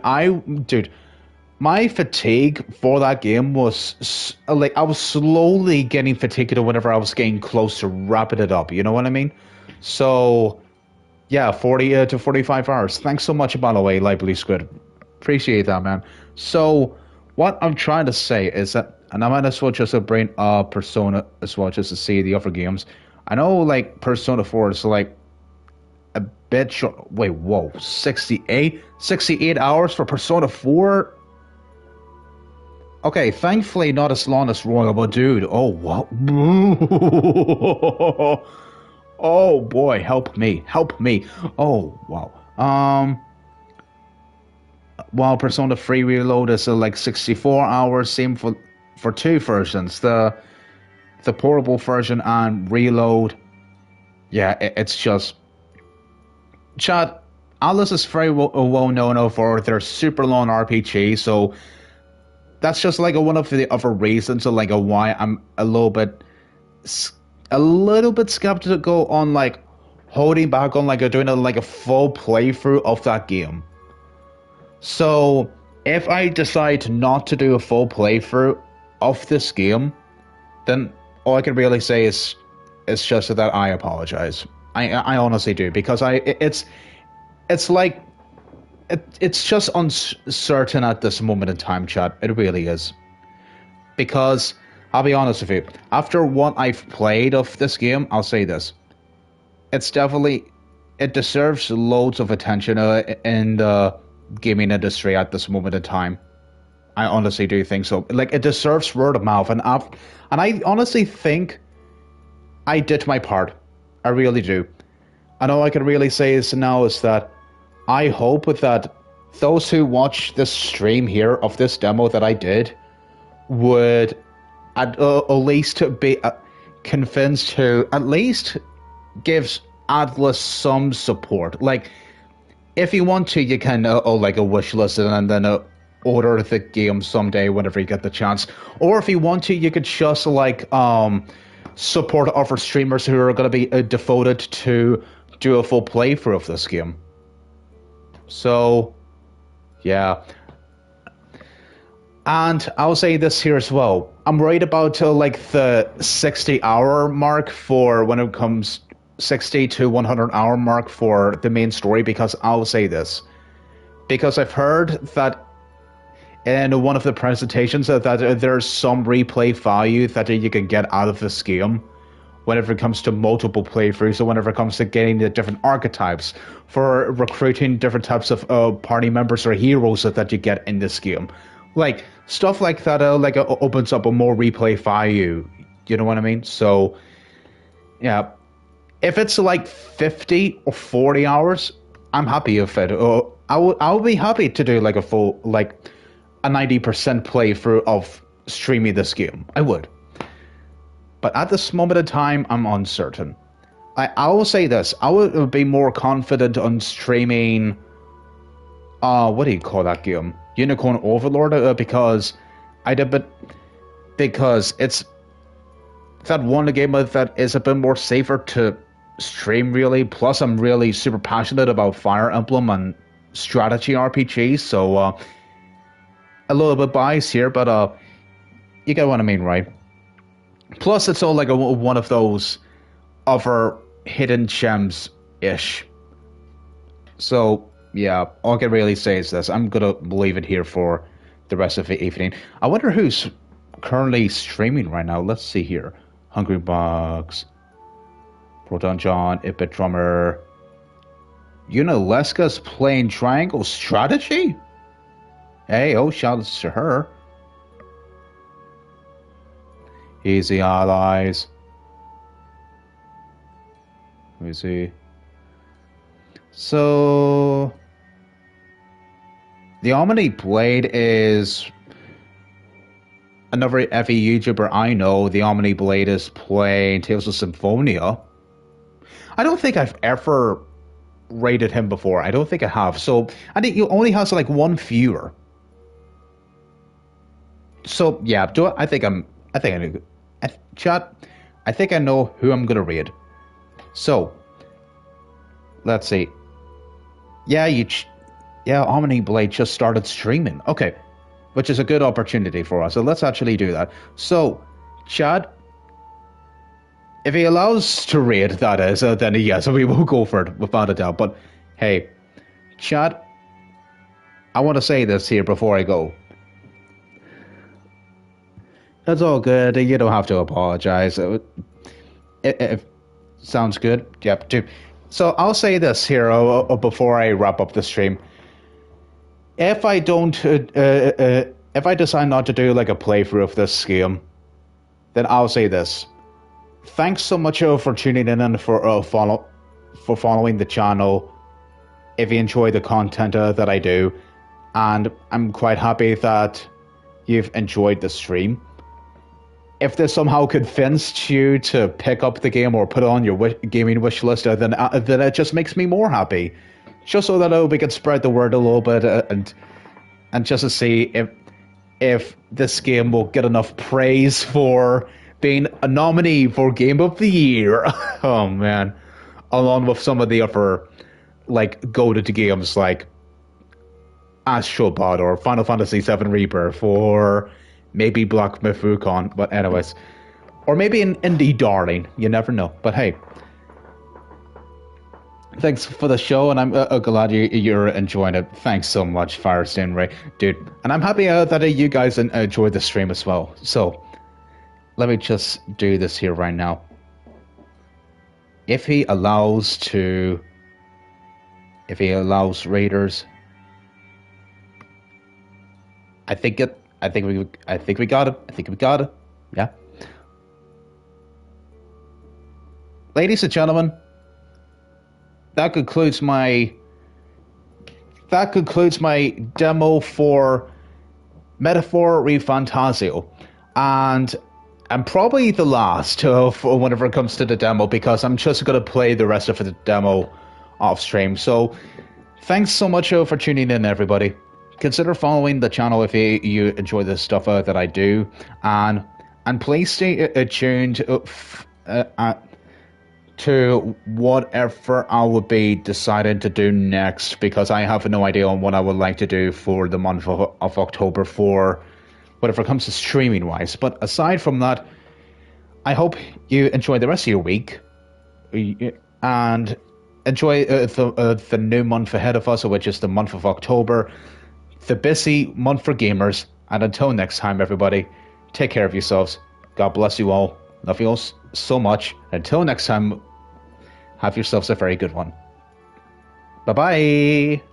my fatigue for that game was, like, I was slowly getting fatigued whenever I was getting close to wrapping it up, you know what I mean? So, yeah, 40 to 45 hours. Thanks so much, by the way, Lively Squid. Appreciate that, man. So, what I'm trying to say is that, and I might as well just bring Persona as well, just to see the other games. I know, like, Persona 4 is, like, a bit short. Wait, whoa, 68 hours for Persona 4? Okay, thankfully not as long as Royal, but dude, oh, what? Oh, boy, help me. Oh, wow. while Persona 3 Reload is like 64 hours, same for two versions, the portable version and Reload. Yeah, it's just... Chat, Atlus is very well known for their super long RPG, so that's just like one of the other reasons of like why I'm a little bit skeptical on like holding back on like doing a full playthrough of that game. So if I decide not to do a full playthrough of this game, then all I can really say is just that I apologize. I honestly do, because it's like it's just uncertain at this moment in time, chat. It really is. Because I'll be honest with you, after what I've played of this game, I'll say this: it deserves loads of attention in the gaming industry at this moment in time. I honestly do think so. Like, it deserves word of mouth, and I honestly think I did my part. I really do. And all I can really say is that I hope that those who watch this stream here of this demo that I did would at least be convinced to at least give Atlus some support. Like, if you want to, you can like a wish list and then order the game someday whenever you get the chance. Or if you want to, you could just like support other streamers who are going to be devoted to do a full playthrough of this game. So, yeah. And I'll say this here as well. I'm worried about like the 60-hour mark for when it comes 60 to 100-hour mark for the main story, because I'll say this. Because I've heard that in one of the presentations that there's some replay value that you can get out of this game whenever it comes to multiple playthroughs, or whenever it comes to getting the different archetypes for recruiting different types of party members or heroes that you get in this game. Like, stuff like that opens up a more replay value. You know what I mean? So, yeah. If it's like 50 or 40 hours, I'm happy with it. I'll be happy to do like a full, like a 90% playthrough of streaming this game. I would. But at this moment in time, I'm uncertain. I will say this. I would be more confident on streaming... what do you call that game? Unicorn Overlord, because it's that one game that is a bit more safer to stream, really. Plus, I'm really super passionate about Fire Emblem and strategy RPGs, so a little bit biased here, but you get what I mean, right? Plus, it's all like one of those other hidden gems-ish. So, yeah, all I can really say is this. I'm going to leave it here for the rest of the evening. I wonder who's currently streaming right now. Let's see here. Hungry Bugs, Proton John, Ipit Drummer. Unaleska's playing Triangle Strategy? Hey, oh, shoutouts to her. Easy Allies. Let me see. So, the Omni Blade is another FE YouTuber I know. The Omni Blade is playing Tales of Symphonia. I don't think I've ever rated him before. I don't think I have. So, I think he only has like one viewer. So, yeah, I think I know. Chat, I think I know who I'm gonna raid. So, let's see. Yeah, Omni Blade just started streaming. Okay, which is a good opportunity for us. So let's actually do that. So, Chad, if he allows to raid, that is, then yes, we will go for it without a doubt. But hey, Chad, I want to say this here before I go. That's all good. You don't have to apologize. It sounds good. Yep. Dude. So I'll say this here before I wrap up the stream. If I don't, if I decide not to do like a playthrough of this game, then I'll say this. Thanks so much for tuning in and for following the channel. If you enjoy the content that I do, and I'm quite happy that you've enjoyed the stream. If this somehow convinced you to pick up the game or put it on your gaming wish list, then it just makes me more happy. Just so that we can spread the word a little bit and just to see if this game will get enough praise for being a nominee for Game of the Year. Oh man. Along with some of the other like GOTY games like Astrobot or Final Fantasy VII Rebirth or maybe Black Myth Wukong, but anyways. Or maybe an indie darling, you never know. But hey, thanks for the show, and I'm glad you're enjoying it. Thanks so much, Firestone Ray. Dude, and I'm happy that you guys enjoyed the stream as well. So, let me just do this here right now. If he allows raiders, I think we got it. Yeah. Ladies and gentlemen, that concludes my demo for Metaphor ReFantazio, and I'm probably the last whenever it comes to the demo, because I'm just going to play the rest of the demo off stream. So thanks so much for tuning in, everybody. Consider following the channel if you enjoy the stuff that I do, and please stay tuned to whatever I will be deciding to do next, because I have no idea on what I would like to do for the month of October for whatever comes to streaming wise. But aside from that, I hope you enjoy the rest of your week and enjoy the new month ahead of us, which is the month of October, the busy month for gamers. And until next time, everybody, take care of yourselves. God bless you all. Love you all so much. Until next time, have yourselves a very good one. Bye-bye.